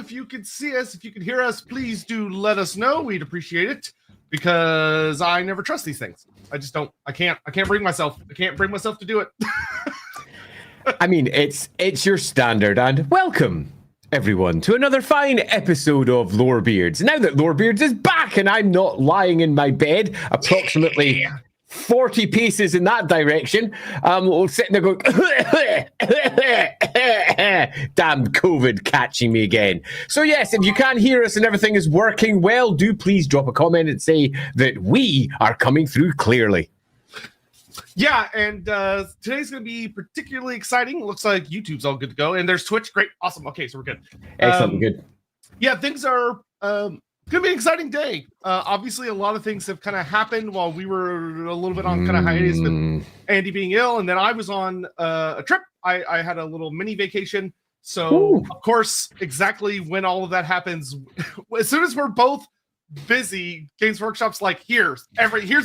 if you can see us, if you can hear us, please do let us know. We'd appreciate it, because I never trust these things. I just don't. I can't bring myself. I can't bring myself to do it. I mean, it's your standard, and welcome everyone to another fine episode of Lorebeards. Now that Lorebeards is back and I'm not lying in my bed approximately 40 paces in that direction, sitting there going, damn COVID catching me again. So yes, if you can hear us and everything is working well, do please drop a comment and say that we are coming through clearly. Yeah, and today's going to be particularly exciting. Looks like YouTube's all good to go, and there's Twitch. Great, awesome. Okay, so we're good. Excellent, good. Yeah, things are going to be an exciting day. Obviously, a lot of things have kind of happened while we were a little bit on kind of hiatus with Andy being ill, and then I was on a trip. I had a little mini vacation. So, of course, exactly when all of that happens, as soon as we're both busy, Games Workshop's like, here's everything.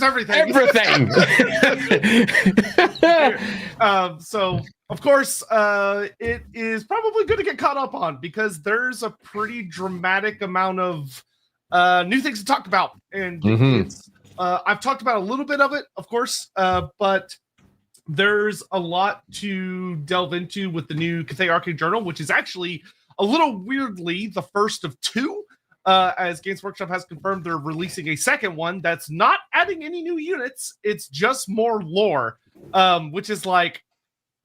So of course it is probably good to get caught up on, because there's a pretty dramatic amount of new things to talk about, and it's I've talked about a little bit of it, of course, but there's a lot to delve into with the new Cathay Arcane Journal, which is actually a little weirdly the first of two. As Games Workshop has confirmed, they're releasing a second one that's not adding any new units. It's just more lore, which is like,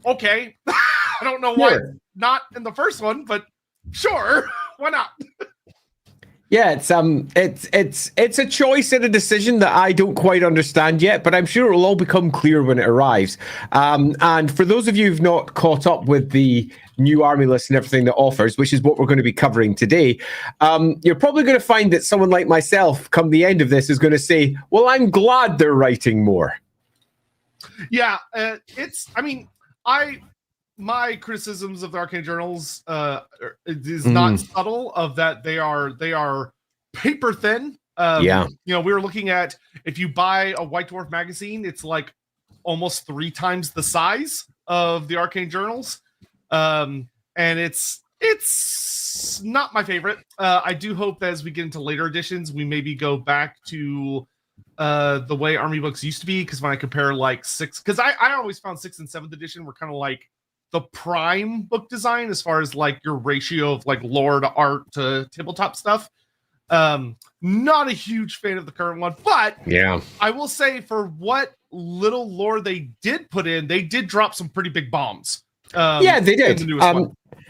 okay, I don't know why it's not in the first one, but sure, why not? Yeah, it's a choice and a decision that I don't quite understand yet, but I'm sure it'll all become clear when it arrives. And for those of you who've not caught up with the new army list and everything that offers, which is what we're going to be covering today, you're probably going to find that someone like myself, come the end of this, is going to say, well, I'm glad they're writing more. Yeah, my criticisms of the Arcane Journals is not subtle, of that they are paper thin. You know, we were looking at, if you buy a White Dwarf magazine, it's like almost 3 times the size of the Arcane Journals. And it's not my favorite. I do hope that as we get into later editions, we maybe go back to the way army books used to be, because when I compare like 6, because I always found 6th and 7th edition were kind of like the prime book design as far as like your ratio of like lore to art to tabletop stuff. Not a huge fan of the current one, but I will say, for what little lore they did put in, they did drop some pretty big bombs. They did.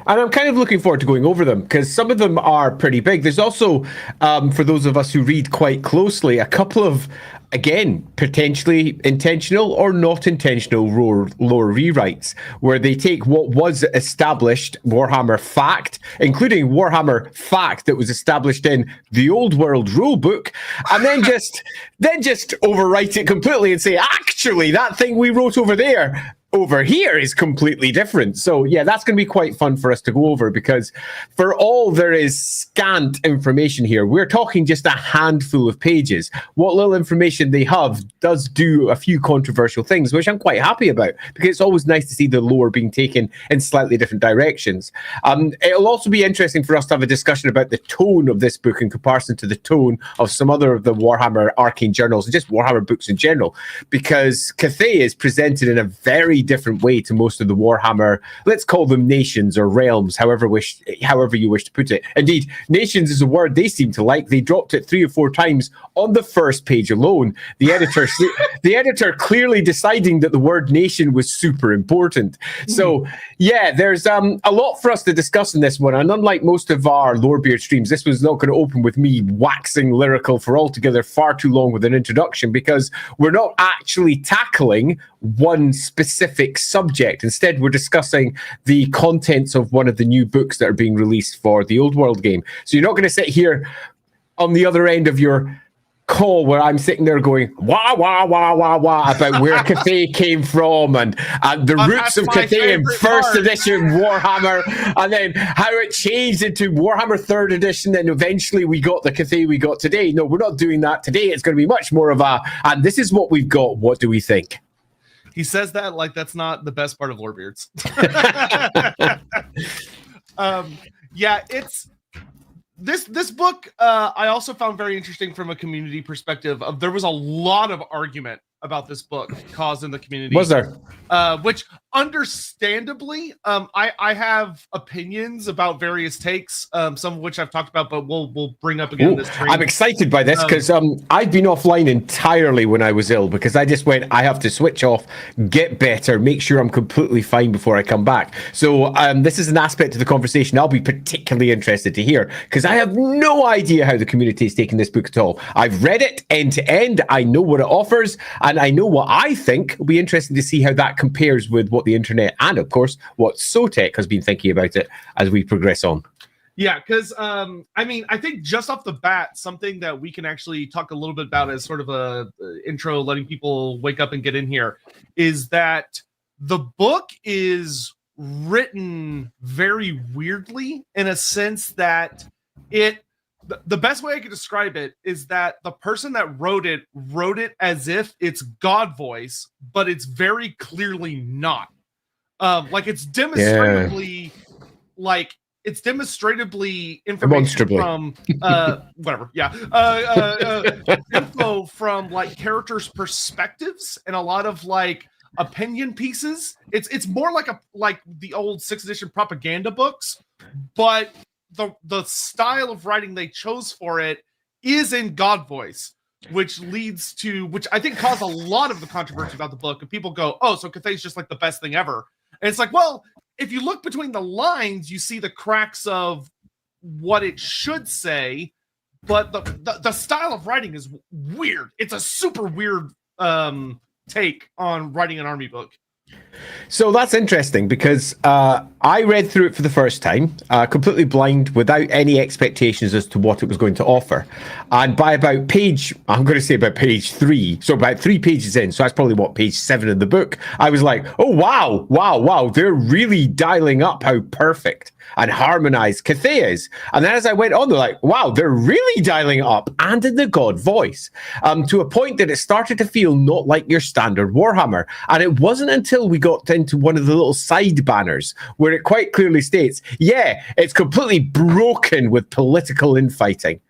And I'm kind of looking forward to going over them, because some of them are pretty big. There's also, for those of us who read quite closely, a couple of, again, potentially intentional or not intentional lore rewrites, where they take what was established Warhammer fact, including Warhammer fact that was established in the Old World rulebook, and then just overwrite it completely and say, actually, that thing we wrote over here is completely different. So yeah, that's going to be quite fun for us to go over, because for all there is scant information here, we're talking just a handful of pages. What little information they have does do a few controversial things, which I'm quite happy about, because it's always nice to see the lore being taken in slightly different directions. It'll also be interesting for us to have a discussion about the tone of this book in comparison to the tone of some other of the Warhammer Arcane Journals and just Warhammer books in general, because Cathay is presented in a very different way to most of the Warhammer, let's call them nations or realms, however you wish to put it. Indeed, nations is a word they seem to like. They dropped it 3 or 4 times on the first page alone. The editor clearly deciding that the word nation was super important. So yeah, there's a lot for us to discuss in this one, and unlike most of our Lorebeard streams, this was not going to open with me waxing lyrical for altogether far too long with an introduction, because we're not actually tackling one specific subject. Instead, we're discussing the contents of one of the new books that are being released for the Old World game. So you're not going to sit here on the other end of your call where I'm sitting there going wah wah wah wah wah about where Cathay came from and the roots of Cathay in first edition Warhammer, and then how it changed into Warhammer 3rd edition, and eventually we got the Cathay we got today. No, we're not doing that today. It's going to be much more of a, and this is what we've got. What do we think? He says that like that's not the best part of Lorebeards. Yeah, this book I also found very interesting from a community perspective. There was a lot of argument about this book caused in the community. Was there? Which understandably, I have opinions about various takes, some of which I've talked about, but we'll bring up again. This I'm excited by this because I've been offline entirely when I was ill because I just went, I have to switch off, get better, make sure I'm completely fine before I come back. So this is an aspect of the conversation I'll be particularly interested to hear because I have no idea how the community is taking this book at all. I've read it end to end. I know what it offers, and I know what I think. It'll be interesting to see how that compares with what the internet and, of course, what Sotek has been thinking about it as we progress on. Yeah, because I mean, I think just off the bat, something that we can actually talk a little bit about as sort of a intro, letting people wake up and get in here, is that the book is written very weirdly in a sense that the best way I could describe it is that the person that wrote it as if it's God voice, but it's very clearly not. Like it's demonstratively, information from whatever, info from like characters' perspectives and a lot of like opinion pieces. It's more like the old 6th edition propaganda books, but the style of writing they chose for it is in God voice, which I think caused a lot of the controversy about the book. And people go, oh, so Cathay's just like the best thing ever. And it's like, well, if you look between the lines, you see the cracks of what it should say, but the style of writing is weird. It's a super weird take on writing an army book. So that's interesting because I read through it for the first time, completely blind, without any expectations as to what it was going to offer. And by about page 3, so about 3 pages in, so that's probably page 7 in the book, I was like, oh, wow, they're really dialing up how perfect and harmonized Cathay is. And then as I went on, they're like, wow, they're really dialing it up, and in the God voice, to a point that it started to feel not like your standard Warhammer. And it wasn't until we got into one of the little side banners where it quite clearly states, yeah, it's completely broken with political infighting.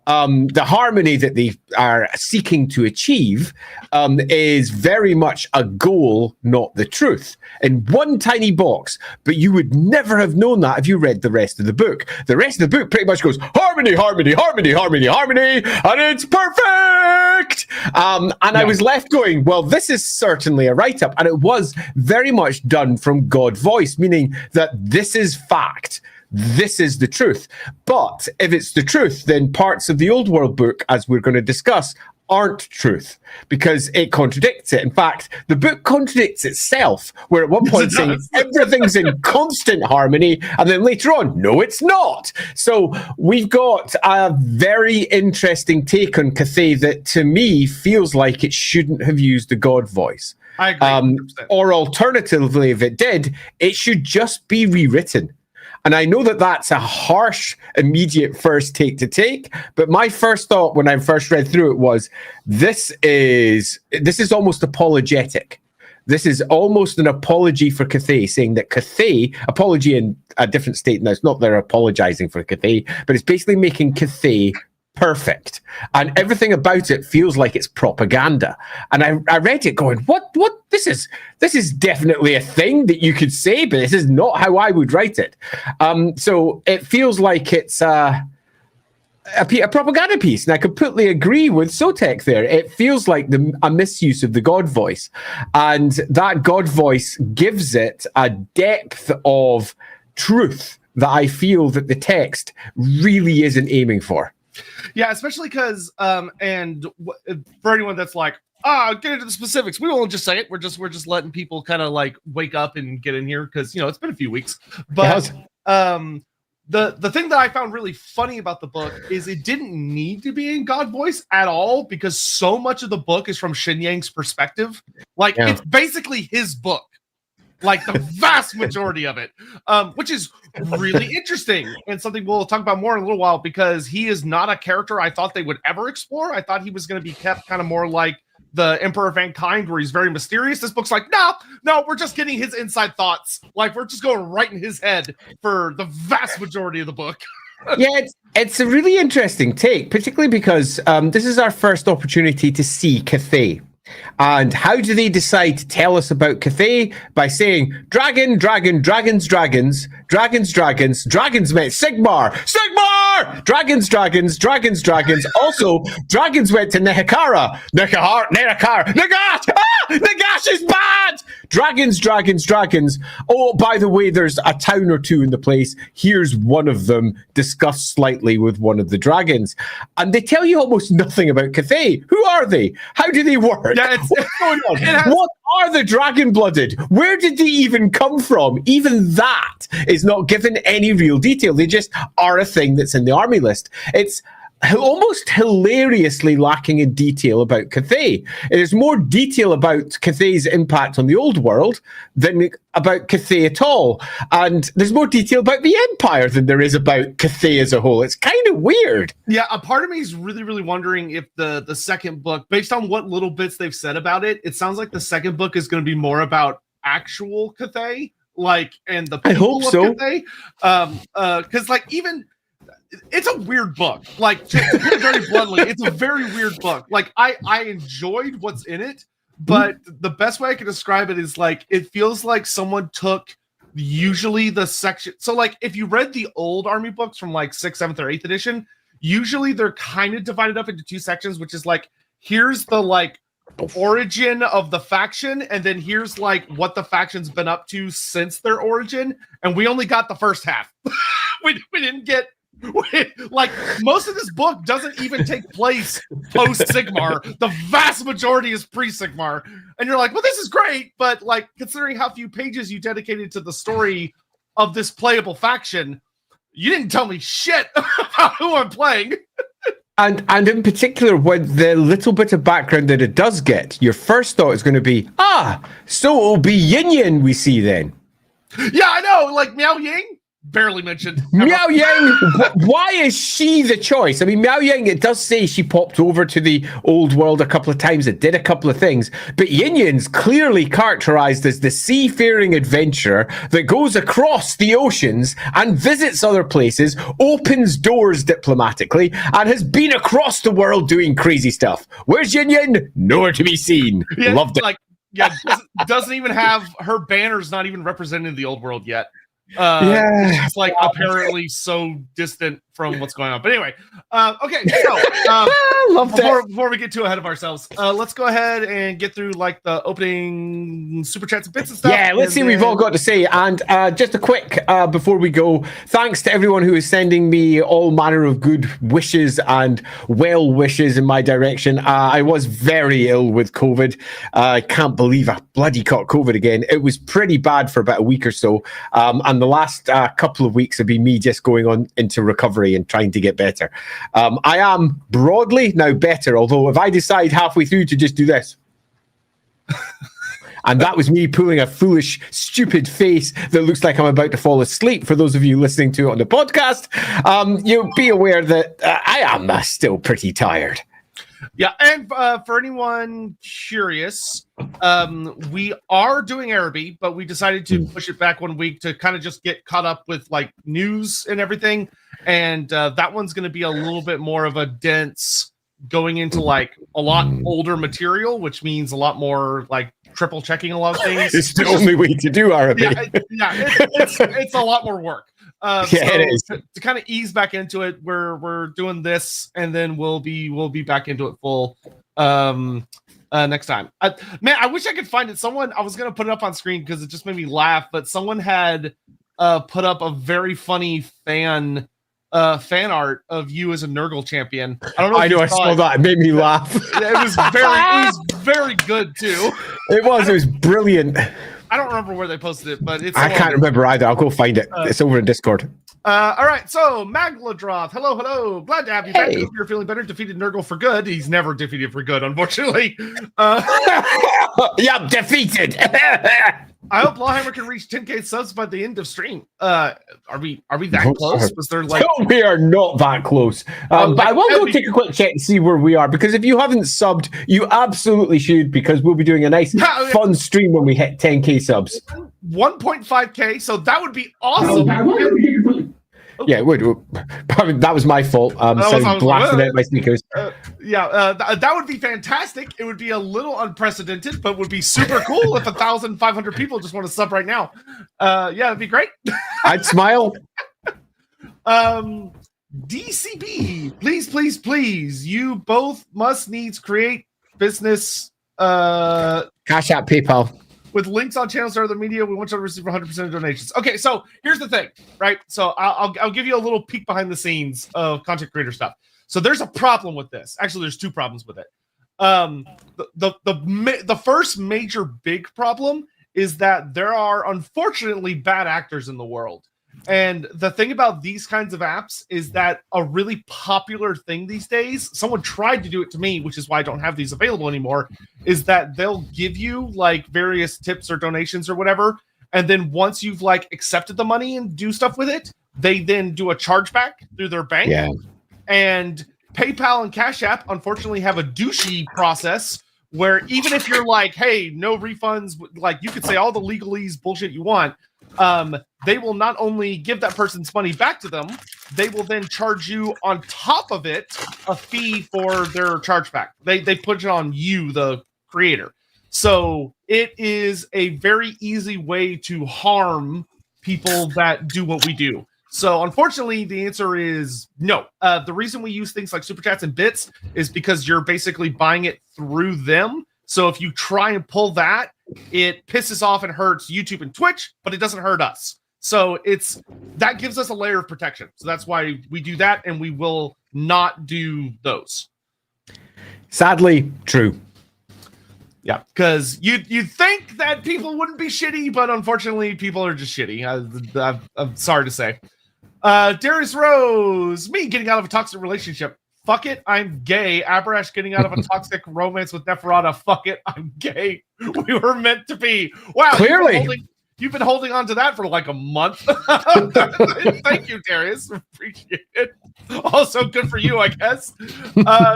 The harmony that they are seeking to achieve is very much a goal, not the truth, in one tiny box. But you would never have known that if you read the rest of the book. The rest of the book pretty much goes harmony, harmony, harmony, harmony, harmony, and it's perfect. I was left going, well, this is certainly a write-up. And it was very much done from God voice, meaning that this is fact. This is the truth. But if it's the truth, then parts of the Old World book, as we're going to discuss, aren't truth because it contradicts it. In fact, the book contradicts itself, where at one point saying everything's in constant harmony, and then later on, no, it's not. So we've got a very interesting take on Cathay that, to me, feels like it shouldn't have used the God voice. I agree. Or alternatively, if it did, it should just be rewritten. And I know that that's a harsh, immediate first take, but my first thought when I first read through it was, this is almost apologetic. This is almost an apology for Cathay, saying that Cathay, apology in a different state, now it's not they're apologizing for Cathay, but it's basically making Cathay perfect, and everything about it feels like it's propaganda. And I read it going, what this is definitely a thing that you could say, but this is not how I would write it. So it feels like it's a propaganda piece, and I completely agree with Sotek there. It feels like a misuse of the God voice, and that God voice gives it a depth of truth that I feel that the text really isn't aiming for. Yeah, especially because, and for anyone that's like, get into the specifics, we won't just say it. We're just letting people kind of like wake up and get in here because it's been a few weeks. But the thing that I found really funny about the book is it didn't need to be in God voice at all because so much of the book is from Shin Yang's perspective. Like it's basically his book. Like the vast majority of it, which is really interesting and something we'll talk about more in a little while because he is not a character I thought they would ever explore. I thought he was going to be kept kind of more like the Emperor of Mankind, where he's very mysterious. This book's like, no, we're just getting his inside thoughts. Like we're just going right in his head for the vast majority of the book. Yeah, it's a really interesting take, particularly because this is our first opportunity to see Cathay. And how do they decide to tell us about Cathay? By saying, dragon, dragon, dragons, dragons, dragons, dragons, dragons met Sigmar! Sigmar! Dragons, dragons, dragons, dragons. Also, dragons went to Nehekara. Nehekara, Nagash! Ah! Nagash is bad! Dragons, dragons, dragons. Oh, by the way, there's a town or two in the place. Here's one of them, discussed slightly with one of the dragons. And they tell you almost nothing about Cathay. Who are they? How do they work? Yeah, what's going on? What are the dragon-blooded? Where did they even come from? Even that is not given any real detail. They just are a thing that's in the army list. It's almost hilariously lacking in detail about Cathay. There's more detail about Cathay's impact on the old world than about Cathay at all. And there's more detail about the Empire than there is about Cathay as a whole. It's kind of weird. Yeah, a part of me is really, really wondering if the second book, based on what little bits they've said about it, it sounds like the second book is going to be more about actual Cathay, and the people of Cathay. Because even... It's a weird book. To put it very bluntly, it's a very weird book. I enjoyed what's in it, but the best way I can describe it is it feels like someone took usually the section. So if you read the old army books from 6th, 7th, or 8th edition, usually they're kind of divided up into two sections, which is here's the origin of the faction, and then here's what the faction's been up to since their origin, and we only got the first half. we didn't get most of this book doesn't even take place post Sigmar. The vast majority is pre Sigmar, and you're like, well, this is great, but considering how few pages you dedicated to the story of this playable faction, you didn't tell me shit about who I'm playing. And in particular, with the little bit of background that it does get, your first thought is going to be, so it'll be Yin Yin we see then. Yeah, I know, Miao Ying. Barely mentioned. Miao Yang, why is she the choice? I mean, Miao Yang, it does say she popped over to the old world a couple of times. It did a couple of things. But Yin Yin's clearly characterized as the seafaring adventurer that goes across the oceans and visits other places, opens doors diplomatically, and has been across the world doing crazy stuff. Where's Yin Yin? Nowhere to be seen. Yeah, loved it. Doesn't even have her banners not even represented in the old world yet. She's apparently so distant from what's going on. But anyway, okay. So before we get too ahead of ourselves, let's go ahead and get through the opening super chats and bits and stuff. Yeah, let's see what we've all got to say. And just a quick before we go, thanks to everyone who is sending me all manner of good wishes and well wishes in my direction. I was very ill with COVID. I can't believe I bloody caught COVID again. It was pretty bad for about a week or so. And the last couple of weeks have been me just going on into recovery and trying to get better. I am broadly now better, although if I decide halfway through to just do this, and that was me pulling a foolish, stupid face that looks like I'm about to fall asleep, for those of you listening to it on the podcast, you'll be aware that I am still pretty tired. Yeah, and for anyone curious, we are doing Araby, but we decided to push it back 1 week to kind of just get caught up with news and everything. And that one's going to be a little bit more of a dense, going into a lot older material, which means a lot more triple checking a lot of things. It's the only way to do Araby. It's a lot more work. It is. To kind of ease back into it, we're doing this, and then we'll be back into it full next time. I wish I could find it. I was gonna put it up on screen because it just made me laugh, but someone had put up a very funny fan art of you as a Nurgle champion. I don't know. I saw that. It made me laugh. It was very good too. It was brilliant. I don't remember where they posted it, but I can't remember either. I'll go find it. It's over in Discord. All right, so Magladroth, hello. Glad to have you back. I hope you're feeling better. Defeated Nurgle for good. He's never defeated for good, unfortunately. Yeah, defeated. I hope LAWhammer can reach 10K subs by the end of stream. Are we that close? Was there No, we are not that close. But I will go take a quick check and see where we are, because if you haven't subbed, you absolutely should, because we'll be doing a nice fun stream when we hit 10K subs. 1.5K, so that would be awesome. Yeah, it would. Probably, that was my fault. Blasting out my speakers. That would be fantastic. It would be a little unprecedented, but would be super cool if 1,500 people just want to sub right now. It'd be great. I'd smile. DCB, please. You both must needs create business. Cash App, PayPal. With links on channels or other media, we want you to receive 100% of donations. Okay, so here's the thing, right? So I'll give you a little peek behind the scenes of content creator stuff. So there's a problem with this. Actually, there's two problems with it. The first major big problem is that there are unfortunately bad actors in the world. And the thing about these kinds of apps is that a really popular thing these days, someone tried to do it to me, which is why I don't have these available anymore, is that they'll give you like various tips or donations or whatever. And then once you've like accepted the money and do stuff with it, they then do a chargeback through their bank. Yeah. And PayPal and Cash App, unfortunately, have a douchey process where even if you're like, hey, no refunds, like you could say all the legalese bullshit you want, they will not only give that person's money back to them, they will then charge you on top of it a fee for their chargeback. They put it on you, the creator. So it is a very easy way to harm people that do what we do. So unfortunately, the answer is no. The reason we use things like Super Chats and Bits is because you're basically buying it through them. So if you try and pull that, it pisses off and hurts YouTube and Twitch, but it doesn't hurt us. So that gives us a layer of protection. So that's why we do that, and we will not do those. Sadly, true. Yeah, because you'd think that people wouldn't be shitty, but unfortunately, people are just shitty. I'm sorry to say. Darius Rose, me getting out of a toxic relationship. Fuck it, I'm gay. Abrash getting out of a toxic romance with Neferata. Fuck it, I'm gay. We were meant to be. Wow, clearly. You've been holding on to that for like a month. Thank you, Darius. Appreciate it. Also, good for you, I guess.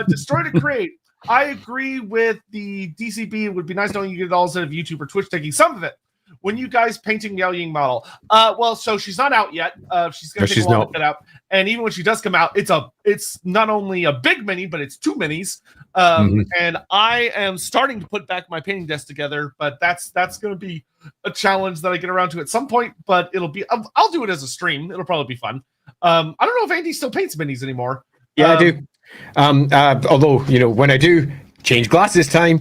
Destroy to create. I agree with the DCB. It would be nice knowing you get it all instead of YouTube or Twitch taking some of it. When you guys painting Yao Ying model? Well, so she's not out yet. She's going to take a while to get out. And even when she does come out, it's not only a big mini, but it's two minis. And I am starting to put back my painting desk together, but that's going to be a challenge that I get around to at some point. But I'll do it as a stream. It'll probably be fun. I don't know if Andy still paints minis anymore. Yeah, I do. Although, when I do, change glasses time.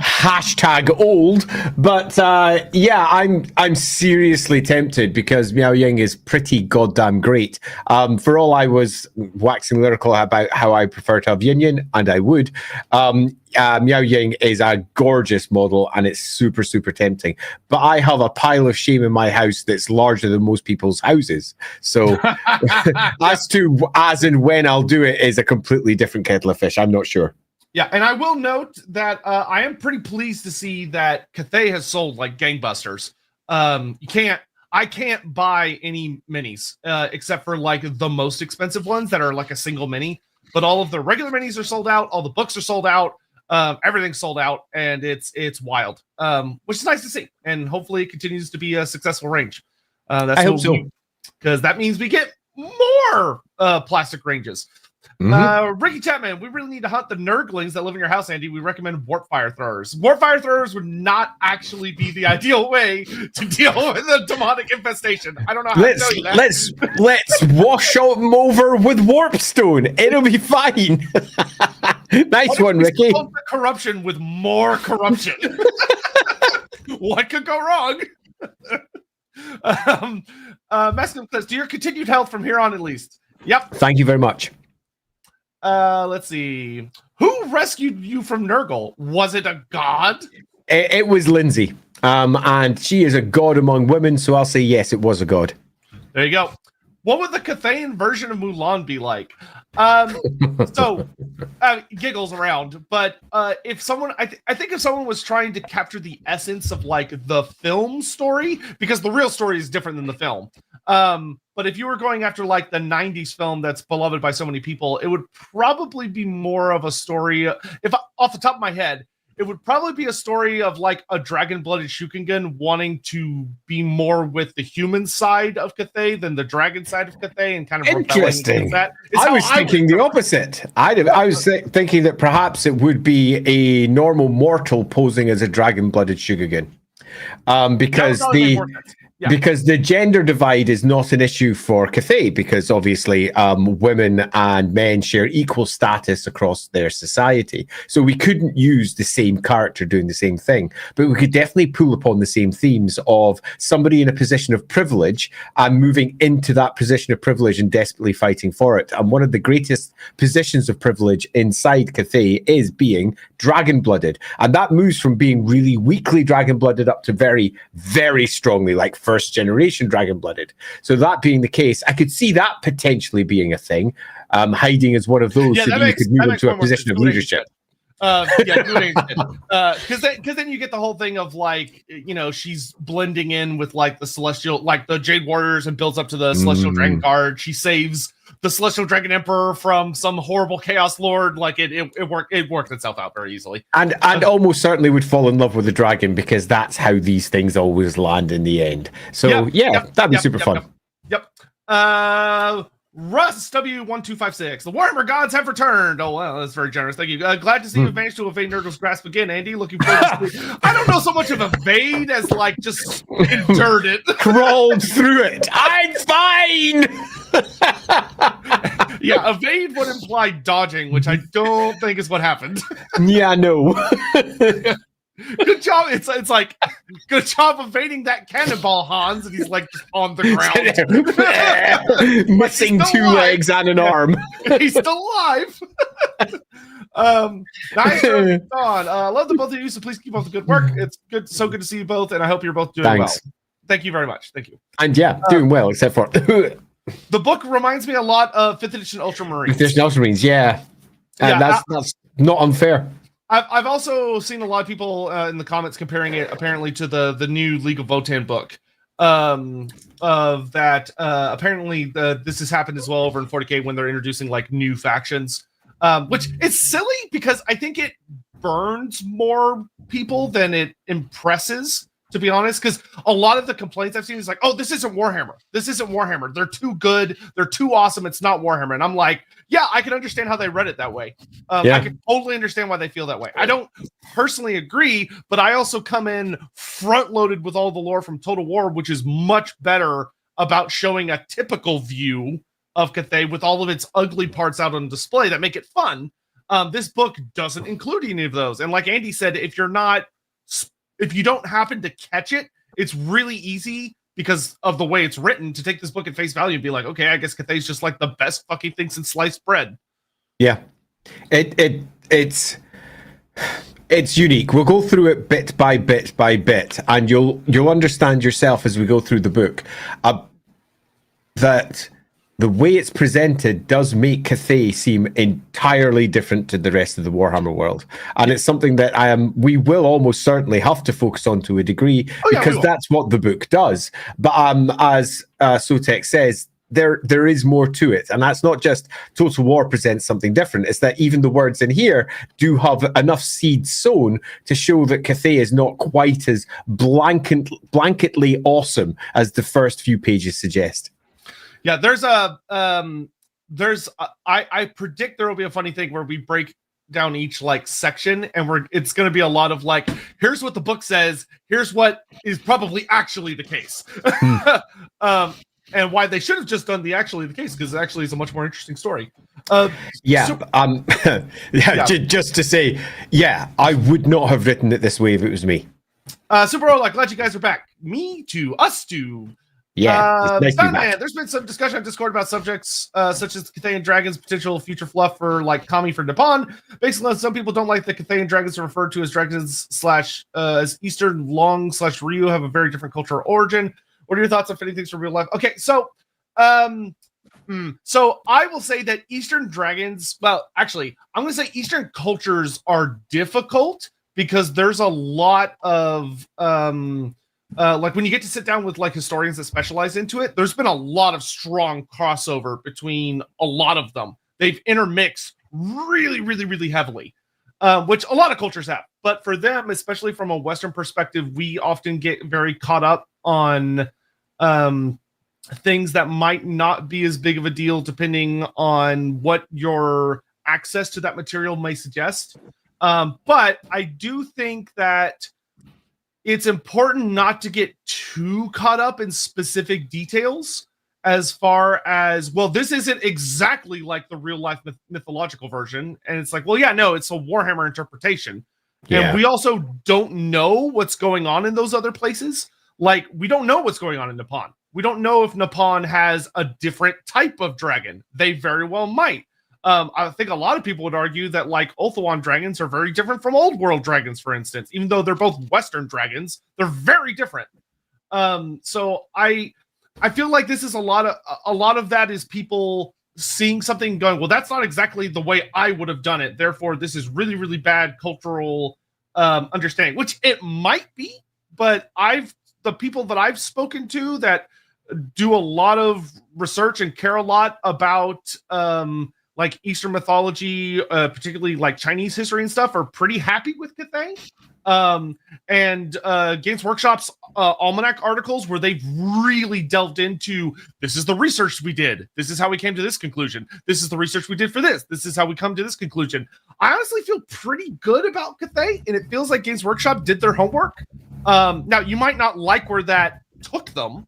Hashtag old. But I'm seriously tempted because Miao Ying is pretty goddamn great. For all I was waxing lyrical about how I prefer to have Yin Yin, and I would, Miao Ying is a gorgeous model and it's super, super tempting. But I have a pile of shame in my house that's larger than most people's houses. So as and when I'll do it is a completely different kettle of fish. I'm not sure. Yeah, and I will note that I am pretty pleased to see that Cathay has sold like gangbusters. I can't buy any minis except for like the most expensive ones that are like a single mini. But all of the regular minis are sold out. All the books are sold out. Everything's sold out, and it's wild, which is nice to see. And hopefully, it continues to be a successful range. I hope so, because that means we get more plastic ranges. Ricky Chapman, we really need to hunt the nurglings that live in your house, Andy. We recommend warp fire throwers. Warp fire throwers would not actually be the ideal way to deal with a demonic infestation. I don't know how to tell you that. Let's wash them over with warp stone. It'll be fine. Nice one, Ricky. Corruption with more corruption. What could go wrong? Masculine says, to your continued health from here on, at least. Yep. Thank you very much. Let's see. Who rescued you from Nurgle? Was it a god? It was Lindsay. And she is a god among women, so I'll say yes, it was a god. There you go. What would the Cathayan version of Mulan be like? Giggles around, but if someone, I think if someone was trying to capture the essence of like the film story, because the real story is different than the film. But if you were going after like the 90s film that's beloved by so many people, it would probably be more of a story. If off the top of my head, it would probably be a story of like a dragon-blooded Shukengan wanting to be more with the human side of Cathay than the dragon side of Cathay, and kind of interesting. That. I was thinking the opposite. I was thinking that perhaps it would be a normal mortal posing as a dragon-blooded Shukengan, because because the gender divide is not an issue for Cathay, because obviously women and men share equal status across their society. So we couldn't use the same character doing the same thing, but we could definitely pull upon the same themes of somebody in a position of privilege and moving into that position of privilege and desperately fighting for it. And one of the greatest positions of privilege inside Cathay is being dragon-blooded. And that moves from being really weakly dragon-blooded up to very, very strongly, like first generation dragon-blooded. So that being the case, I could see that potentially being a thing, hiding as one of those, so that you could move into a position of leadership. Because then you get the whole thing of like, you know, she's blending in with like the celestial, like the Jade Warriors, and builds up to the Celestial Dragon Guard. She saves the Celestial Dragon Emperor from some horrible Chaos Lord. Like it worked itself out very easily, and almost certainly would fall in love with the dragon, because that's how these things always land in the end. So that'd be super fun. Russ W1256. The Warhammer gods have returned. Oh, well, that's very generous. Thank you. Glad to see you managed to evade Nurgle's grasp again, Andy. Looking forward to I don't know so much of evade as like just endured it. Crawled through it. I'm fine. Evade would imply dodging, which I don't think is what happened. Yeah, no. Good job. It's like, good job evading that cannonball, Hans. And he's like just on the ground. Missing two legs and an arm. He's still alive. Nice on. Love the both of you, so please keep up the good work. It's good, so good to see you both, and I hope you're both doing well. Thank you very much. Thank you. And doing well, except for the book reminds me a lot of 5th edition Ultramarines. 5th edition Ultramarines, and that's not unfair. I've also seen a lot of people in the comments comparing it apparently to the new League of Votann book. Apparently this has happened as well over in 40K when they're introducing like new factions, which is silly because I think it burns more people than it impresses, to be honest, because a lot of the complaints I've seen is like, oh, this isn't Warhammer. This isn't Warhammer. They're too good. They're too awesome. It's not Warhammer. And I'm like, yeah, I can understand how they read it that way. I can totally understand why they feel that way. I don't personally agree, but I also come in front-loaded with all the lore from Total War, which is much better about showing a typical view of Cathay with all of its ugly parts out on display that make it fun. This book doesn't include any of those. And like Andy said, if you don't happen to catch it, it's really easy because of the way it's written to take this book at face value and be like, okay, I guess Cathay's just like the best fucking thing since sliced bread. Yeah. It's unique. We'll go through it bit by bit by bit, and you'll understand yourself as we go through the book that the way it's presented does make Cathay seem entirely different to the rest of the Warhammer world. And it's something that we will almost certainly have to focus on to a degree, because that's what the book does. But as Sotek says, there is more to it. And that's not just Total War presents something different. It's that even the words in here do have enough seeds sown to show that Cathay is not quite as blanketly awesome as the first few pages suggest. Yeah, I predict there will be a funny thing where we break down each like section, and it's going to be a lot of like, here's what the book says, here's what is probably actually the case. And why they should have just done the actually the case, because it actually is a much more interesting story. Just to say, I would not have written it this way if it was me. Super Ola, glad you guys are back. Me too, us too. Yeah, nice there's been some discussion on Discord about subjects such as Cathayan Dragons' potential future fluff for like Kami for Nippon. Basically, some people don't like the Cathayan Dragons are referred to as dragons as Eastern Long / Ryu have a very different cultural origin. What are your thoughts on fitting things from real life? Okay, so I will say that Eastern dragons, well, actually, I'm going to say Eastern cultures are difficult because there's a lot of like when you get to sit down with like historians that specialize into it, there's been a lot of strong crossover between a lot of them. They've intermixed really, really, really heavily, which a lot of cultures have. But for them, especially from a Western perspective, we often get very caught up on things that might not be as big of a deal depending on what your access to that material may suggest. But I do think that it's important not to get too caught up in specific details as far as, well, this isn't exactly like the real life mythological version. And it's like, well, yeah, no, it's a Warhammer interpretation. Yeah. And we also don't know what's going on in those other places. Like, we don't know what's going on in Nippon. We don't know if Nippon has a different type of dragon. They very well might. I think a lot of people would argue that, like, Ulthuan dragons are very different from Old World dragons, for instance. Even though they're both Western dragons, they're very different. So I feel like this is a lot of that is people seeing something going, well, that's not exactly the way I would have done it. Therefore, this is really, really bad cultural understanding, which it might be. But the people that I've spoken to that do a lot of research and care a lot about like Eastern mythology, particularly like Chinese history and stuff, are pretty happy with Cathay. And Games Workshop's almanac articles where they've really delved into, this is the research we did, this is how we came to this conclusion, this is the research we did for this is how we come to this conclusion. I honestly feel pretty good about Cathay, and it feels like Games Workshop did their homework. Now, you might not like where that took them,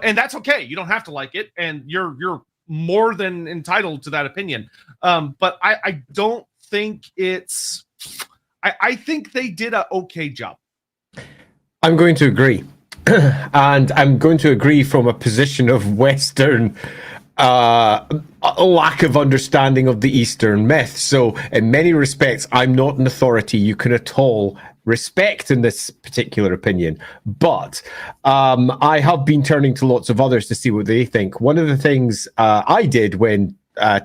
and that's okay. You don't have to like it, and you're more than entitled to that opinion. But I don't think it's... I think they did an okay job. I'm going to agree. And I'm going to agree from a position of Western lack of understanding of the Eastern myth. So in many respects, I'm not an authority you can at all respect in this particular opinion. But I have been turning to lots of others to see what they think. One of the things I did when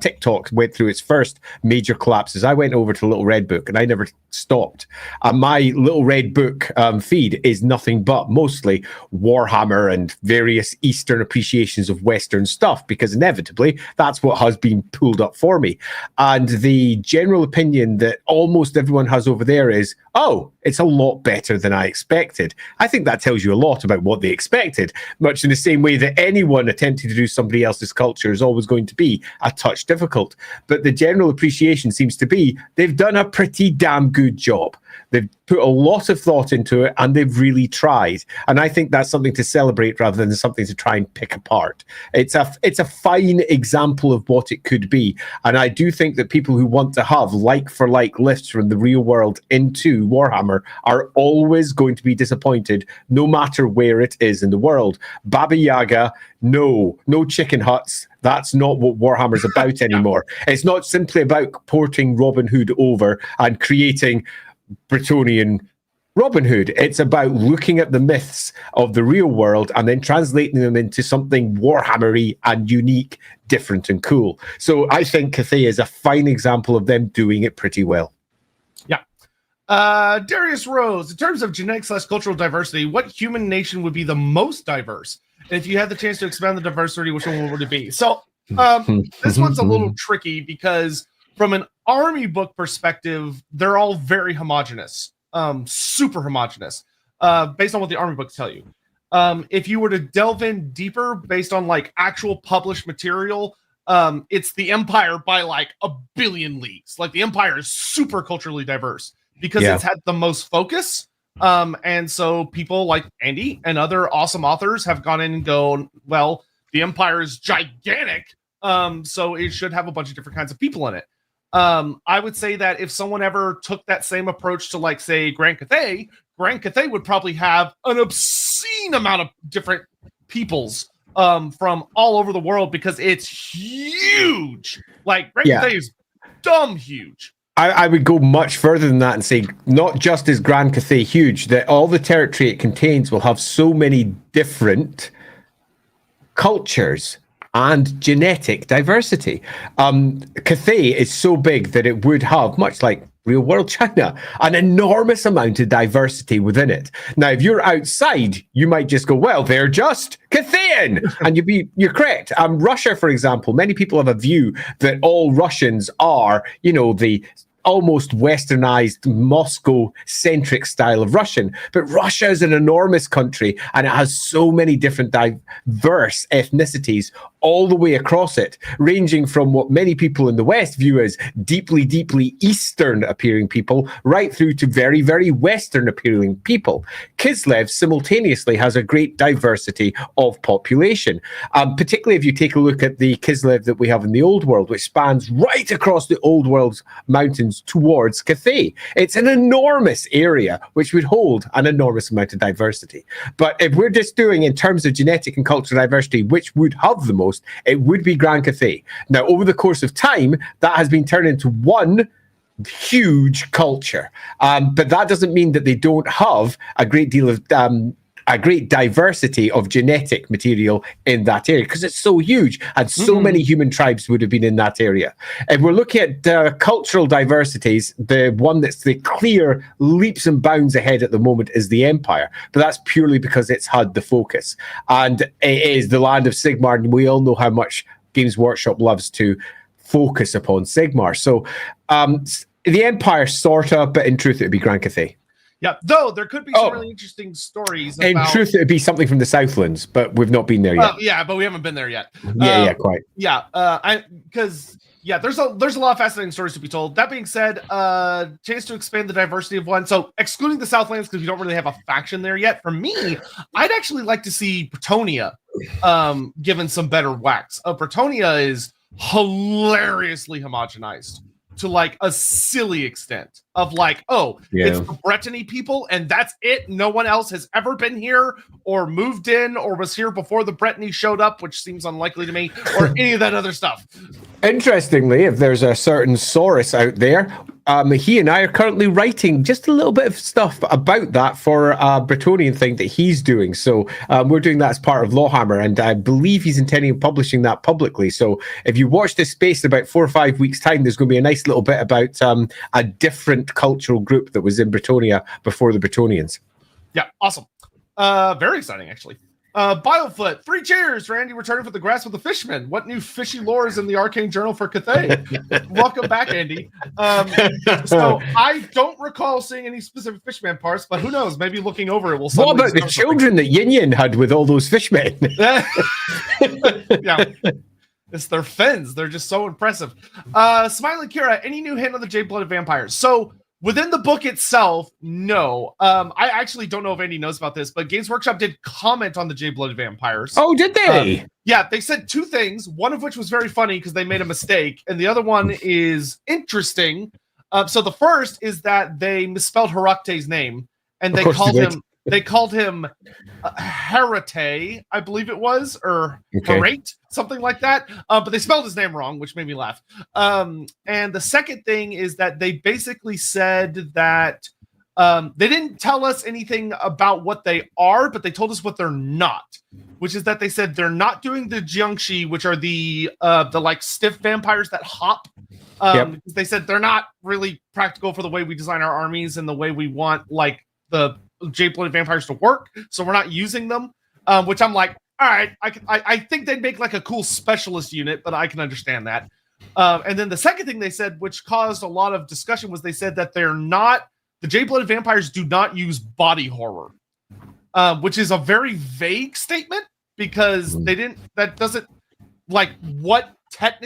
TikTok went through its first major collapses, I went over to Little Red Book and I never stopped. My Little Red Book feed is nothing but mostly Warhammer and various Eastern appreciations of Western stuff, because inevitably that's what has been pulled up for me. And the general opinion that almost everyone has over there is, oh, it's a lot better than I expected. I think that tells you a lot about what they expected, much in the same way that anyone attempting to do somebody else's culture is always going to be a touch difficult. But the general appreciation seems to be they've done a pretty damn good job. They've put a lot of thought into it, and they've really tried. And I think that's something to celebrate rather than something to try and pick apart. It's a fine example of what it could be. And I do think that people who want to have like-for-like lifts from the real world into Warhammer are always going to be disappointed, no matter where it is in the world. Baba Yaga, no chicken huts. That's not what Warhammer's about anymore. It's not simply about porting Robin Hood over and creating Bretonian Robin Hood. It's about looking at the myths of the real world and then translating them into something Warhammery and unique, different and cool. So I think Cathay is a fine example of them doing it pretty well. Yeah. Darius Rose, in terms of genetic/cultural diversity, what human nation would be the most diverse? And if you had the chance to expand the diversity, which one would it be? So this one's a little tricky because from an army book perspective, they're all very homogenous, super homogenous, based on what the army books tell you. If you were to delve in deeper based on like actual published material, it's the Empire by like a billion leagues. Like the Empire is super culturally diverse because it's had the most focus. And so people like Andy and other awesome authors have gone in and gone, well, the Empire is gigantic, so it should have a bunch of different kinds of people in it. I would say that if someone ever took that same approach to, like, say, Grand Cathay would probably have an obscene amount of different peoples from all over the world because it's huge. Like, Grand Cathay is dumb huge. I would go much further than that and say not just is Grand Cathay huge, that all the territory it contains will have so many different cultures and genetic diversity. Cathay is so big that it would have, much like real world China, an enormous amount of diversity within it. Now, if you're outside, you might just go, well, they're just Cathayan, and you're correct. Russia, for example, many people have a view that all Russians are, the almost westernized Moscow-centric style of Russian. But Russia is an enormous country, and it has so many different diverse ethnicities all the way across it, ranging from what many people in the West view as deeply, deeply Eastern-appearing people, right through to very, very Western-appearing people. Kislev simultaneously has a great diversity of population, particularly if you take a look at the Kislev that we have in the Old World, which spans right across the Old World's mountains towards Cathay. It's an enormous area, which would hold an enormous amount of diversity. But if we're just doing in terms of genetic and cultural diversity, which would have the most, it would be Grand Cathay. Now, over the course of time, that has been turned into one huge culture. But that doesn't mean that they don't have a great deal of a great diversity of genetic material in that area, because it's so huge and so many human tribes would have been in that area. If we're looking at cultural diversities, the one that's the clear leaps and bounds ahead at the moment is the Empire, but that's purely because it's had the focus, and it is the land of Sigmar, and we all know how much Games Workshop loves to focus upon Sigmar. So the Empire sort of, but in truth it would be Grand Cathay. Yeah, though there could be some really interesting stories about... In truth, it would be something from the Southlands, but we've not been there yet. Yeah, but we haven't been there yet. Yeah, quite. Yeah, there's a lot of fascinating stories to be told. That being said, chance to expand the diversity of one. So excluding the Southlands, because we don't really have a faction there yet. For me, I'd actually like to see Bretonnia given some better wax. Bretonnia is hilariously homogenized to like a silly extent of like, it's the Brittany people and that's it. No one else has ever been here or moved in or was here before the Brittany showed up, which seems unlikely to me, or any of that other stuff. Interestingly, if there's a certain Saurus out there, he and I are currently writing just a little bit of stuff about that for a Bretonnian thing that he's doing. So we're doing that as part of LAWhammer, and I believe he's intending on publishing that publicly. So if you watch this space in about 4 or 5 weeks' time, there's going to be a nice little bit about a different cultural group that was in Bretonnia before the Bretonnians. Yeah, awesome. Very exciting, actually. Biofoot, 3 cheers for Andy returning for the Grasp of the Fishman. What new fishy lore is in the Arcane Journal for Cathay? Welcome back, Andy. So I don't recall seeing any specific fishman parts, but who knows? Maybe looking over it will. What about the children that Yin Yin had with all those fishmen? Yeah. It's their fins. They're just so impressive. Smiley Kira, any new hint on the Jade-Blooded Vampires? So within the book itself, no. I actually don't know if Andy knows about this, but Games Workshop did comment on the Jade-Blooded Vampires. Oh, did they? Yeah, they said 2 things, one of which was very funny because they made a mistake, and the other one is interesting. So the first is that they misspelled Herakte's name, and they called him Harate, I believe it was, or Harate, something like that. But they spelled his name wrong, which made me laugh. And the second thing is that they basically said that they didn't tell us anything about what they are, but they told us what they're not, which is that they said they're not doing the Jiangshi, which are the like stiff vampires that hop. They said they're not really practical for the way we design our armies and the way we want like the Jade-Blooded Vampires to work, so we're not using them, which I'm like, all right, I think they'd make like a cool specialist unit, but I can understand that. And then the second thing they said, which caused a lot of discussion, was they said that the Jade-Blooded Vampires do not use body horror, which is a very vague statement because that doesn't, like, what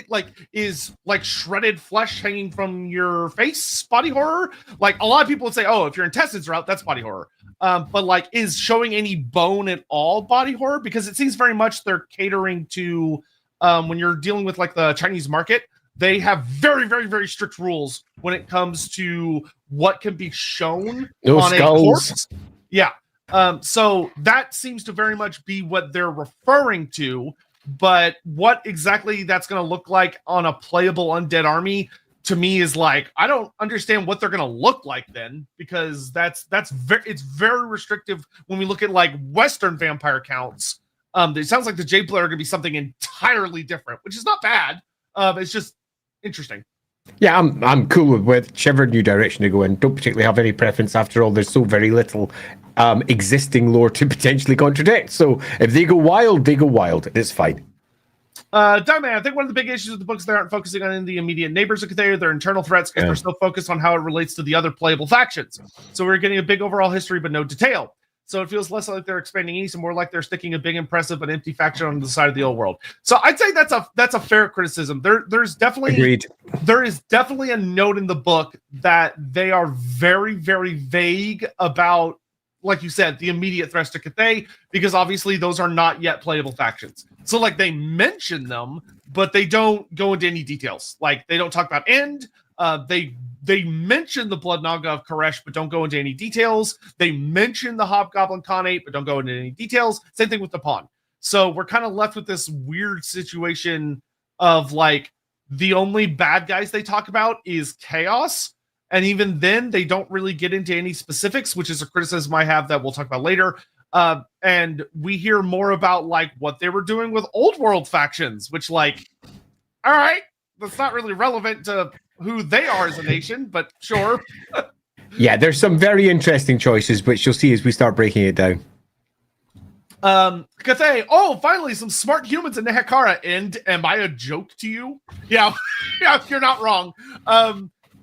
like is like shredded flesh hanging from your face body horror. Like a lot of people would say, oh, if your intestines are out, that's body horror. But like, is showing any bone at all body horror? Because it seems very much they're catering to when you're dealing with like the Chinese market, they have very, very, very strict rules when it comes to what can be shown on a corpse. Yeah. So that seems to very much be what they're referring to. But what exactly that's going to look like on a playable undead army, to me, is like, I don't understand what they're going to look like then, because it's very restrictive when we look at like Western vampire counts. It sounds like the Jade-Blood are going to be something entirely different, which is not bad. It's just interesting. Yeah, I'm cool with whichever new direction to go in. Don't particularly have any preference. After all, there's so very little existing lore to potentially contradict. So if they go wild, they go wild. It's fine. Diamond, I think one of the big issues with the books they aren't focusing on the immediate neighbors of Cathay, their internal threats, because they're so focused on how it relates to the other playable factions. So we're getting a big overall history, but no detail. So it feels less like they're expanding east and more like they're sticking a big, impressive, but empty faction on the side of the old world. So I'd say that's a fair criticism. There's definitely Agreed. There is definitely a note in the book that they are very, very vague about, like you said, the immediate threats to Cathay, because obviously those are not yet playable factions. So like they mention them, but they don't go into any details. Like they don't talk about End. They mention the Blood Naga of Koresh, but don't go into any details. They mention the Hobgoblin Khanate, but don't go into any details. Same thing with the Pawn. So we're kind of left with this weird situation of like the only bad guys they talk about is Chaos. And even then, they don't really get into any specifics, which is a criticism I have that we'll talk about later. And we hear more about like what they were doing with old world factions, which like, all right, that's not really relevant to who they are as a nation, but sure. Yeah, there's some very interesting choices, which you'll see as we start breaking it down. Cathay, finally some smart humans in the Hekara. And am I a joke to you? Yeah, yeah, you're not wrong.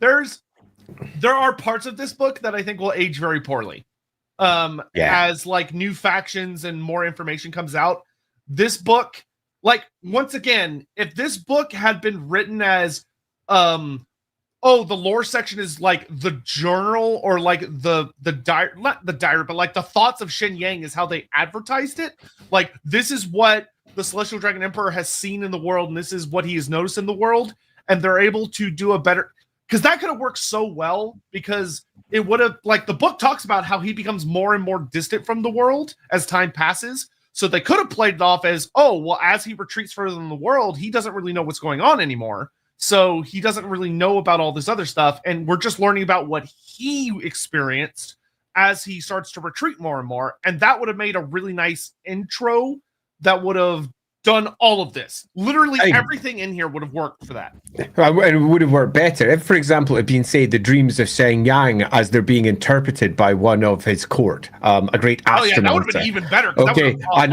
There are parts of this book that I think will age very poorly. As like new factions and more information comes out. This book, like, once again, if this book had been written as the lore section is like the journal or like the diary, not the diary, but like the thoughts of Shen Yang is how they advertised it. Like, this is what the Celestial Dragon Emperor has seen in the world, and this is what he has noticed in the world, and they're able to do a better, because that could have worked so well, because it would have, like, the book talks about how he becomes more and more distant from the world as time passes. So they could have played it off as, as he retreats further in the world, he doesn't really know what's going on anymore. So he doesn't really know about all this other stuff. And we're just learning about what he experienced as he starts to retreat more and more. And that would have made a really nice intro that would have done all of this. Literally everything in here would have worked for that. And it would have worked better if, for example, it had been, say, the dreams of Shen Yang as they're being interpreted by one of his court, a great astromancer. Oh yeah, that would have been even better. Okay, an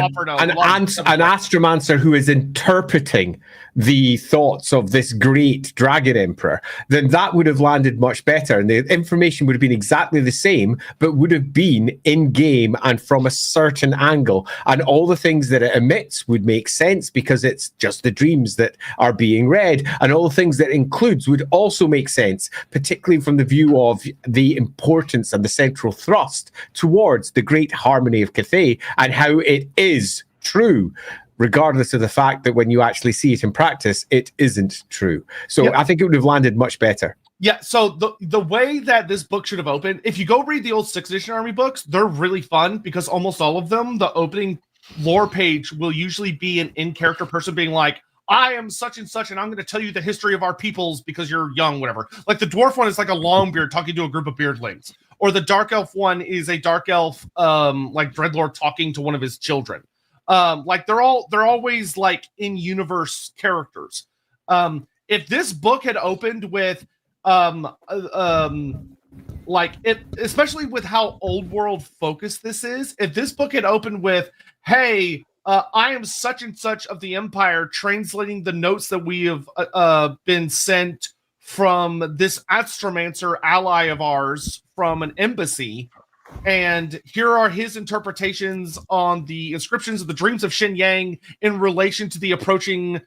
astromancer who is interpreting the thoughts of this great dragon emperor, then that would have landed much better. And the information would have been exactly the same, but would have been in-game and from a certain angle. And all the things that it emits would make sense because it's just the dreams that are being read, and all the things that it includes would also make sense, particularly from the view of the importance and the central thrust towards the great harmony of Cathay and how it is true, regardless of the fact that when you actually see it in practice, it isn't true. So I think it would have landed much better. Yeah, so the way that this book should have opened, if you go read the old 6th edition Army books, they're really fun because almost all of them, the opening lore page will usually be an in-character person being like, I am such and such, and I'm going to tell you the history of our peoples because you're young, whatever. Like the dwarf one is like a Longbeard talking to a group of beardlings. Or the dark elf one is a dark elf, like Dreadlord talking to one of his children. Like they're always like in-universe characters. If this book had opened with like it, especially with how old world focused this is, if this book had opened with, hey, I am such and such of the Empire translating the notes that we have been sent from this astromancer ally of ours from an embassy, and here are his interpretations on the inscriptions of the dreams of Shen Yang in relation to the approaching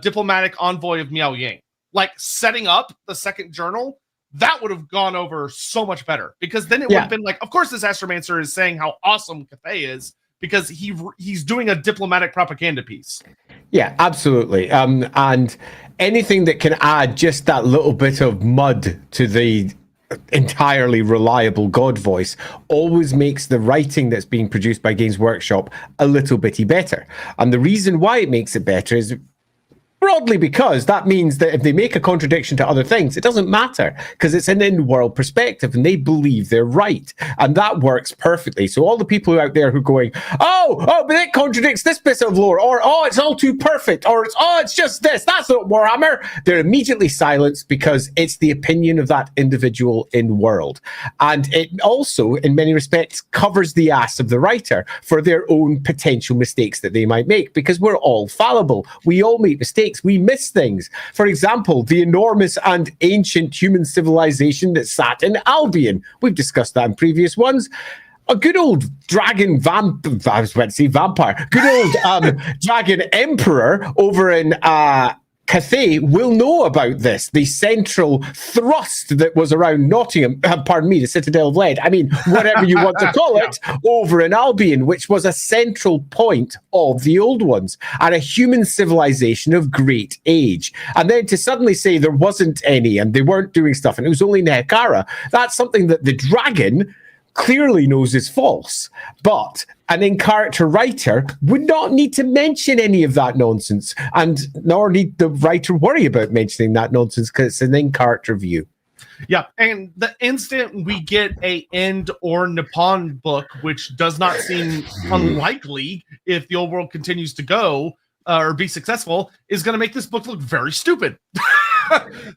diplomatic envoy of Miao Yang. Like setting up the second journal, that would have gone over so much better, because then it would have been like, of course, this astromancer is saying how awesome Cathay is because he's doing a diplomatic propaganda piece. Yeah, absolutely. And anything that can add just that little bit of mud to the entirely reliable God voice always makes the writing that's being produced by Games Workshop a little bitty better. And the reason why it makes it better is Broadly because that means that if they make a contradiction to other things, it doesn't matter because it's an in-world perspective and they believe they're right. And that works perfectly. So all the people out there who are going, but it contradicts this bit of lore, or, it's all too perfect, or it's just this, that's not Warhammer. They're immediately silenced because it's the opinion of that individual in-world. And it also, in many respects, covers the ass of the writer for their own potential mistakes that they might make because we're all fallible. We all make mistakes. We miss things. For example, the enormous and ancient human civilization that sat in Albion. We've discussed that in previous ones. A good old dragon I was about to say vampire. Good old dragon emperor over in Cathay will know about this, the central thrust that was around Nottingham, the Citadel of Lead, whatever you want to call it, over in Albion, which was a central point of the old ones, and a human civilization of great age. And then to suddenly say there wasn't any, and they weren't doing stuff, and it was only Nehekara, that's something that the dragon clearly knows is false. But an in-character writer would not need to mention any of that nonsense, and nor need the writer worry about mentioning that nonsense because it's an in-character view. Yeah, and the instant we get a End or Nippon book, which does not seem unlikely if the old world continues to go or be successful, is going to make this book look very stupid.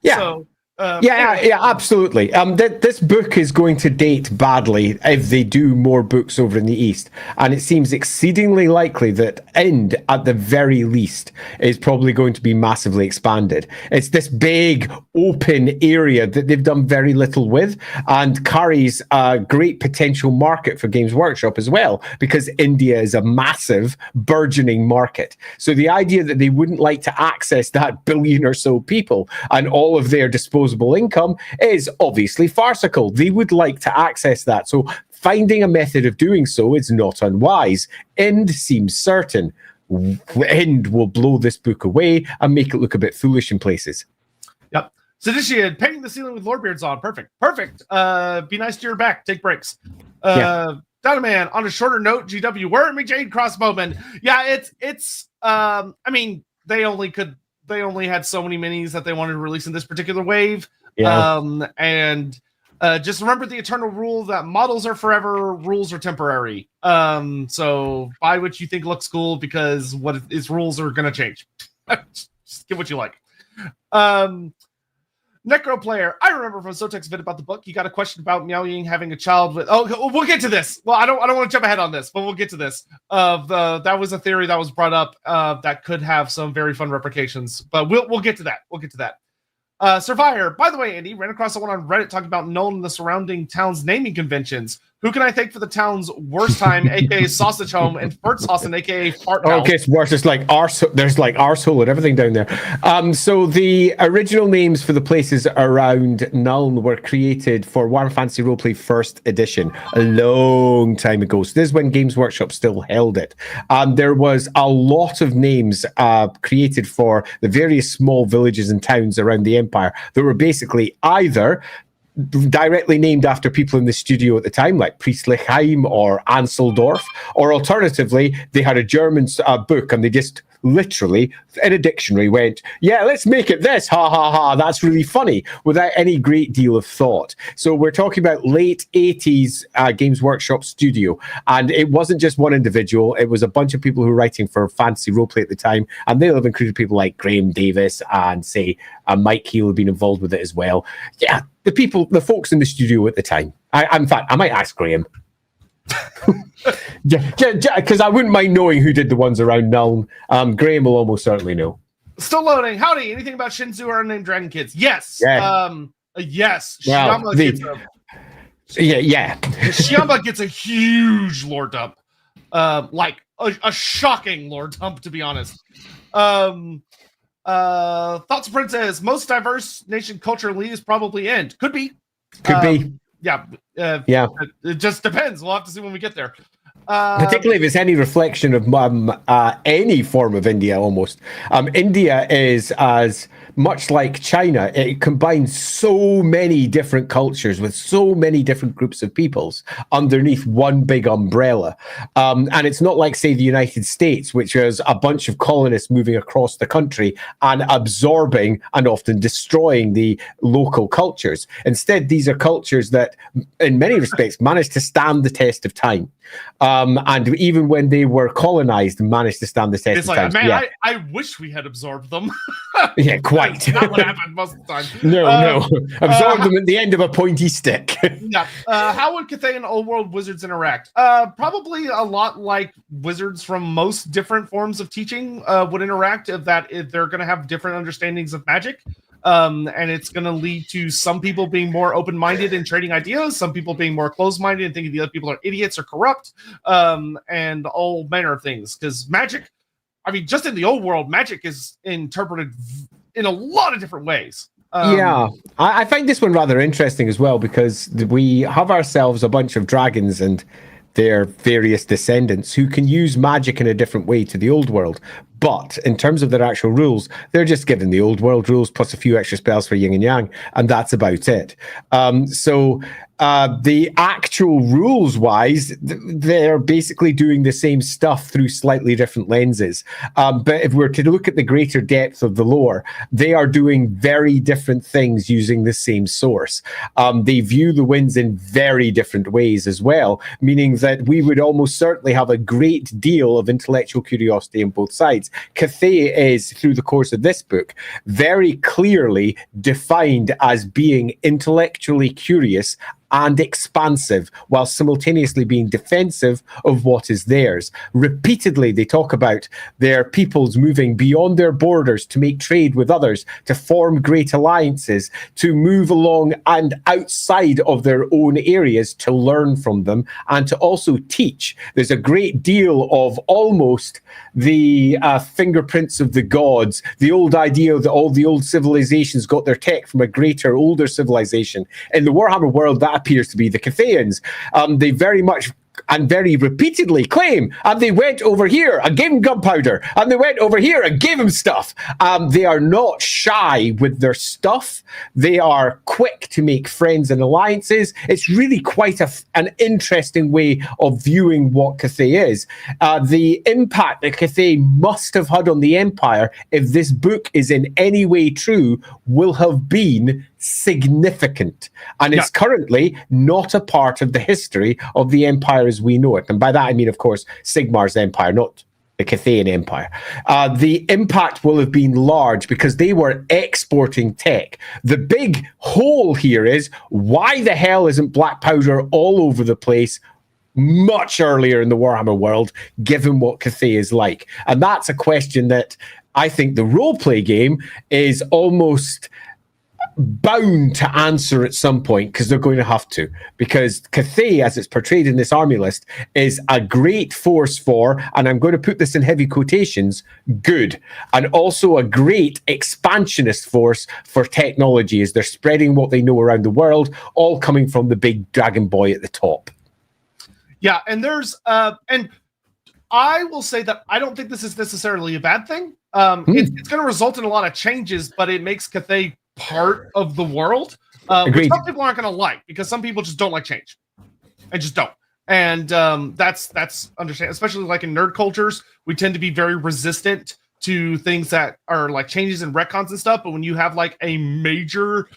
Yeah. So, absolutely. This book is going to date badly if they do more books over in the East, and it seems exceedingly likely that End, at the very least, is probably going to be massively expanded. It's this big open area that they've done very little with, and carries a great potential market for Games Workshop as well, because India is a massive, burgeoning market. So the idea that they wouldn't like to access that billion or so people and all of their disposable income is obviously farcical. They would like to access that. So finding a method of doing so is not unwise. End seems certain. End will blow this book away and make it look a bit foolish in places. Yep. Seditian, painting the ceiling with Lorebeards on. Perfect. Be nice to your back. Take breaks. Dynaman, on a shorter note, GW, where are me Jade Crossbowmen? Yeah, it's they only had so many minis that they wanted to release in this particular wave. Yeah. Just remember the eternal rule that models are forever, rules are temporary. So buy what you think looks cool because what its rules are going to change. Just get what you like. Necro Player, I remember from Sotek's vid about the book, you got a question about Miao Ying having a child with... Oh, we'll get to this. Well, I don't want to jump ahead on this, but we'll get to this. That was a theory that was brought up that could have some very fun replications, but we'll get to that. We'll get to that. Survivor, by the way, Andy, ran across someone on Reddit talking about Nuln and the surrounding towns' naming conventions. Who can I thank for the town's worst time, aka Sausage Home, and Fertzhausen, aka Fart House? Okay, it's worse. It's like there's like arsehole and everything down there. So the original names for the places around Nuln were created for Warhammer Fantasy Roleplay First Edition a long time ago. So this is when Games Workshop still held it. There was a lot of names created for the various small villages and towns around the Empire that were basically either directly named after people in the studio at the time, like Priestlichheim or Anseldorf, or alternatively, they had a German book and they just literally, in a dictionary, went, yeah, let's make it this, ha ha ha, that's really funny, without any great deal of thought. So we're talking about late 80s Games Workshop studio, and it wasn't just one individual, it was a bunch of people who were writing for Fantasy Roleplay at the time, and they'll have included people like Graham Davis and, say, Mike Heel had been involved with it as well. Yeah, the folks in the studio at the time. In fact, I might ask Graham. Because I wouldn't mind knowing who did the ones around Nuln. Graham will almost certainly know. Still loading. Howdy. Anything about Shinzu or Unnamed Dragon Kids? Yes. Yeah. Yes. Well, Shiamba Shiamba gets a huge lore dump. Like a shocking lore dump, to be honest. Thoughts of Princess, most diverse nation culturally is probably End. Could be. Could be. Yeah. Yeah. It just depends. We'll have to see when we get there. Particularly if it's any reflection of any form of India, almost. India is as much like China. It combines so many different cultures with so many different groups of peoples underneath one big umbrella. And it's not like, say, the United States, which is a bunch of colonists moving across the country and absorbing and often destroying the local cultures. Instead, these are cultures that, in many respects, managed to stand the test of time. And even when they were colonized, managed to stand the test of time. Man, yeah. I wish we had absorbed them. Yeah, quite. That's not what happened most of the time. No. Absorb them at the end of a pointy stick. Yeah. How would Cathay and Old World wizards interact? Probably a lot like wizards from most different forms of teaching would interact, if they're going to have different understandings of magic. And it's going to lead to some people being more open-minded and trading ideas, some people being more closed-minded and thinking the other people are idiots or corrupt, and all manner of things. Because magic, I mean, just in the old world, magic is interpreted in a lot of different ways. I find this one rather interesting as well, because we have ourselves a bunch of dragons and their various descendants who can use magic in a different way to the old world. But in terms of their actual rules, they're just given the old world rules plus a few extra spells for yin and yang, and that's about it. So the actual rules wise, they're basically doing the same stuff through slightly different lenses. But if we're to look at the greater depth of the lore, they are doing very different things using the same source. They view the winds in very different ways as well, meaning that we would almost certainly have a great deal of intellectual curiosity on both sides. Cathay is, through the course of this book, very clearly defined as being intellectually curious and expansive, while simultaneously being defensive of what is theirs. Repeatedly, they talk about their peoples moving beyond their borders to make trade with others, to form great alliances, to move along and outside of their own areas to learn from them, and to also teach. There's a great deal of almost the fingerprints of the gods, the old idea that all the old civilizations got their tech from a greater, older civilization. In the Warhammer world, that appears to be the Cathayans. They very much and very repeatedly claim, and they went over here and gave him gunpowder, and they went over here and gave him stuff. They are not shy with their stuff. They are quick to make friends and alliances. It's really quite an interesting way of viewing what Cathay is. The impact that Cathay must have had on the Empire, if this book is in any way true, will have been significant, and it's currently not a part of the history of the Empire as we know it. And by that I mean, of course, Sigmar's empire, not the Cathayan Empire. The impact will have been large because they were exporting tech. The big hole here is, why the hell isn't black powder all over the place much earlier in the Warhammer world, given what Cathay is like? And that's a question that I think the roleplay game is almost bound to answer at some point, because they're going to have to, because Cathay, as it's portrayed in this army list, is a great force for, and I'm going to put this in heavy quotations, good, and also a great expansionist force for technology, as they're spreading what they know around the world, all coming from the big dragon boy at the top. Yeah, and there's and I will say that I don't think this is necessarily a bad thing. It's going to result in a lot of changes, but it makes Cathay part of the world, which some people aren't going to like, because some people just don't like change and just don't. And that's understandable, especially like in nerd cultures, we tend to be very resistant to things that are like changes in retcons and stuff. But when you have like a major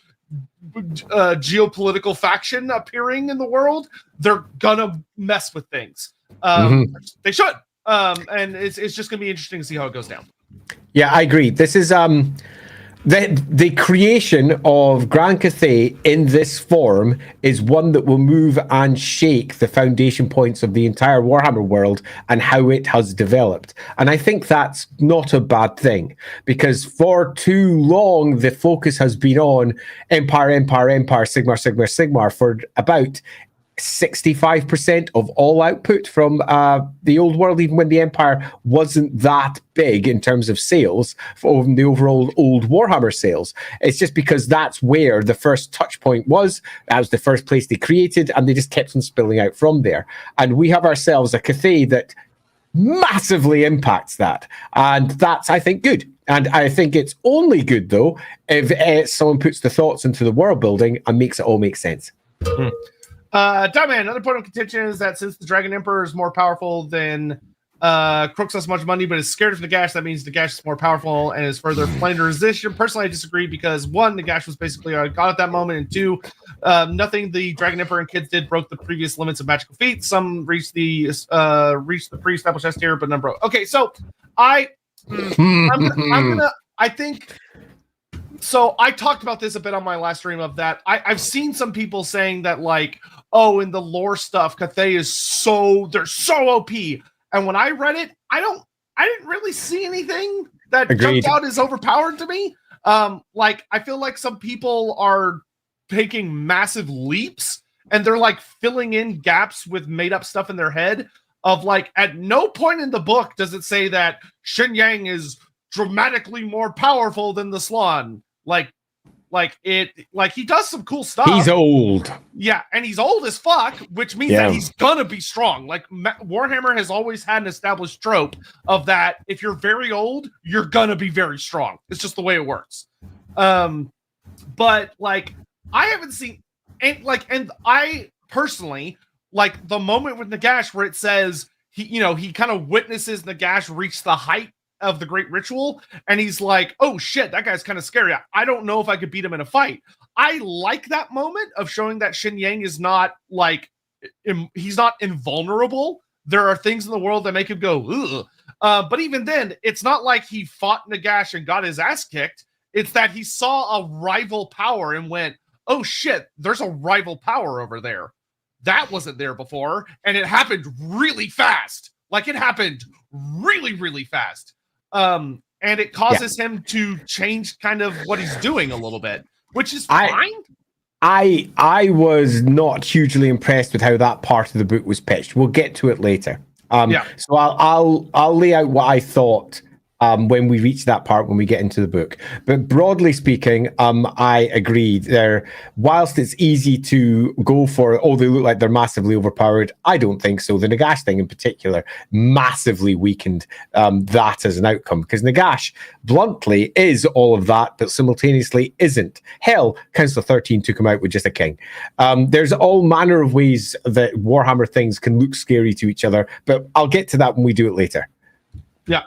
geopolitical faction appearing in the world, they're gonna mess with things. They should. And it's just gonna be interesting to see how it goes down. Yeah, I agree. This is the creation of Grand Cathay in this form is one that will move and shake the foundation points of the entire Warhammer world and how it has developed. And I think that's not a bad thing, because for too long, the focus has been on Empire, Sigmar, for about 65% of all output from the old world, even when the Empire wasn't that big in terms of sales from the overall old Warhammer sales. It's just because that's where the first touch point was. That was the first place they created, and they just kept on spilling out from there. And we have ourselves a Cathay that massively impacts that. And that's, I think, good. And I think it's only good, though, if someone puts the thoughts into the world building and makes it all make sense. Diamond, another point of contention is that since the Dragon Emperor is more powerful than Crooks has much money, but is scared of Nagash, that means Nagash is more powerful and is further flamed to resist. Personally, I disagree because one, Nagash was basically a god at that moment, and two, nothing the Dragon Emperor and kids did broke the previous limits of magical feats. Some reached the pre-established S tier, but none broke. Okay, so I think. So I talked about this a bit on my last stream of that. I've seen some people saying that, like, oh, in the lore stuff, Cathay is they're so OP. And when I read it, I didn't really see anything that jumped out as overpowered to me. Like, I feel like some people are taking massive leaps and they're like filling in gaps with made up stuff in their head of, like, at no point in the book does it say that Shen Yang is dramatically more powerful than the Slann. Like he does some cool stuff. He's old. Yeah, and he's old as fuck, which means that he's gonna be strong. Like, Warhammer has always had an established trope of that if you're very old, you're gonna be very strong. It's just the way it works. But, like, I haven't seen, and I personally, like, the moment with Nagash where it says he kind of witnesses Nagash reach the height of the Great Ritual, and he's like, oh shit, that guy's kind of scary. I don't know if I could beat him in a fight. I like that moment of showing that Shen Yang is not, like, he's not invulnerable. There are things in the world that make him go, ugh. But even then, it's not like he fought Nagash and got his ass kicked. It's that he saw a rival power and went, oh shit, there's a rival power over there. That wasn't there before, and it happened really fast. Like, it happened really, really fast. And it causes him to change kind of what he's doing a little bit, which is fine. I was not hugely impressed with how that part of the book was pitched. We'll get to it later. So I'll lay out what I thought when we reach that part when we get into the book. But broadly speaking, I agree. Whilst it's easy to go for, they look like they're massively overpowered, I don't think so. The Nagash thing in particular massively weakened that as an outcome, because Nagash, bluntly, is all of that, but simultaneously isn't. Hell, Council 13 took him out with just a king. There's all manner of ways that Warhammer things can look scary to each other, but I'll get to that when we do it later. Yeah.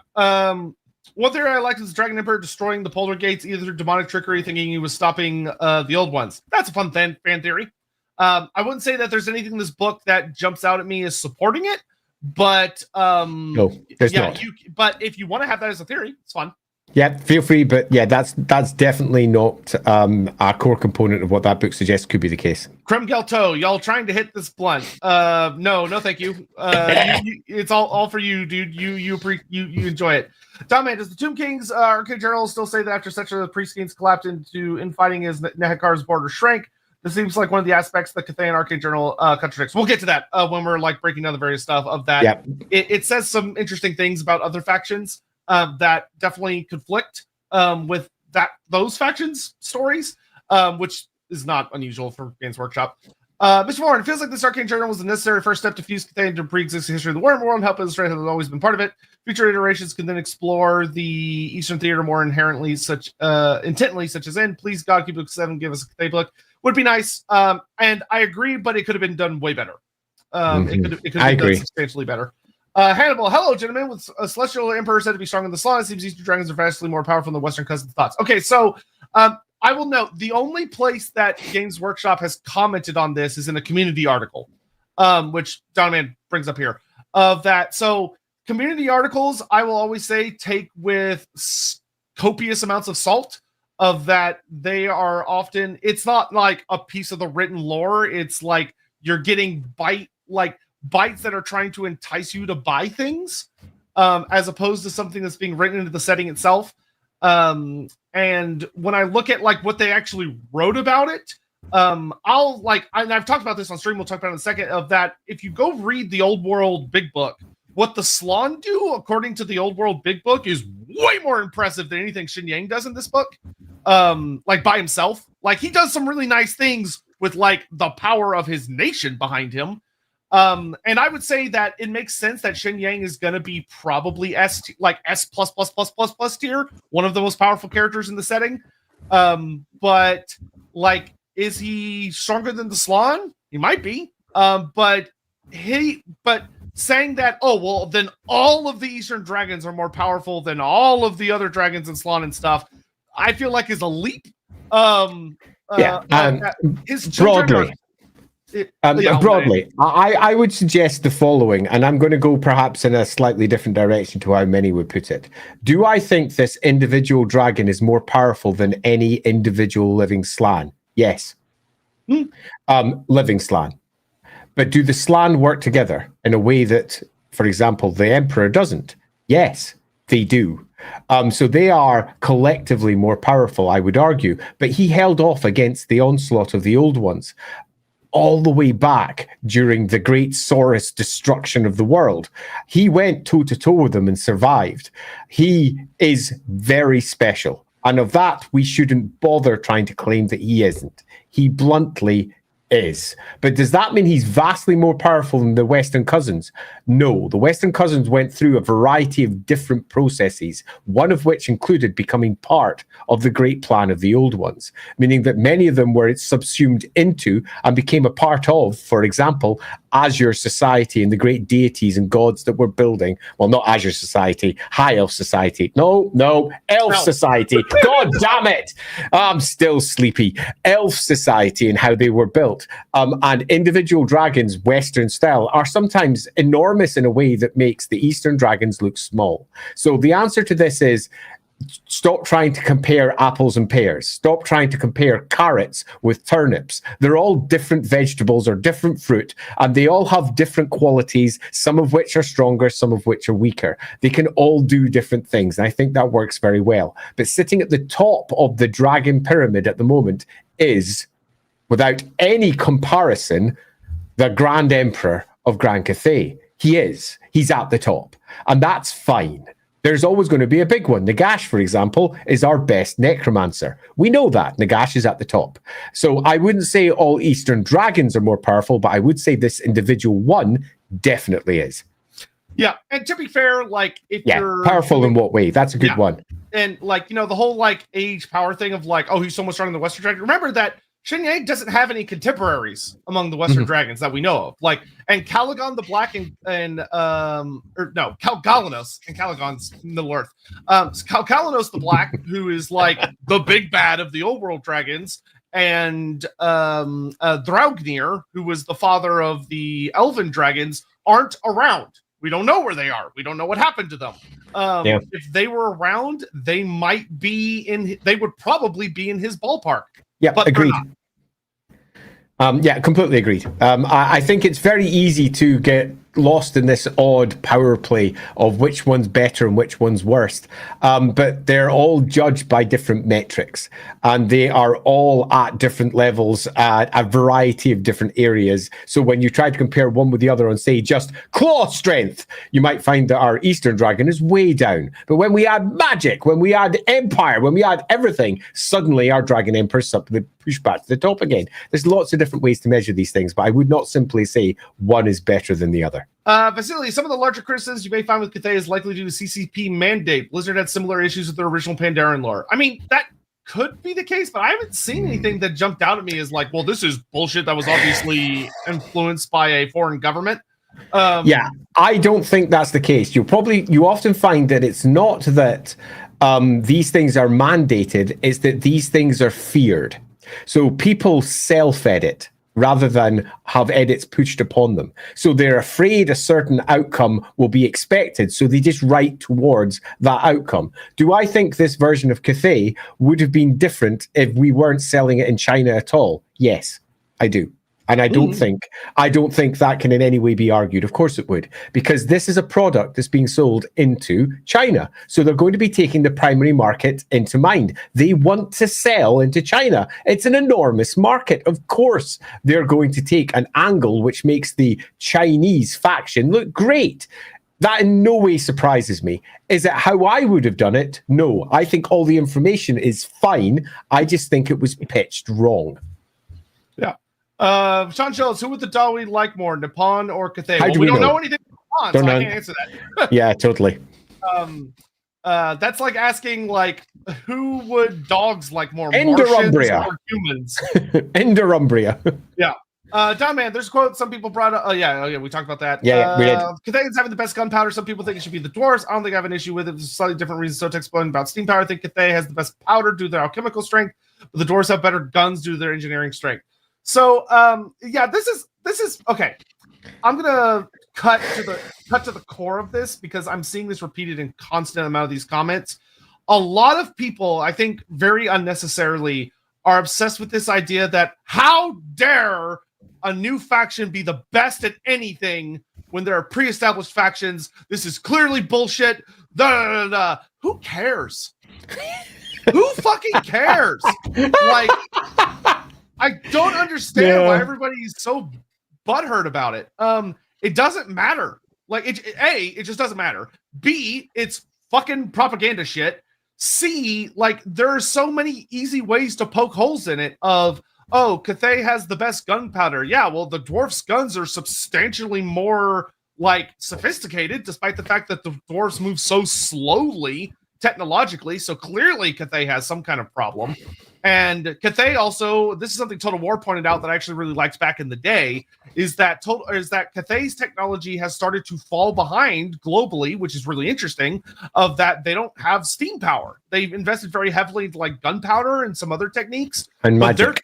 One theory I liked was the Dragon Emperor destroying the Polar Gates either through demonic trickery, thinking he was stopping the old ones. That's a fun fan theory. I wouldn't say that there's anything in this book that jumps out at me as supporting it, but no, there's not. But if you want to have that as a theory, it's fun. Yeah, feel free, but yeah, that's definitely not a core component of what that book suggests could be the case. Creme Gelto, y'all trying to hit this blunt? No, thank you. It's all for you, dude. You enjoy it. Tom, man, does the Tomb King's Arcane Journal still say that after such a priest gains collapsed into infighting as Nehekar's border shrank? This seems like one of the aspects the Cathayan Arcane Journal contradicts. We'll get to that when we're, like, breaking down the various stuff of that. Yep. It says some interesting things about other factions that definitely conflict with those factions' stories, which is not unusual for Games Workshop. Mr. Warren, it feels like this Arcane Journal was the necessary first step to fuse Cathay into pre-existing history of the Warhammer world and help illustrate how it's always been part of it. Future iterations can then explore the Eastern Theater more intently, such as in. Please, God, keep Book 7, give us a Cathay book. Would be nice. And I agree, but it could have been done way better. It could have been done substantially better. Hannibal, hello, gentlemen. With a Celestial Emperor said to be stronger than the Slann, it seems Eastern Dragons are vastly more powerful than the Western cousins' thoughts. Okay, so I will note the only place that Games Workshop has commented on this is in a community article, which Donovan brings up here. Of that, so community articles, I will always say, take with copious amounts of salt. Of that, they are often, it's not like a piece of the written lore. It's like you're getting bites that are trying to entice you to buy things, as opposed to something that's being written into the setting itself. And when I look at, like, what they actually wrote about it, I've talked about this on stream, we'll talk about it in a second, of that if you go read the Old World Big Book, what the Slann do, according to the Old World Big Book, is way more impressive than anything Shen Yang does in this book. Like by himself. Like he does some really nice things with like the power of his nation behind him. And I would say that it makes sense that Shen Yang is gonna be probably S plus tier, one of the most powerful characters in the setting. But like, is he stronger than the Slann? He might be. But saying that, oh, well, then all of the Eastern dragons are more powerful than all of the other dragons and Slann and stuff, I feel like is a leap. His broadly. Broadly, I would suggest the following, and I'm going to go perhaps in a slightly different direction to how many would put it. Do I think this individual dragon is more powerful than any individual living Slann? Yes. Living Slann. But do the Slann work together in a way that, for example, the Emperor doesn't? Yes, they do. So they are collectively more powerful, I would argue. But he held off against the onslaught of the old ones all the way back during the Great Saurus destruction of the world. He went toe-to-toe with them and survived. He is very special. And of that, we shouldn't bother trying to claim that he isn't. He bluntly is. But does that mean he's vastly more powerful than the Western cousins? No. The Western cousins went through a variety of different processes, one of which included becoming part of the great plan of the old ones, meaning that many of them were subsumed into and became a part of, for example, Azure Society and the great deities and gods that we're building. Well, not Azure Society, High Elf Society. No, Elf Society. God damn it! I'm still sleepy. Elf Society and how they were built. And individual dragons, Western style, are sometimes enormous in a way that makes the Eastern dragons look small. So the answer to this is, stop trying to compare apples and pears. Stop trying to compare carrots with turnips. They're all different vegetables or different fruit, and they all have different qualities, some of which are stronger, some of which are weaker. They can all do different things, and I think that works very well. But sitting at the top of the dragon pyramid at the moment is, without any comparison, the Grand Emperor of Grand Cathay. He's at the top, and that's fine. There's always going to be a big one. Nagash, for example, is our best necromancer. We know that. Nagash is at the top. So I wouldn't say all Eastern dragons are more powerful, but I would say this individual one definitely is. Yeah, and to be fair, like, if you're... powerful in what way? That's a good one. And, like, you know, the whole, like, age power thing of, like, oh, he's so much stronger than the Western dragon. Remember that Shen Yang doesn't have any contemporaries among the Western dragons that we know of. Like, and Caligon the Black and Calgalanos, and Caligon's Middle Earth. Calgalanos the Black, who is like the big bad of the old world dragons, and Draupnir, who was the father of the elven dragons, aren't around. We don't know where they are. We don't know what happened to them. If they were around, they would probably be in his ballpark. Yeah, agreed. Completely agreed. I think it's very easy to get lost in this odd power play of which one's better and which one's worst. But they're all judged by different metrics, and they are all at different levels at a variety of different areas. So when you try to compare one with the other on, say, just claw strength, you might find that our Eastern dragon is way down. But when we add magic, when we add empire, when we add everything, suddenly our dragon emperor's push back to the top again. There's lots of different ways to measure these things, but I would not simply say one is better than the other. Vasily, some of the larger criticisms you may find with Cathay is likely due to CCP mandate. Blizzard had similar issues with their original Pandaren lore. I mean, that could be the case, but I haven't seen anything that jumped out at me as like, well, this is bullshit that was obviously influenced by a foreign government. I don't think that's the case. You often find that it's not that these things are mandated, it's that these things are feared. So people self-edit rather than have edits pushed upon them. So they're afraid a certain outcome will be expected, so they just write towards that outcome. Do I think this version of Cathay would have been different if we weren't selling it in China at all? Yes, I do. And I don't think that can in any way be argued. Of course it would, because this is a product that's being sold into China. So they're going to be taking the primary market into mind. They want to sell into China. It's an enormous market. Of course, they're going to take an angle which makes the Chinese faction look great. That in no way surprises me. Is it how I would have done it? No. I think all the information is fine. I just think it was pitched wrong. Yeah. Sean Schultz, who would the Dawi like more, Nippon or Cathay? Well, we don't know anything about Nippon, so I can't answer that. Yeah, totally. That's like asking, like, who would dogs like more, Martians or humans? Endurumbria. Yeah. Don Man, there's a quote some people brought up. Oh yeah, we talked about that. Yeah, we did. Cathayans having the best gunpowder. Some people think it should be the dwarves. I don't think I have an issue with it. There's slightly different reasons. Sotek's spoken about steam power. I think Cathay has the best powder due to their alchemical strength, but the dwarves have better guns due to their engineering strength. So, yeah, this is okay. I'm gonna cut to the core of this because I'm seeing this repeated in constant amount of these comments. A lot of people, I think, very unnecessarily, are obsessed with this idea that how dare a new faction be the best at anything when there are pre-established factions. This is clearly bullshit. Who cares? Who fucking cares? Like, I don't understand why everybody's so butthurt about it. It doesn't matter. Like, it just doesn't matter. B, it's fucking propaganda shit. C, like, there are so many easy ways to poke holes in it of, oh, Cathay has the best gunpowder. Yeah, well, the dwarfs' guns are substantially more, like, sophisticated, despite the fact that the dwarves move so slowly technologically. So clearly Cathay has some kind of problem. And Cathay also, this is something Total War pointed out that I actually really liked back in the day, is that Cathay's technology has started to fall behind globally, which is really interesting, of that they don't have steam power. They've invested very heavily into like gunpowder and some other techniques. And magic.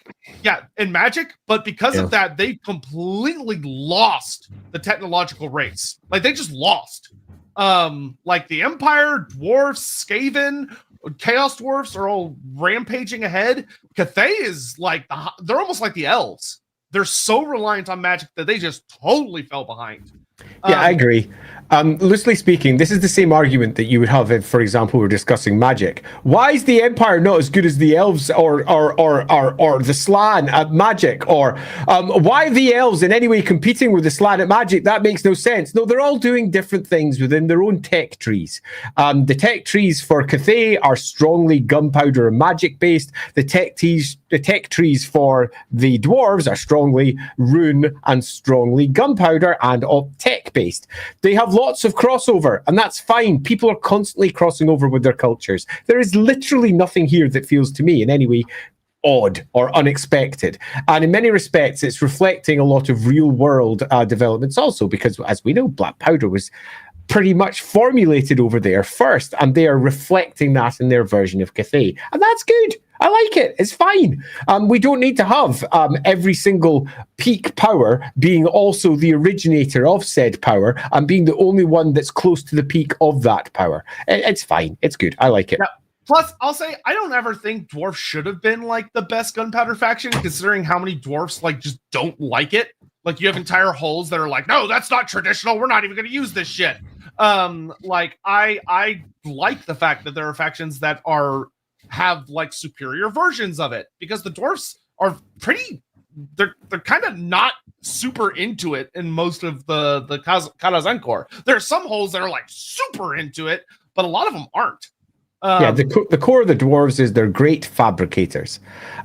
And magic. But because of that, they've completely lost the technological race. Like, they just lost. Like the Empire, dwarfs, Skaven, Chaos Dwarfs are all rampaging ahead. Cathay is like, they're almost like the elves. They're so reliant on magic that they just totally fell behind. Yeah, I agree. Loosely speaking, this is the same argument that you would have if, for example, we're discussing magic. Why is the Empire not as good as the elves or the Slan at magic? Or why are the elves in any way competing with the Slan at magic? That makes no sense. No, they're all doing different things within their own tech trees. The tech trees for Cathay are strongly gunpowder and magic based. The tech trees for the dwarves are strongly rune and strongly gunpowder and tech based. They have lots of crossover, and that's fine. People are constantly crossing over with their cultures. There is literally nothing here that feels to me in any way odd or unexpected. And in many respects, it's reflecting a lot of real world developments also, because as we know, black powder was pretty much formulated over there first, and they are reflecting that in their version of Cathay. And that's good. I like it. It's fine. We don't need to have every single peak power being also the originator of said power and being the only one that's close to the peak of that power. It's fine. It's good. I like it. Yeah. Plus, I'll say, I don't ever think dwarfs should have been like the best gunpowder faction, considering how many dwarfs like just don't like it. Like, you have entire holes that are like, no, that's not traditional. We're not even going to use this shit. Like, I like the fact that there are factions that have like superior versions of it, because the dwarfs are they're kind of not super into it in most of the Cathayan core. There are some holes that are like super into it, but a lot of them aren't. The core of the dwarves is they're great fabricators,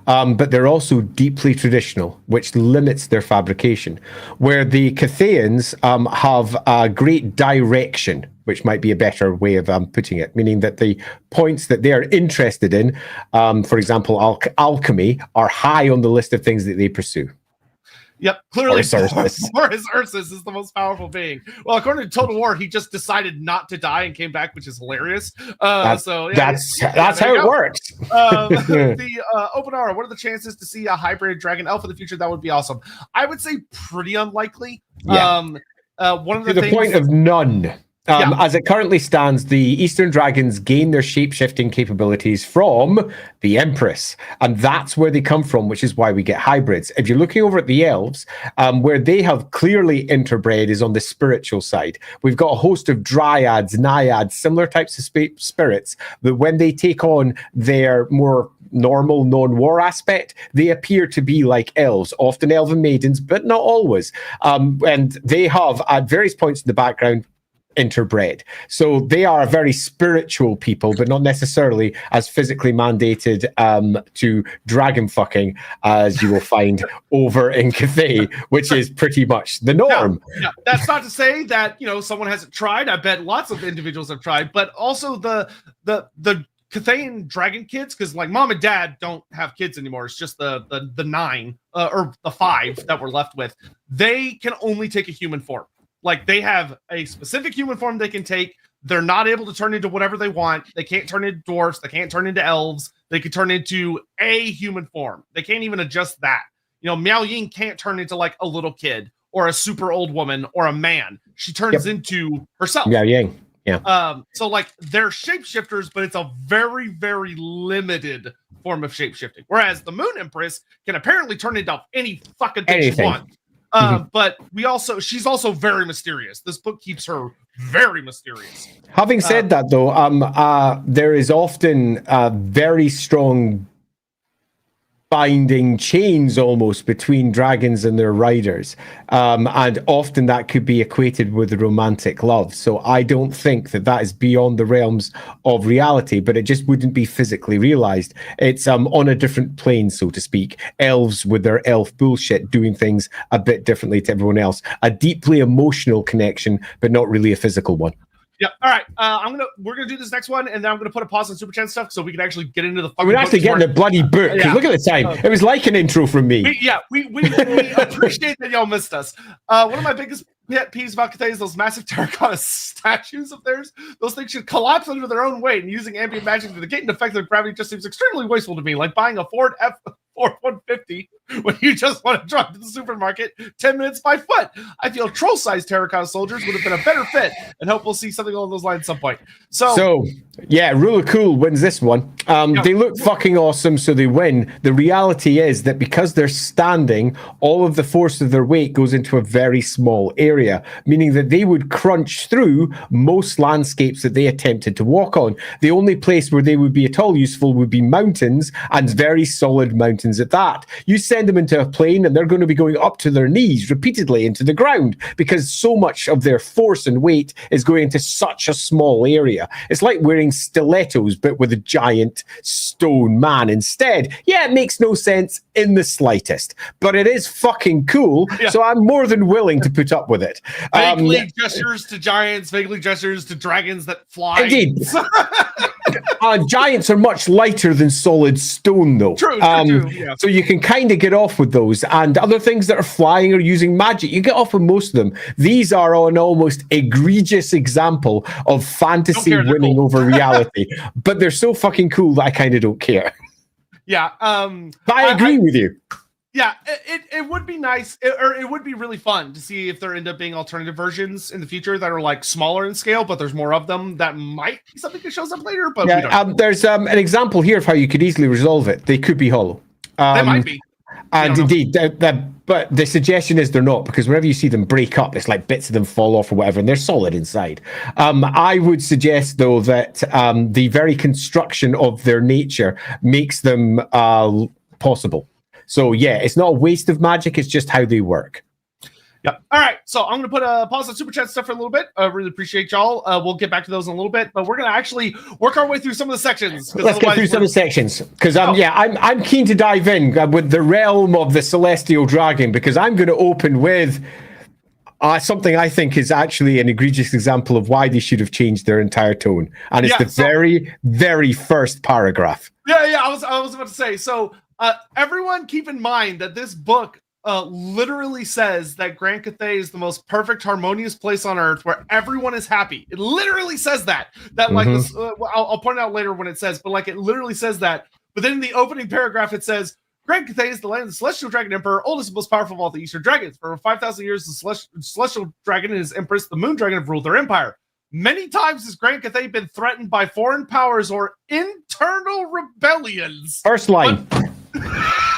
but they're also deeply traditional, which limits their fabrication. Where the Cathayans have a great direction, which might be a better way of putting it, meaning that the points that they are interested in, for example, alchemy, are high on the list of things that they pursue. Yep, clearly Ursus is the most powerful being. Well, according to Total War, he just decided not to die and came back, which is hilarious. That's how it works. The open hour, what are the chances to see a hybrid dragon elf in the future? That would be awesome. I would say pretty unlikely. Yeah. One of the to the things, point of none. As it currently stands, the Eastern Dragons gain their shape-shifting capabilities from the Empress, and that's where they come from, which is why we get hybrids. If you're looking over at the Elves, where they have clearly interbred is on the spiritual side. We've got a host of dryads, naiads, similar types of spirits that when they take on their more normal non-war aspect, they appear to be like elves, often elven maidens, but not always. And they have, at various points in the background, interbred. So they are a very spiritual people, but not necessarily as physically mandated to dragon fucking as you will find over in Cathay, which is pretty much the norm. Yeah, that's not to say that, someone hasn't tried. I bet lots of individuals have tried, but also the Cathayan dragon kids, because like mom and dad don't have kids anymore. It's just the 9 or the 5 that we're left with. They can only take a human form. Like they have a specific human form they can take. They're not able to turn into whatever they want. They can't turn into dwarfs. They can't turn into elves. They can turn into a human form. They can't even adjust that. Miao Ying can't turn into like a little kid or a super old woman or a man. She turns into herself. Miao Ying. Yeah. So like they're shapeshifters, but it's a very, very limited form of shapeshifting. Whereas the Moon Empress can apparently turn into any fucking thing she wants. But she's also very mysterious. This book keeps her very mysterious. Having said that, though, there is often very strong binding chains almost between dragons and their riders. And often that could be equated with romantic love. So I don't think that is beyond the realms of reality, but it just wouldn't be physically realized. It's on a different plane, so to speak. Elves with their elf bullshit doing things a bit differently to everyone else. A deeply emotional connection, but not really a physical one. Yeah. All right. We're gonna do this next one, and then I'm gonna put a pause on Super Chat stuff so we can actually get into the. We're actually getting the bloody book. Because look at the time. It was like an intro from me. We appreciate that y'all missed us. One of my biggest pet peeves about Cathay is those massive terracotta statues of theirs. Those things should collapse under their own weight, and using ambient magic to negate an effect of gravity just seems extremely wasteful to me. Like buying a Ford F-150 when you just want to drive to the supermarket 10 minutes by foot. I feel troll-sized terracotta soldiers would have been a better fit, and hope we'll see something along those lines at some point. So yeah, Rule of Cool wins this one. They look fucking awesome, so they win. The reality is that because they're standing, all of the force of their weight goes into a very small area, meaning that they would crunch through most landscapes that they attempted to walk on. The only place where they would be at all useful would be mountains, and very solid mountains at that. You send them into a plane and they're going to be going up to their knees repeatedly into the ground because so much of their force and weight is going into such a small area. It's like wearing stilettos but with a giant stone man instead. Yeah, it makes no sense in the slightest, but it is fucking cool, so I'm more than willing to put up with it. Vaguely gestures to giants, vaguely gestures to dragons that fly. Indeed. Giants are much lighter than solid stone, though. True, yeah. So you can kind of get off with those. And other things that are flying or using magic, you get off with most of them. These are an almost egregious example of fantasy winning over reality. But they're so fucking cool that I kind of don't care. Yeah. But I agree with you. Yeah, it would be nice, or it would be really fun to see if there end up being alternative versions in the future that are like smaller in scale, but there's more of them. That might be something that shows up later, but we don't. There's an example here of how you could easily resolve it. They could be hollow. They might be. And indeed, but the suggestion is they're not, because whenever you see them break up, it's like bits of them fall off or whatever, and they're solid inside. I would suggest, though, that the very construction of their nature makes them possible. So, yeah, it's not a waste of magic. It's just how they work. Yep. All right. So I'm going to put a pause on Super Chat stuff for a little bit. I really appreciate y'all. We'll get back to those in a little bit, but we're going to actually work our way through some of the sections. Let's get through some of the sections, because I'm keen to dive in with the realm of the Celestial Dragon, because I'm going to open with something I think is actually an egregious example of why they should have changed their entire tone. And it's very, very first paragraph. Yeah. I was about to say, so everyone keep in mind that this book literally says that Grand Cathay is the most perfect, harmonious place on earth where everyone is happy. It literally says that. Like this, I'll point out later when it says, but like it literally says that. But then in the opening paragraph, it says, Grand Cathay is the land of the Celestial Dragon Emperor, oldest and most powerful of all the Eastern Dragons. For over 5,000 years, the Celestial Dragon and his Empress, the Moon Dragon, have ruled their empire. Many times has Grand Cathay been threatened by foreign powers or internal rebellions. First line.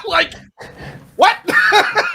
Like, what?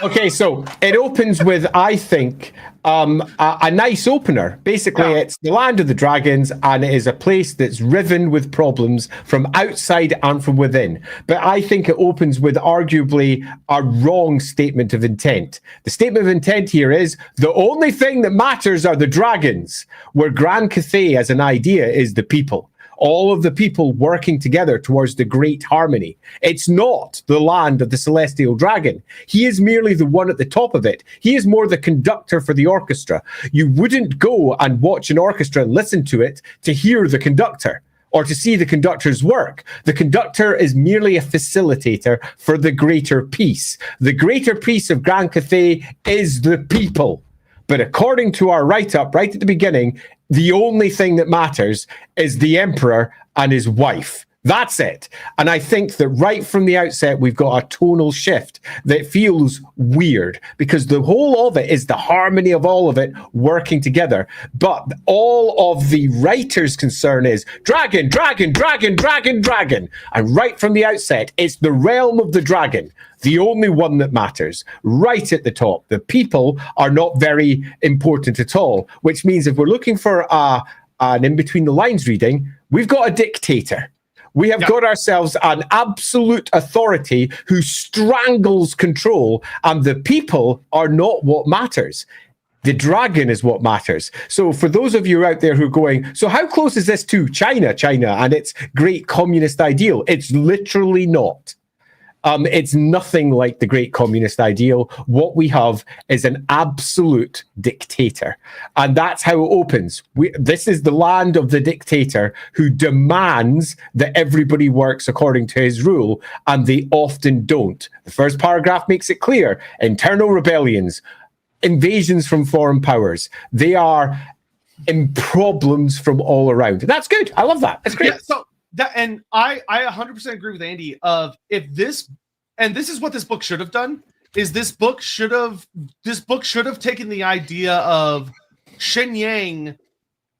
Okay, so it opens with, I think, a nice opener. Basically, it's the land of the dragons, and it is a place that's riven with problems from outside and from within. But I think it opens with arguably a wrong statement of intent. The statement of intent here is the only thing that matters are the dragons, where Grand Cathay as an idea is the people. All of the people working together towards the great harmony. It's not the land of the celestial dragon. He is merely the one at the top of it. He is more the conductor for the orchestra. You wouldn't go and watch an orchestra and listen to it to hear the conductor or to see the conductor's work. The conductor is merely a facilitator for the greater peace. The greater peace of Grand Cathay is the people. But according to our write-up right at the beginning, the only thing that matters is the emperor and his wife. That's it. And I think that right from the outset, we've got a tonal shift that feels weird because the whole of it is the harmony of all of it working together. But all of the writer's concern is dragon, dragon, dragon, dragon, dragon. And right from the outset, it's the realm of the dragon, the only one that matters, right at the top. The people are not very important at all, which means if we're looking for an in-between-the-lines reading, we've got a dictator. We have got ourselves an absolute authority who strangles control, and the people are not what matters. The dragon is what matters. So for those of you out there who are going, so how close is this to China and its great communist ideal? It's literally not. It's nothing like the great communist ideal. What we have is an absolute dictator. And that's how it opens. This is the land of the dictator who demands that everybody works according to his rule, and they often don't. The first paragraph makes it clear. Internal rebellions, invasions from foreign powers. They are in problems from all around. That's good. I love that. That's great. Yeah, so and I 100% agree with Andy of if this, and this is what this book should have done, is this book should have taken the idea of Shen Yang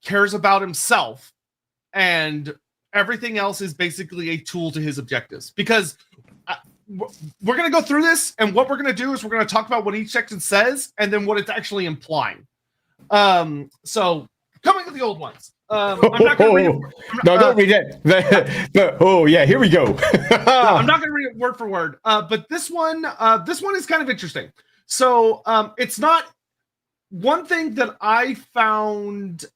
cares about himself and everything else is basically a tool to his objectives. Because we're going to go through this, and what we're going to do is we're going to talk about what each section says and then what it's actually implying. So coming to the old ones. I'm not going to read it. No, don't read it. Oh, yeah, here we go. I'm not going to read it word for word. But this one is kind of interesting. So it's not one thing that I found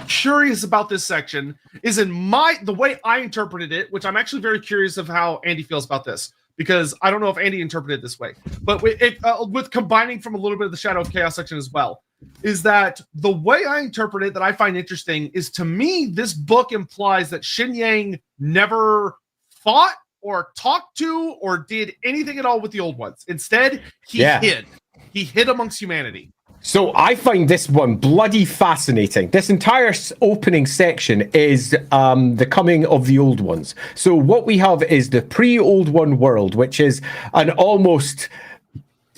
curious about this section is the way I interpreted it, which I'm actually very curious of how Andy feels about this, because I don't know if Andy interpreted it this way, but with combining from a little bit of the Shadow of Chaos section as well, is that the way I interpret it that I find interesting is, to me, this book implies that Shen Yang never fought or talked to or did anything at all with the old ones. Instead, he hid. He hid amongst humanity. So I find this one bloody fascinating. This entire opening section is the coming of the old ones. So what we have is the pre-old one world, which is an almost...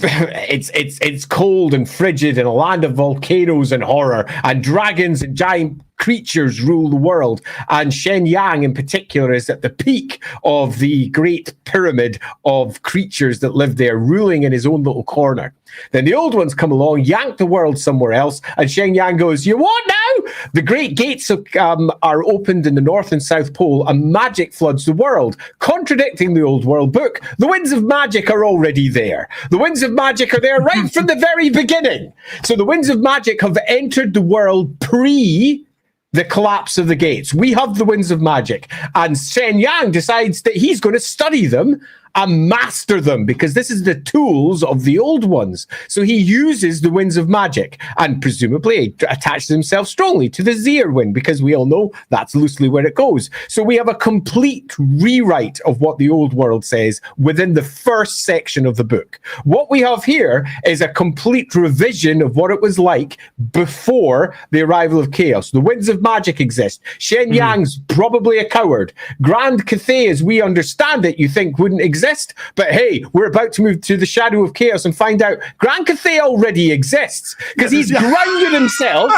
It's cold and frigid and a land of volcanoes and horror, and dragons and giant creatures rule the world. And Shen Yang in particular is at the peak of the great pyramid of creatures that live there, ruling in his own little corner. Then the old ones come along, yank the world somewhere else, and Shen Yang goes, "You what now?" The great gates are opened in the North and South Pole, and magic floods the world. Contradicting the old world book, the winds of magic are already there. The winds of magic are there right from the very beginning. So the winds of magic have entered the world pre the collapse of the gates. We have the winds of magic, and Shen Yang decides that he's going to study them and master them, because this is the tools of the old ones. So he uses the winds of magic and presumably attaches himself strongly to the Zir wind, because we all know that's loosely where it goes. So we have a complete rewrite of what the old world says within the first section of the book. What we have here is a complete revision of what it was like before the arrival of chaos. The winds of magic exist. Shen Yang's probably a coward. Grand Cathay, as we understand it, you think wouldn't exist exist, but hey, we're about to move to the shadow of chaos and find out Grand Cathay already exists because he's grounded himself.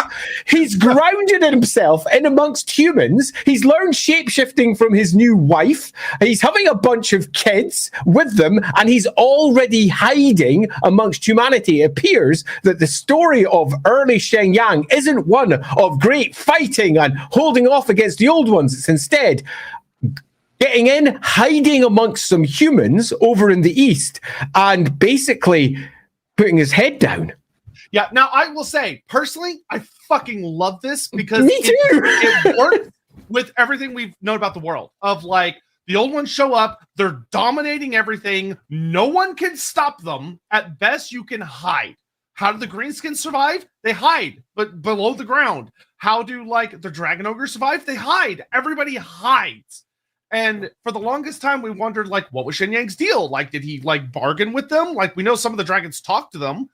He's grounded himself in amongst humans. He's learned shape-shifting from his new wife. He's having a bunch of kids with them, and he's already hiding amongst humanity. It appears that the story of early Shenyang isn't one of great fighting and holding off against the old ones. It's instead getting in, hiding amongst some humans over in the east, and basically putting his head down. Yeah, now I will say, personally, I fucking love this because Me too. it works with everything we've known about the world. Of like, the old ones show up, they're dominating everything, no one can stop them. At best, you can hide. How do the greenskins survive? They hide, but below the ground. How do, like, the dragon ogres survive? They hide. Everybody hides. And for the longest time, we wondered, like, what was Shenyang's deal? Like, did he, like, bargain with them? Like, we know some of the dragons talked to them,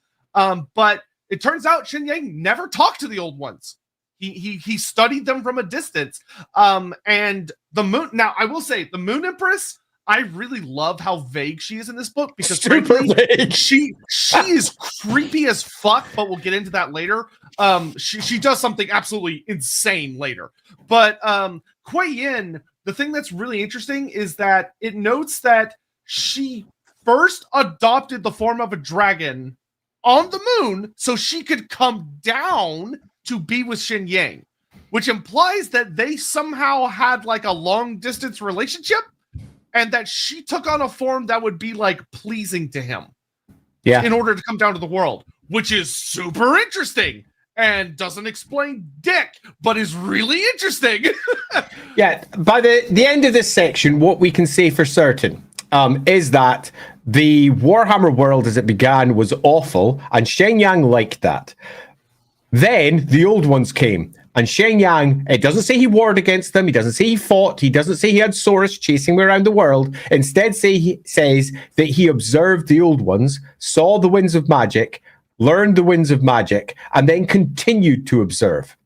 but it turns out Shenyang never talked to the old ones. He studied them from a distance. And the moon... Now, I will say, the Moon Empress... I really love how vague she is in this book because frankly, she is creepy as fuck, but we'll get into that later. She does something absolutely insane later. But Kuei Yin, the thing that's really interesting is that it notes that she first adopted the form of a dragon on the moon so she could come down to be with Shenyang, which implies that they somehow had like a long distance relationship. And that she took on a form that would be like pleasing to him, in order to come down to the world, which is super interesting and doesn't explain dick, but is really interesting. Yeah, by the end of this section, what we can say for certain is that the Warhammer world as it began was awful, and Shenyang liked that. Then the old ones came. And Shenyang, it doesn't say he warred against them. He doesn't say he fought. He doesn't say he had Saurus chasing him around the world. Instead, he says that he observed the old ones, saw the winds of magic, learned the winds of magic, and then continued to observe.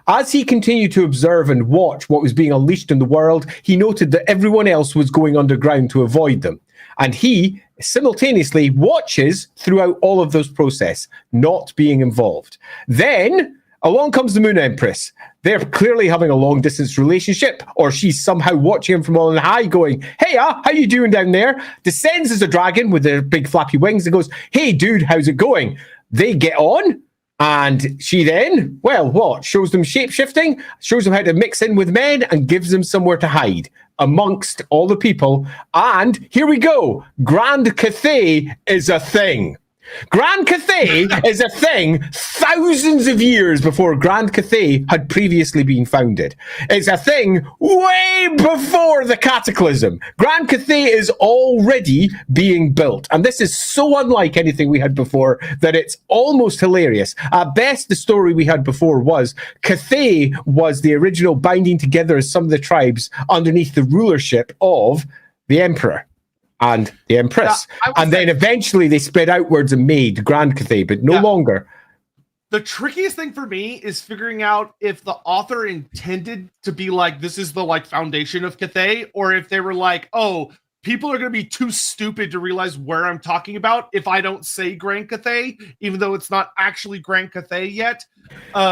As he continued to observe and watch what was being unleashed in the world, he noted that everyone else was going underground to avoid them. And he simultaneously watches throughout all of those process, not being involved. Then... along comes the Moon Empress. They're clearly having a long-distance relationship, or she's somehow watching him from on high going, hey, how you doing down there? Descends as a dragon with their big flappy wings and goes, hey, dude, how's it going? They get on, and she then, well, what? Shows them shape-shifting, shows them how to mix in with men, and gives them somewhere to hide amongst all the people. And here we go. Grand Cathay is a thing. Grand Cathay is a thing thousands of years before Grand Cathay had previously been founded. It's a thing way before the Cataclysm. Grand Cathay is already being built. And this is so unlike anything we had before that it's almost hilarious. At best, the story we had before was Cathay was the original binding together of some of the tribes underneath the rulership of the Emperor and the Empress. And then eventually they spread outwards and made Grand Cathay, but no longer. The trickiest thing for me is figuring out if the author intended to be like, this is the like foundation of Cathay, or if they were like, oh, people are going to be too stupid to realize where I'm talking about if I don't say Grand Cathay, even though it's not actually Grand Cathay yet.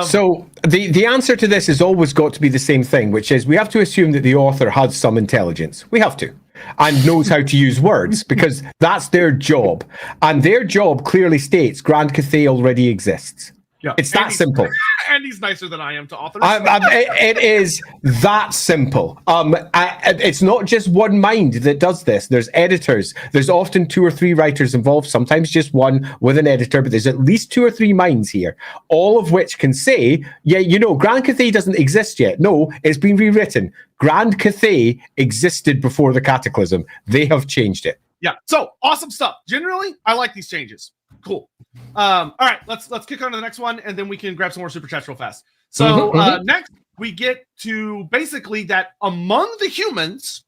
So the answer to this has always got to be the same thing, which is we have to assume that the author has some intelligence. We have to. And knows how to use words because that's their job. And their job clearly states Grand Cathay already exists. Yeah, it's that simple. And he's nicer than I am to authors. It is that simple. It's not just one mind that does this. There's editors. There's often 2 or 3 writers involved, sometimes just one with an editor, but there's at least 2 or 3 minds here, all of which can say, yeah, you know, Grand Cathay doesn't exist yet. No, it's been rewritten. Grand Cathay existed before the Cataclysm. They have changed it. Yeah, so awesome stuff. Generally, I like these changes. Cool. All right, let's kick on to the next one, and then we can grab some more super chats real fast. So next, we get to basically that among the humans,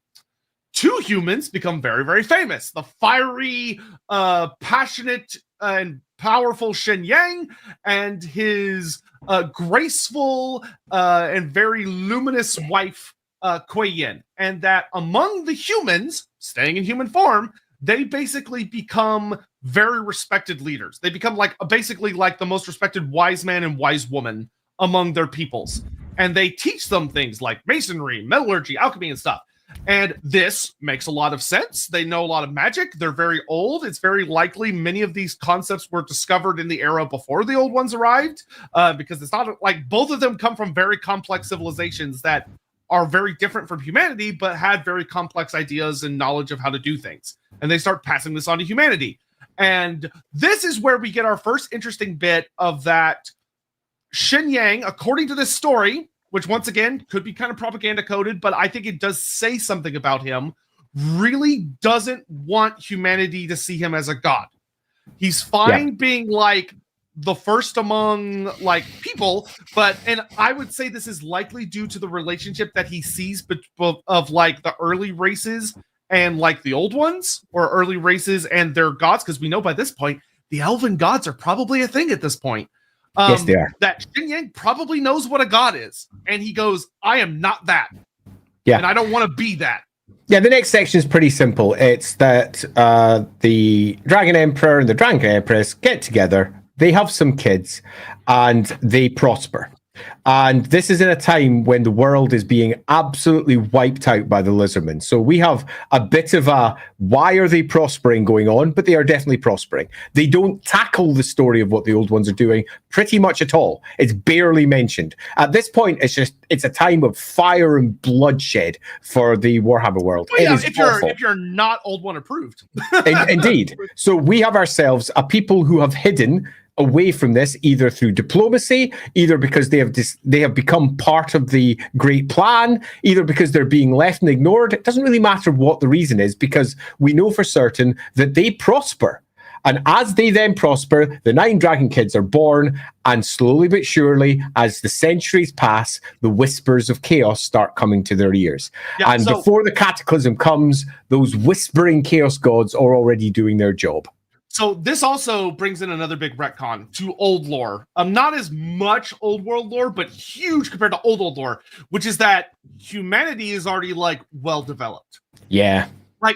2 humans become very, very famous. The fiery, passionate, and powerful Shenyang, and his graceful and very luminous wife, Kuei Yin, and that among the humans staying in human form, they basically become very respected leaders. They become basically the most respected wise man and wise woman among their peoples. And they teach them things like masonry, metallurgy, alchemy, and stuff. And this makes a lot of sense. They know a lot of magic. They're very old. It's very likely many of these concepts were discovered in the era before the old ones arrived, because it's not like both of them come from very complex civilizations that are very different from humanity, but had very complex ideas and knowledge of how to do things. And they start passing this on to humanity. And this is where we get our first interesting bit of that Shen Yang, according to this story, which once again could be kind of propaganda coded, but I think it does say something about him, really doesn't want humanity to see him as a god. He's fine being the first among people, and I would say this is likely due to the relationship that he sees of the early races and the old ones, or early races and their gods, because we know by this point the elven gods are probably a thing at this point. Yes, they are. That Shen Yang probably knows what a god is, and he goes, I am not that. Yeah. And I don't want to be that. Yeah, the next section is pretty simple. It's that the Dragon Emperor and the Dragon Empress get together, they have some kids, and they prosper. And this is in a time when the world is being absolutely wiped out by the lizardmen. So we have a bit of a why are they prospering going on, but they are definitely prospering. They don't tackle the story of what the old ones are doing pretty much at all. It's barely mentioned. At this point, it's a time of fire and bloodshed for the Warhammer world. Well, yeah, if you're not Old One approved. Indeed. So we have ourselves a people who have hidden away from this, either through diplomacy, either because they have become part of the great plan, either because they're being left and ignored. It doesn't really matter what the reason is, because we know for certain that they prosper. And as they then prosper, the 9 dragon kids are born, and slowly but surely, as the centuries pass, the whispers of chaos start coming to their ears. Yeah, and before the Cataclysm comes, those whispering chaos gods are already doing their job. So this also brings in another big retcon to old lore. Not as much old world lore, but huge compared to old lore, which is that humanity is already well developed. Yeah.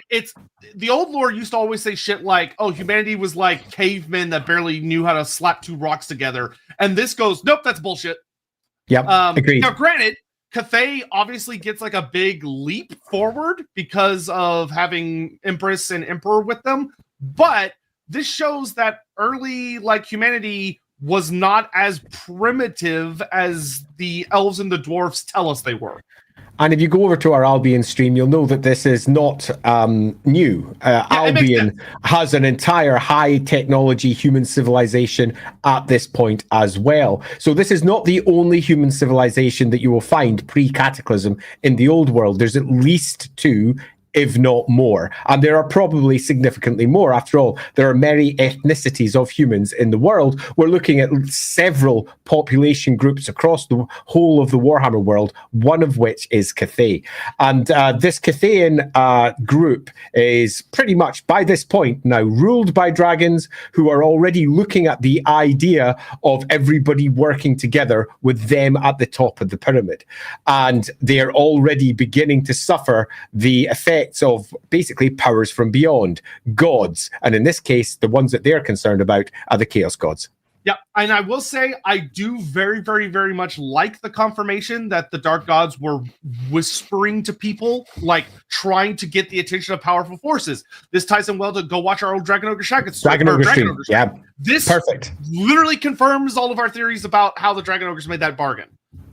It's the old lore used to always say shit oh, humanity was like cavemen that barely knew how to slap 2 rocks together. And this goes, nope, that's bullshit. Yep. Agreed. Now, granted, Cathay obviously gets a big leap forward because of having Empress and Emperor with them, but this shows that early humanity was not as primitive as the elves and the dwarves tell us they were. And if you go over to our Albion stream, you'll know that this is not new. Albion has an entire high technology human civilization at this point as well. So this is not the only human civilization that you will find pre-Cataclysm in the old world. There's at least 2, if not more. And there are probably significantly more. After all, there are many ethnicities of humans in the world. We're looking at several population groups across the whole of the Warhammer world, one of which is Cathay. And this Cathayan group is pretty much, by this point, now ruled by dragons who are already looking at the idea of everybody working together with them at the top of the pyramid. And they are already beginning to suffer the effects of basically powers from beyond, gods, and in this case the ones that they're concerned about are the chaos gods. Yeah, and I will say I do very, very, very much like the confirmation that the dark gods were whispering to people, trying to get the attention of powerful forces. This ties in well to go watch our old Dragon Ogre Shaggett story. Dragon Ogre stream. Yeah, this perfect. Literally confirms all of our theories about how the Dragon Ogres made that bargain.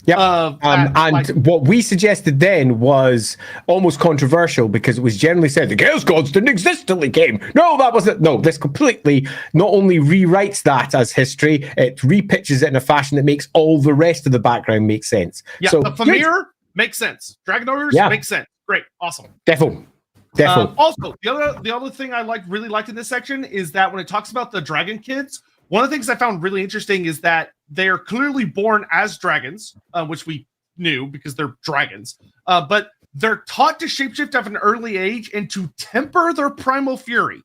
Yeah, and what we suggested then was almost controversial, because it was generally said the Chaos Gods didn't exist till they came. No, that wasn't. No, this completely not only rewrites that as history, it repitches it in a fashion that makes all the rest of the background make sense. Yeah, so the Famir makes sense. Dragon Ogres makes sense. Great, awesome. Definitely. Also, the other thing I really liked in this section is that when it talks about the dragon kids, one of the things I found really interesting is that they're clearly born as dragons, which we knew because they're dragons, but they're taught to shapeshift at an early age and to temper their primal fury,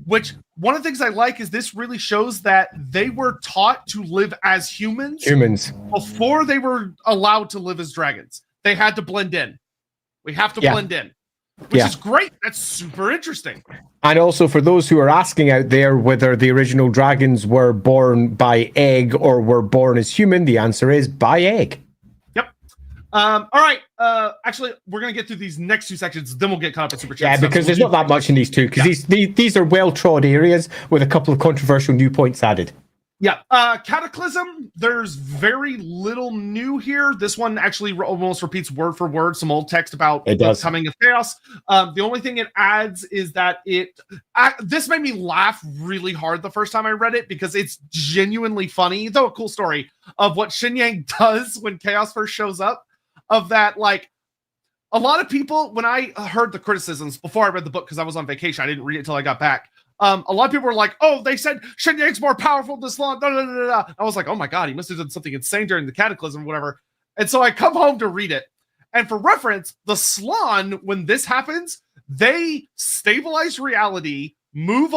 which one of the things I like is this really shows that they were taught to live as humans Humans. before they were allowed to live as dragons. they had to blend in. We have to blend in, which is great. That's super interesting. And also for those who are asking out there whether the original dragons were born by egg or were born as human, the answer is by egg. Yep. All right. Actually, we're going to get through these next two sections, then we'll get caught up in Super Chat. Yeah, because there's not that much in these two, because these are well-trod areas with a couple of controversial new points added. Yeah. Cataclysm, there's very little new here. This one actually almost repeats word for word some old text about the coming of chaos. The only thing it adds is that this made me laugh really hard the first time I read it, because it's genuinely funny, though a cool story, of what Xinyan does when chaos first shows up. Of that, like, a lot of people, when I heard the criticisms before I read the book, because I was on vacation, I didn't read it until I got back. A lot of people were like, oh, they said Xinyan's more powerful than Slan. I was like, oh my God, he must have done something insane during the Cataclysm or whatever. And so I come home to read it. And for reference, the Slan, when this happens, they stabilize reality, move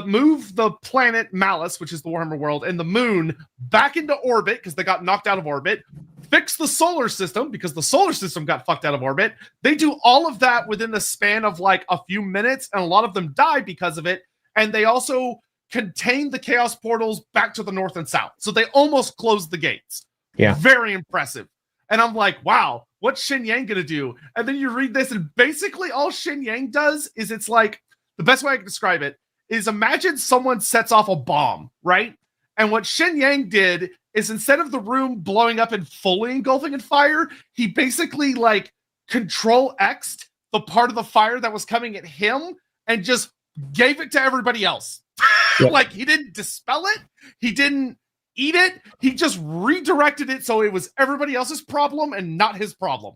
move the planet Malice, which is the Warhammer world, and the moon back into orbit because they got knocked out of orbit, fix the solar system because the solar system got fucked out of orbit. They do all of that within the span of like a few minutes, and a lot of them die because of it. And they also contain the chaos portals back to the north and south. So they almost closed the gates. Yeah. Very impressive. And I'm like, wow, what's Xinyan gonna do? And then you read this, and basically all Xinyan does is, it's like, the best way I can describe it is, imagine someone sets off a bomb, right? And what Xinyan did is, instead of the room blowing up and fully engulfing in fire, he basically like Control X'd the part of the fire that was coming at him and just gave it to everybody else. Yep. Like, he didn't dispel it. He didn't eat it. He just redirected it so it was everybody else's problem and not his problem,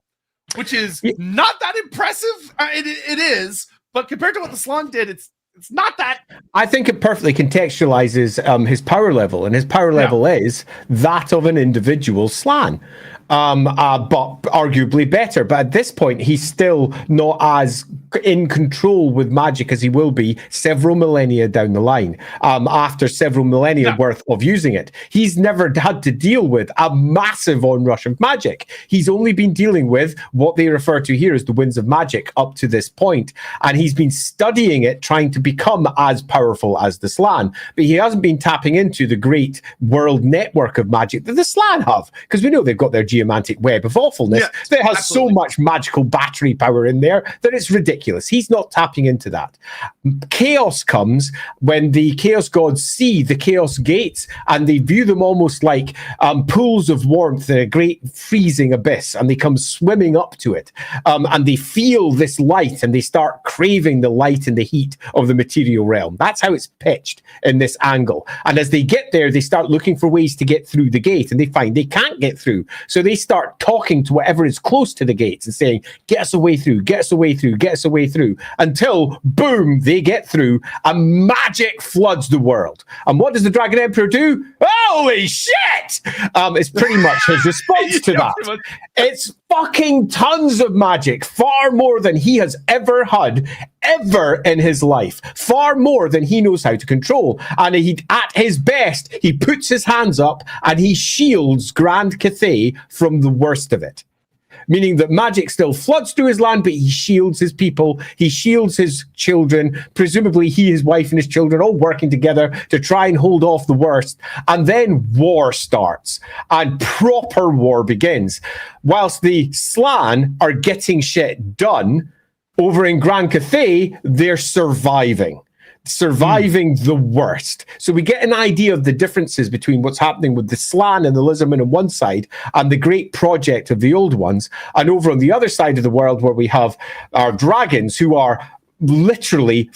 which is not that impressive. It is, but compared to what the Slan did, it's not that. I think it perfectly contextualizes his power level, and his power level is that of an individual Slan, but arguably better. But at this point, he's still not as in control with magic as he will be several millennia down the line, after several millennia worth of using it. He's never had to deal with a massive onrush of magic. He's only been dealing with what they refer to here as the winds of magic up to this point, and he's been studying it, trying to become as powerful as the Slan. But he hasn't been tapping into the great world network of magic that the Slan have, because we know they've got their geomantic web of awfulness that has so much magical battery power in there that it's ridiculous. He's not tapping into that. Chaos comes when the chaos gods see the chaos gates, and they view them almost like pools of warmth in a great freezing abyss, and they come swimming up to it, and they feel this light, and they start craving the light and the heat of the material realm. That's how it's pitched in this angle. And as they get there, they start looking for ways to get through the gate, and they find they can't get through. So they start talking to whatever is close to the gates and saying, get us a way through, get us a way through, get us a way through, until boom, they get through, and magic floods the world. And what does the Dragon Emperor do? Holy shit! It's pretty much his response to that. It's fucking tons of magic, far more than he has ever had ever in his life, far more than he knows how to control. And he, at his best, he puts his hands up and he shields Grand Cathay from the worst of it. Meaning that magic still floods through his land, but he shields his people, he shields his children, presumably he, his wife, and his children all working together to try and hold off the worst. And then war starts, and proper war begins. Whilst the Slan are getting shit done, over in Grand Cathay, they're surviving the worst. So we get an idea of the differences between what's happening with the Slan and the Lizardmen on one side and the great project of the old ones, and over on the other side of the world where we have our dragons who are literally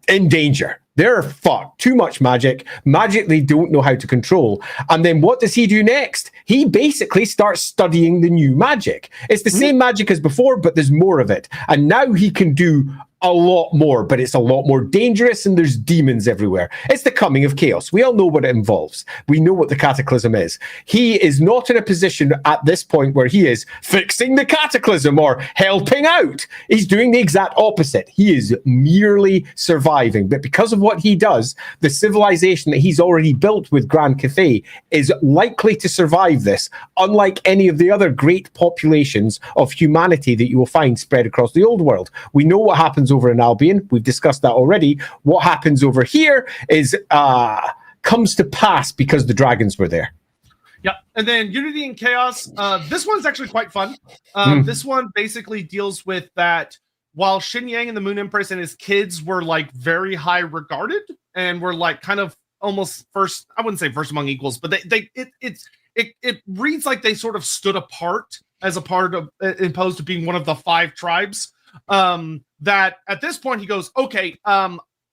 in danger. They're fucked. Too much magic they don't know how to control. And then what does he do next? He basically starts studying the new magic. It's the same magic as before, but there's more of it. And now he can do a lot more, but it's a lot more dangerous, and there's demons everywhere. It's the coming of chaos. We all know what it involves. We know what the Cataclysm is. He is not in a position at this point where he is fixing the Cataclysm or helping out. He's doing the exact opposite. He is merely surviving. But because of what he does, the civilization that he's already built with Grand Cathay is likely to survive this, unlike any of the other great populations of humanity that you will find spread across the old world. We know what happens over in Albion. We've discussed that already. What happens over here is comes to pass because the dragons were there. Yeah, and then Unity and Chaos. This one's actually quite fun. This one basically deals with that while Xin Yang and the Moon Empress and his kids were like very high regarded and were like kind of almost first, I wouldn't say first among equals, but it reads like they sort of stood apart as a part of, opposed to being one of the 5 tribes. That at this point he goes, okay,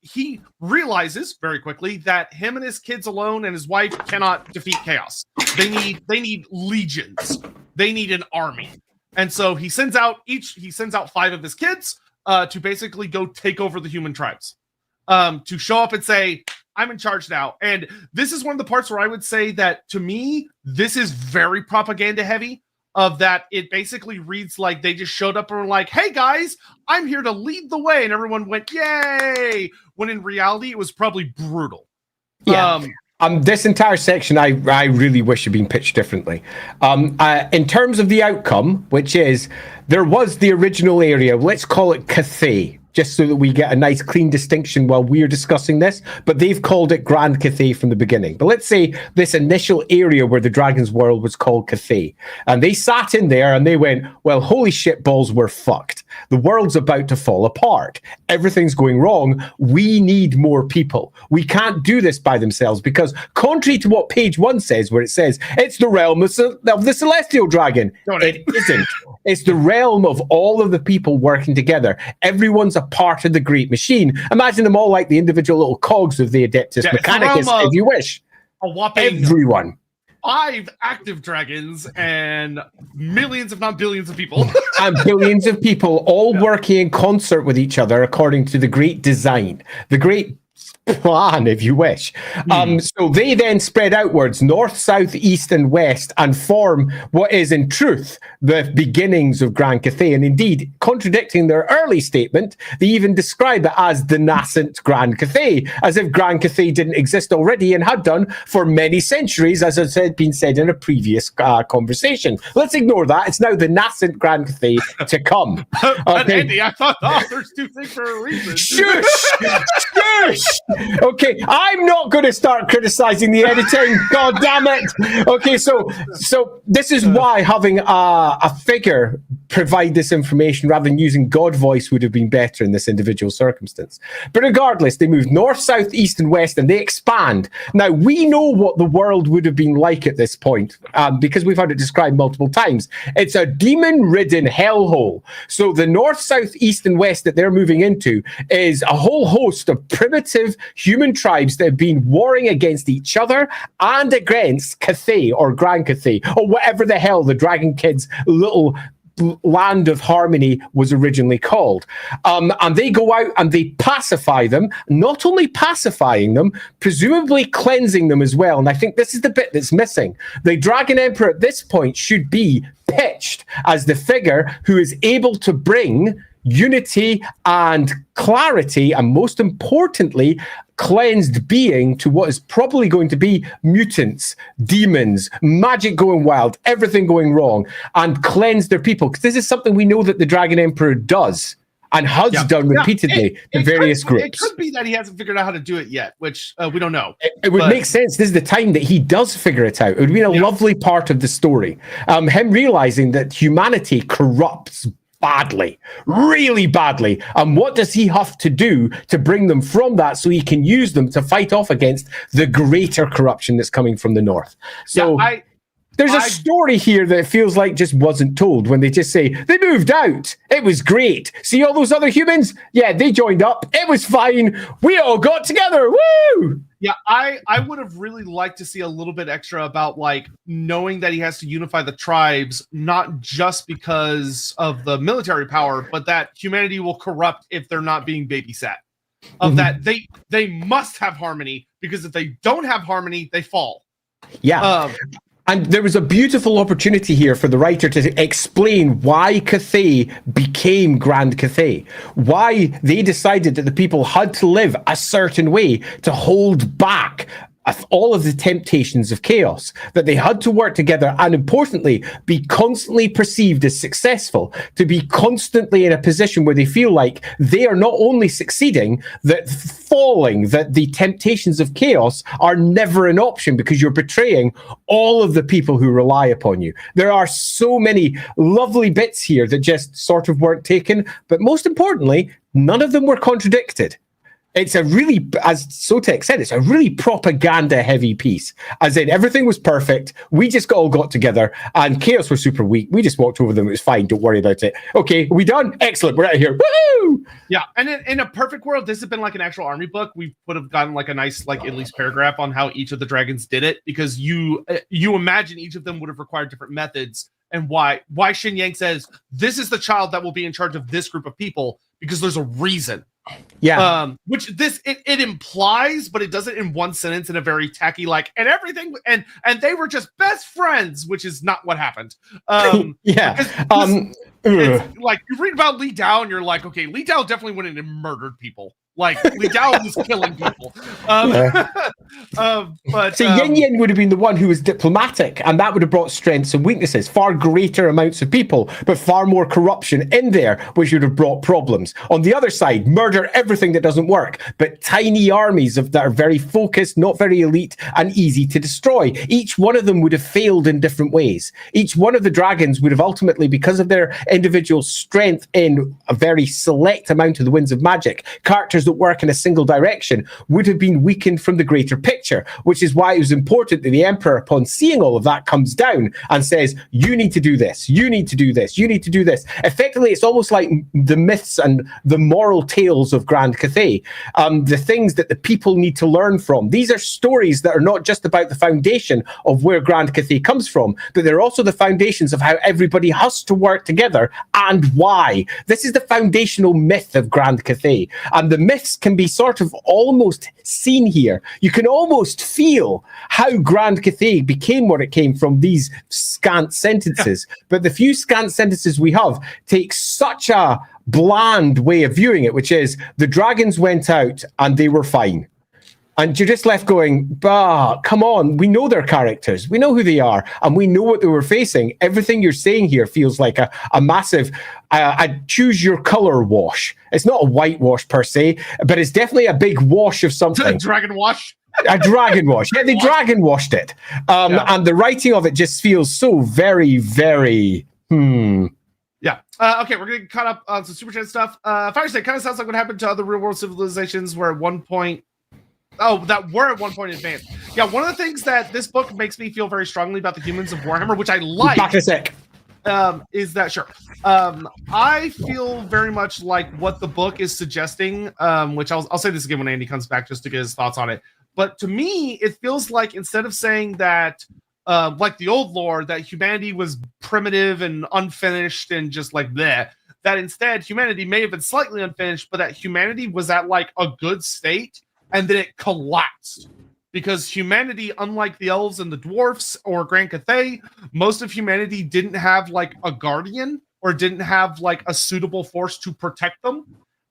he realizes very quickly that him and his kids alone and his wife cannot defeat chaos. They need legions. They need an army. And so he sends out 5 of his kids to basically go take over the human tribes. To show up and say, I'm in charge now. And this is one of the parts where I would say that to me, this is very propaganda heavy. Of that, it basically reads like they just showed up and were like, hey guys, I'm here to lead the way. And everyone went, yay. When in reality, it was probably brutal. Yeah. This entire section, I really wish had been pitched differently. In terms of the outcome, which is, there was the original area, let's call it Cathay, just so that we get a nice clean distinction while we're discussing this, but they've called it Grand Cathay from the beginning. But let's say this initial area where the Dragon's World was called Cathay, and they sat in there and they went, well, holy shit balls, we're fucked. The world's about to fall apart. Everything's going wrong. We need more people. We can't do this by themselves because contrary to what page 1 says, where it says, it's the realm of the Celestial Dragon. It isn't. It's the realm of all of the people working together. Everyone's a part of the great machine. Imagine them all like the individual little cogs of the Adeptus Mechanicus, if you wish. A whopping everyone. 5 active dragons and millions, if not billions, of people. And billions of people all working in concert with each other according to the great design, the great plan, if you wish. So they then spread outwards, north, south, east, and west, and form what is in truth the beginnings of Grand Cathay. And indeed, contradicting their early statement, they even describe it as the nascent Grand Cathay, as if Grand Cathay didn't exist already and had done for many centuries, as had been said in a previous conversation. Let's ignore that. It's now the nascent Grand Cathay to come. Okay. Andy, I thought the authors do things for a reason. Shush! Shush! Okay, I'm not going to start criticizing the editing. God damn it! Okay, so this is why having a figure provide this information rather than using God voice would have been better in this individual circumstance. But regardless, they move north, south, east, and west, and they expand. Now, we know what the world would have been like at this point, because we've had it described multiple times. It's a demon-ridden hellhole. So the north, south, east, and west that they're moving into is a whole host of primitive human tribes that have been warring against each other and against Cathay or Grand Cathay or whatever the hell the Dragon Kids' little land of harmony was originally called. And they go out and they pacify them, not only pacifying them, presumably cleansing them as well. And I think this is the bit that's missing. The Dragon Emperor at this point should be pitched as the figure who is able to bring unity and clarity, and most importantly, cleansed being to what is probably going to be mutants, demons, magic going wild, everything going wrong, and cleanse their people. Because this is something we know that the Dragon Emperor does and has done repeatedly to various groups. It could be that he hasn't figured out how to do it yet, which we don't know. It would make sense. This is the time that he does figure it out. It would be a lovely part of the story. Him realizing that humanity corrupts badly, really badly. And what does he have to do to bring them from that so he can use them to fight off against the greater corruption that's coming from the north? So There's a story here that feels like just wasn't told when they just say, they moved out. It was great. See all those other humans? Yeah, they joined up. It was fine. We all got together. Woo! Yeah, I would have really liked to see a little bit extra about like knowing that he has to unify the tribes, not just because of the military power, but that humanity will corrupt if they're not being babysat. Of that they must have harmony, because if they don't have harmony, they fall. Yeah. And there was a beautiful opportunity here for the writer to explain why Cathay became Grand Cathay, why they decided that the people had to live a certain way to hold back all of the temptations of chaos, that they had to work together and, importantly, be constantly perceived as successful, to be constantly in a position where they feel like they are not only succeeding, that falling, that the temptations of chaos are never an option because you're betraying all of the people who rely upon you. There are so many lovely bits here that just sort of weren't taken, but most importantly, none of them were contradicted. It's a really, as Sotek said, it's a really propaganda-heavy piece. As in, everything was perfect. We just all got together, and chaos was super weak. We just walked over them. It was fine. Don't worry about it. Okay, we done? Excellent. We're out of here. Woohoo! Yeah, and in a perfect world, this had been like an actual army book. We would have gotten like a nice, like, at least paragraph on how each of the dragons did it, because you imagine each of them would have required different methods, and why Shin Yang says, this is the child that will be in charge of this group of people, because there's a reason. Yeah. Which it implies, but it does it in one sentence in a very tacky, like, and everything, and they were just best friends, which is not what happened. Yeah. It's like, you read about Li Dao and you're like, okay, Li Dao definitely went in and murdered people. Like, Li Dao was killing people. But Yin Yin would have been the one who was diplomatic, and that would have brought strengths and weaknesses, far greater amounts of people, but far more corruption in there, which would have brought problems. On the other side, murder everything that doesn't work, but tiny armies that are very focused, not very elite, and easy to destroy. Each one of them would have failed in different ways. Each one of the dragons would have ultimately, because of their individual strength in a very select amount of the winds of magic, characters that work in a single direction, would have been weakened from the greater picture, which is why it was important that the Emperor, upon seeing all of that, comes down and says, you need to do this, you need to do this, you need to do this. Effectively, it's almost like the myths and the moral tales of Grand Cathay, the things that the people need to learn from. These are stories that are not just about the foundation of where Grand Cathay comes from, but they're also the foundations of how everybody has to work together and why. This is the foundational myth of Grand Cathay, and the myths can be sort of almost seen here. You can almost feel how Grand Cathay became what it came from these scant sentences. But the few scant sentences we have take such a bland way of viewing it, which is the dragons went out and they were fine. And you're just left going, bah, come on, we know their characters, we know who they are, and we know what they were facing. Everything you're saying here feels like a massive, choose your color wash. It's not a whitewash per se, but it's definitely a big wash of something. Dragon wash? A dragon wash. Yeah, they dragon washed it. And the writing of it just feels so very, very, Yeah. Okay, we're getting caught up on some Super Chat stuff. Fire State kind of sounds like what happened to other real-world civilizations where at one point... that were at one point advanced. Yeah, one of the things that this book makes me feel very strongly about the humans of Warhammer, which I like, is that, sure, I feel very much like what the book is suggesting, which I'll say this again when Andy comes back just to get his thoughts on it. But to me, it feels like instead of saying that, like the old lore, that humanity was primitive and unfinished and just like bleh, that instead humanity may have been slightly unfinished, but that humanity was at like a good state, and then it collapsed. Because humanity, unlike the elves and the dwarfs or Grand Cathay, most of humanity didn't have like a guardian or didn't have like a suitable force to protect them.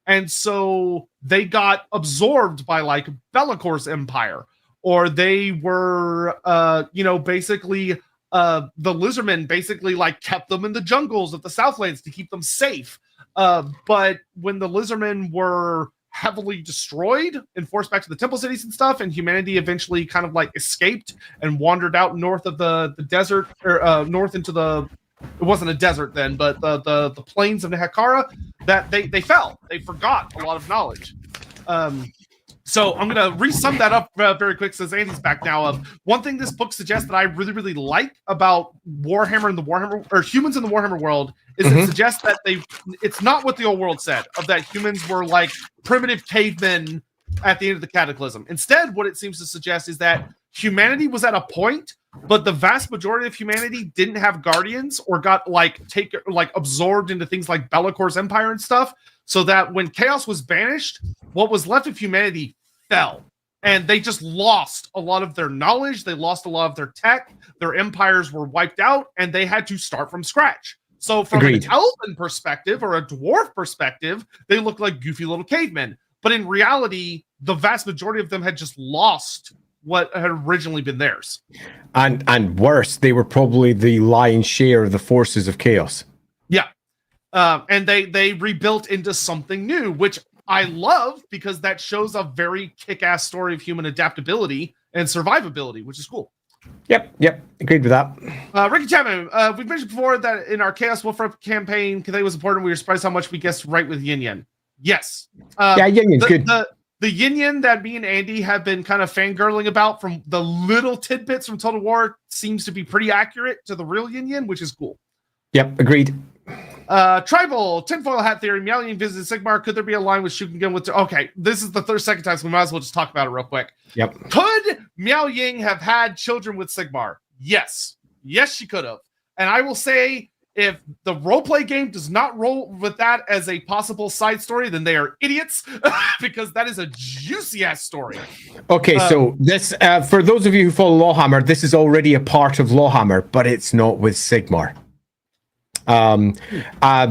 And so they got absorbed by like Bellacor's empire, or they were, basically the lizardmen basically like kept them in the jungles of the Southlands to keep them safe. But when the lizardmen were heavily destroyed and forced back to the temple cities and stuff, and humanity eventually kind of like escaped and wandered out north of the desert, or north into the, it wasn't a desert then, but the plains of Nehekara, that they fell. They forgot a lot of knowledge. So I'm going to re-sum that up very quick since Andy's back now. Of one thing this book suggests that I really, really like about Warhammer and the Warhammer, or humans in the Warhammer world, is it suggests that it's not what the old world said, of that humans were like primitive cavemen at the end of the Cataclysm. Instead, what it seems to suggest is that humanity was at a point, but the vast majority of humanity didn't have guardians or got absorbed into things like Bellacor's empire and stuff, so that when chaos was banished, what was left of humanity fell. And they just lost a lot of their knowledge, they lost a lot of their tech, their empires were wiped out, and they had to start from scratch. So from an elven perspective or a dwarf perspective, they look like goofy little cavemen. But in reality, the vast majority of them had just lost what had originally been theirs. And worse, they were probably the lion's share of the forces of chaos. Yeah. And they rebuilt into something new, which I love because that shows a very kick-ass story of human adaptability and survivability, which is cool. Yep, agreed with that. Ricky Chapman, we've mentioned before that in our Chaos Wolf campaign, Cathay was important. We were surprised how much we guessed right with Yin Yin. Yes. Yeah, Yin Yin's good. The Yin Yin that me and Andy have been kind of fangirling about from the little tidbits from Total War seems to be pretty accurate to the real Yin Yin, which is cool. Yep, agreed. Tribal, tinfoil hat theory, Miao Ying visited Sigmar. Could there be a line with Shukengun with... Okay, this is the second time, so we might as well just talk about it real quick. Yep. Could Miao Ying have had children with Sigmar? Yes. Yes, she could have. And I will say, if the roleplay game does not roll with that as a possible side story, then they are idiots, because that is a juicy-ass story. Okay, so this, for those of you who follow LAWhammer, this is already a part of LAWhammer, but it's not with Sigmar.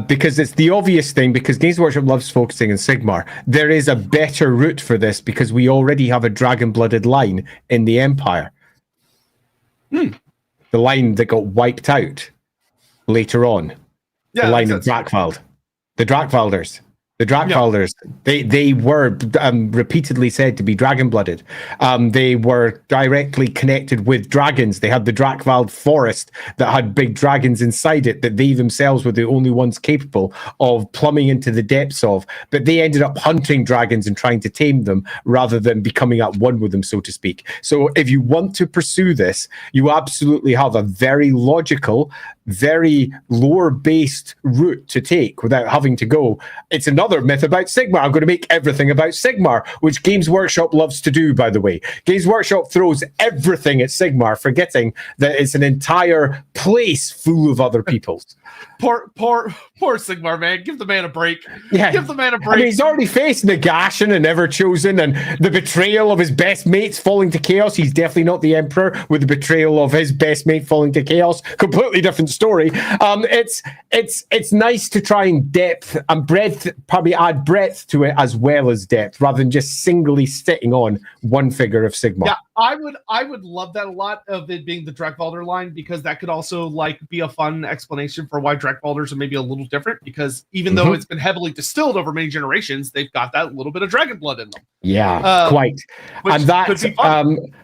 Because it's the obvious thing, because Games Workshop loves focusing on Sigmar. There is a better route for this, because we already have a dragon-blooded line in the Empire. The line that got wiped out later on. The line of Drakvald. The Drakvalders. The Drakvalders, they were repeatedly said to be dragon-blooded. They were directly connected with dragons. They had the Drakvald forest that had big dragons inside it that they themselves were the only ones capable of plumbing into the depths of. But they ended up hunting dragons and trying to tame them rather than becoming at one with them, so to speak. So if you want to pursue this, you absolutely have a very logical, very lore-based route to take without having to go, it's another myth about Sigmar. I'm going to make everything about Sigmar, which Games Workshop loves to do, by the way. Games Workshop throws everything at Sigmar, forgetting that it's an entire place full of other peoples. Poor Sigmar, man. Give the man a break. Yeah. Give the man a break. I mean, he's already faced Nagashon and Everchosen and the betrayal of his best mates falling to chaos. He's definitely not the Emperor with the betrayal of his best mate falling to chaos. Completely different story. It's nice to try and depth and breadth, probably add breadth to it as well as depth, rather than just singly sitting on one figure of Sigmar. Yeah, I would love that a lot, of it being the Drakvalder line, because that could also be a fun explanation for why Drakvalders are maybe a little different, because even though it's been heavily distilled over many generations, they've got that little bit of dragon blood in them. Yeah, quite. And that,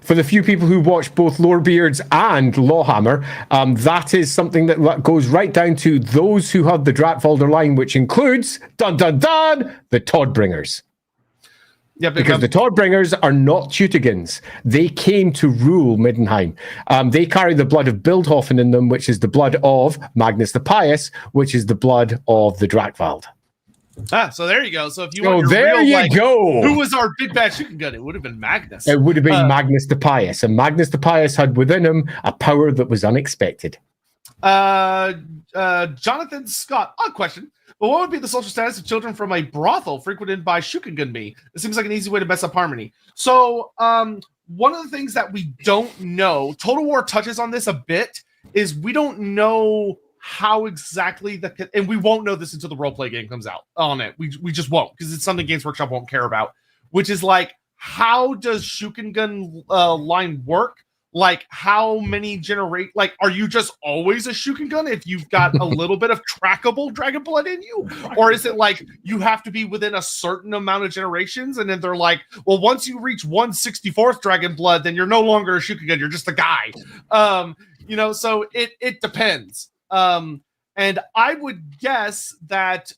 for the few people who watch both Lorebeards and LAWhammer, that is something that goes right down to those who have the Drakvalder line, which includes, dun dun dun, the Todbringers. Yeah, because the Todbringers are not Teutigans. They came to rule Middenheim. They carry the blood of Bildhofen in them, which is the blood of Magnus the Pious, which is the blood of the Drakvald. So there you go. So if you want your go. Who was our big bad shooting gun? It would have been Magnus. It would have been Magnus the Pious, and Magnus the Pious had within him a power that was unexpected. Jonathan Scott, odd question. But what would be the social status of children from a brothel frequented by Shukengunmi? It seems like an easy way to mess up harmony. So, one of the things that we don't know, Total War touches on this a bit, is we don't know how exactly and we won't know this until the roleplay game comes out on it. We just won't, because it's something Games Workshop won't care about, which is how does Shukengun line work? How many are you just always a Shukengun if you've got a little bit of trackable dragon blood in you? Or is it you have to be within a certain amount of generations, and then they're well, once you reach 1/64th dragon blood, then you're no longer a Shukengun, you're just a guy. So it depends. And And I would guess that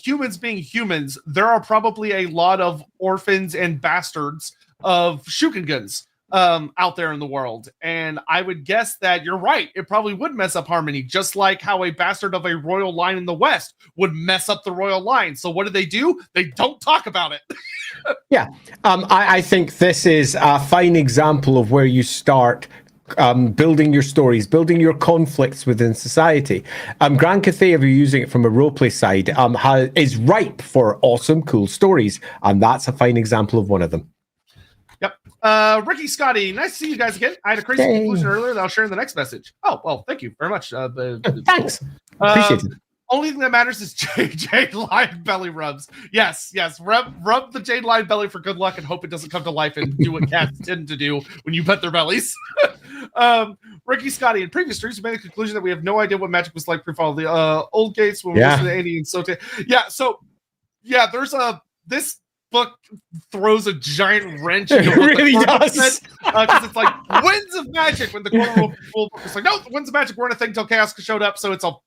humans being humans, there are probably a lot of orphans and bastards of Shukengans out there in the world. And I would guess that you're right. It probably would mess up harmony, just like how a bastard of a royal line in the West would mess up the royal line. So what do? They don't talk about it. Yeah. I think this is a fine example of where you start building your stories, building your conflicts within society. Grand Cathay, if you're using it from a roleplay side, is ripe for awesome, cool stories. And that's a fine example of one of them. Yep. Ricky, Scotty, nice to see you guys again. I had a crazy conclusion earlier that I'll share in the next message. Oh, well, thank you very much. Thanks. Appreciate it. Only thing that matters is jade lion belly rubs. Yes. Rub the jade lion belly for good luck and hope it doesn't come to life and do what cats tend to do when you pet their bellies. Ricky, Scotty, in previous streams, we made a conclusion that we have no idea what magic was like pre-fall. The old gates when we listened to Andy and Sotek. Yeah, there's this book throws a giant wrench into it really does because it's like winds of magic when the core rule book was like, no, the winds of magic weren't a thing till chaos showed up, so it's all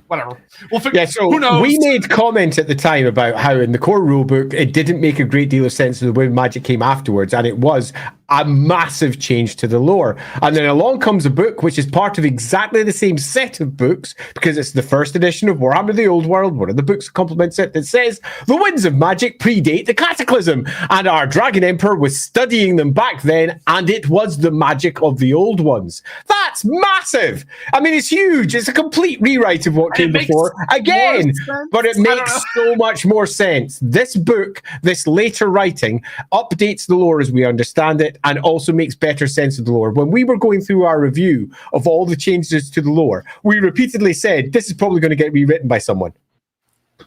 whatever. We'll figure. Yeah, so who knows? We made comment at the time about how in the core rulebook it didn't make a great deal of sense the way magic came afterwards, and it was a massive change to the lore. And then along comes a book which is part of exactly the same set of books, because it's the first edition of Warhammer the Old World, one of the books that complements it, that says the winds of magic predate the Cataclysm, and our Dragon Emperor was studying them back then, and it was the magic of the old ones. That's massive. I mean, it's huge. It's a complete rewrite of what came before again, but it makes so much more sense. This book, this later writing, updates the lore as we understand it, and also makes better sense of the lore. When we were going through our review of all the changes to the lore, we repeatedly said this is probably going to get rewritten by someone.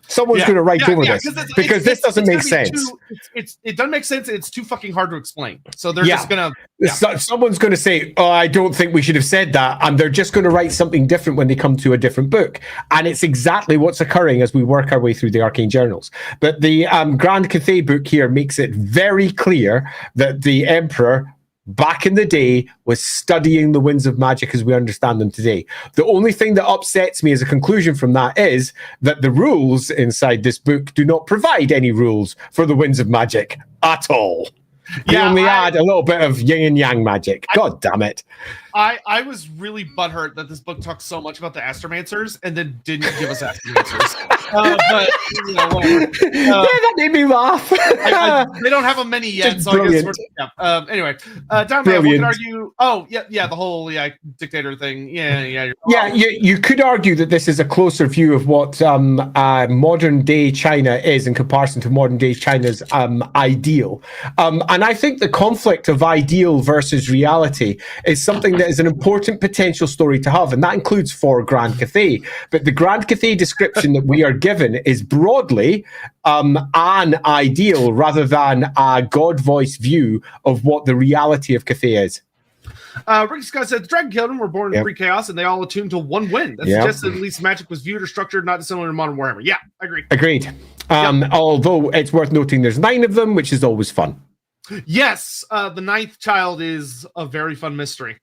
Someone's going to write over this because this doesn't make sense. It doesn't make sense. It's too fucking hard to explain. So they're just going to... Someone's going to say, oh, I don't think we should have said that. And they're just going to write something different when they come to a different book. And it's exactly what's occurring as we work our way through the Arcane Journals. But the Grand Cathay book here makes it very clear that the Emperor back in the day was studying the winds of magic as we understand them today. The only thing that upsets me as a conclusion from that is that the rules inside this book do not provide any rules for the winds of magic at all. They only add a little bit of yin and yang magic. God damn it. I was really butthurt that this book talked so much about the Astromancers and then didn't give us Astromancers. But that made me laugh. They don't have a many yet, so brilliant. I guess anyway, down there, we could argue. Oh, the whole dictator thing. You could argue that this is a closer view of what modern day China is in comparison to modern day China's ideal. And I think the conflict of ideal versus reality is something that is an important potential story to have, and that includes for Grand Cathay. But the Grand Cathay description that we are given is broadly an ideal rather than a God voice view of what the reality of Cathay is. Ricky Scott said the Dragon Kingdom were born in pre-chaos and they all attuned to one wind. That suggests that at least magic was viewed or structured not dissimilar to modern Warhammer. Yeah, I agree. Agreed. Although it's worth noting there's 9 of them, which is always fun. Yes, the 9th child is a very fun mystery.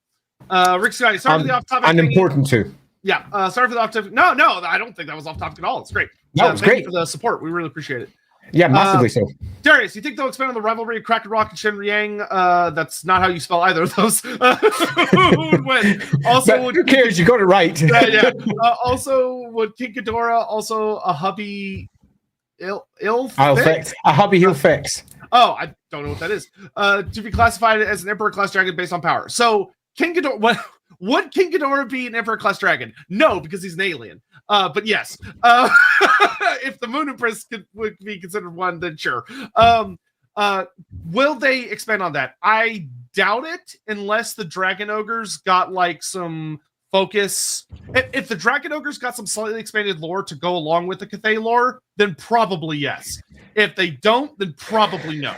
Rick Scotty, sorry for the off-topic. And important too. Yeah, sorry for the off-topic. No, I don't think that was off-topic at all. It's great. No, it's great. Thank you for the support. We really appreciate it. Yeah, massively so. Darius, you think they'll expand on the rivalry of Cracker Rock and Shenriang? That's not how you spell either of those. Who would win? Also, who cares? You got it right. Also, would King Ghidorah also a hubby I'll fix a hubby he'll fix. Oh, I don't know what that is. To be classified as an Emperor class dragon based on power. So King Ghidorah, would King Ghidorah be an Emperor class dragon? No, because he's an alien. But yes, if the Moon Empress would be considered one, then sure. Will they expand on that? I doubt it, unless the Dragon Ogres got like some focus. If the Dragon Ogres got some slightly expanded lore to go along with the Cathay lore, then probably yes. If they don't, then probably no.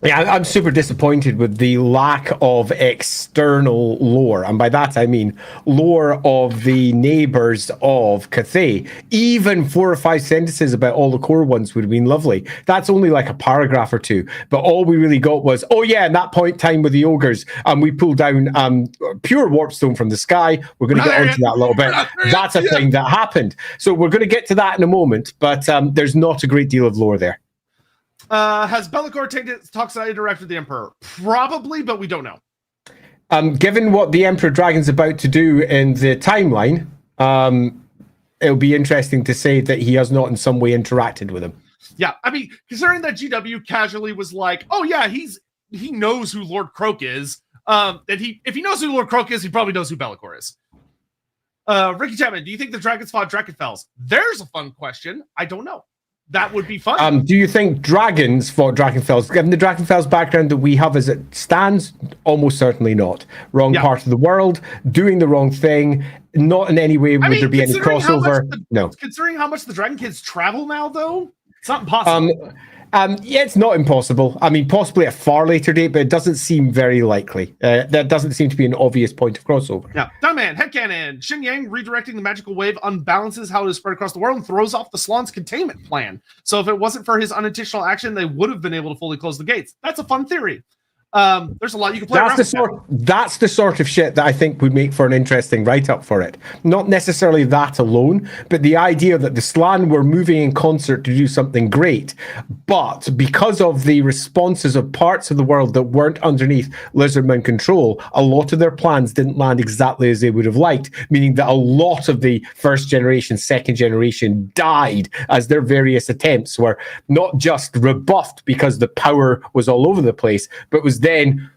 Yeah, I'm super disappointed with the lack of external lore. And by that, I mean lore of the neighbors of Cathay. Even 4 or 5 sentences about all the core ones would have been lovely. That's only like a paragraph or 2. But all we really got was, oh yeah, in that point in time with the ogres, we pulled down pure warpstone from the sky. We're going to get onto that a little bit. That's a thing that happened. So we're going to get to that in a moment. But there's not a great deal of lore there. Has Be'lakor taken its Toxicity direct with the Emperor? Probably, but we don't know. Given what the Emperor Dragon's about to do in the timeline, it'll be interesting to say that he has not in some way interacted with him. Yeah, I mean, considering that GW casually was like, oh yeah, he knows who Lord Croak is. If he knows who Lord Croak is, he probably knows who Be'lakor is. Ricky Chapman, do you think the dragons fought Drakenfels? There's a fun question. I don't know. That would be fun. Do you think dragons fought Drakenfels? Given the Drakenfels background that we have as it stands, almost certainly not. Wrong part of the world, doing the wrong thing. Not in any way would there be any crossover. No. Considering how much the Dragon Kids travel now, though, it's not impossible. Yeah, it's not impossible. I mean, possibly at a far later date, but it doesn't seem very likely. That doesn't seem to be an obvious point of crossover. Yeah. Dunman, headcanon. Xin Yang redirecting the magical wave unbalances how it is spread across the world and throws off the Slaane's containment plan. So if it wasn't for his unintentional action, they would have been able to fully close the gates. That's a fun theory. There's a lot you can play around with. That's the sort of shit that I think would make for an interesting write-up for it. Not necessarily that alone, but the idea that the Slaane were moving in concert to do something great, but because of the responses of parts of the world that weren't underneath Lizardman control, a lot of their plans didn't land exactly as they would have liked, meaning that a lot of the first generation, second generation died as their various attempts were not just rebuffed because the power was all over the place, but was then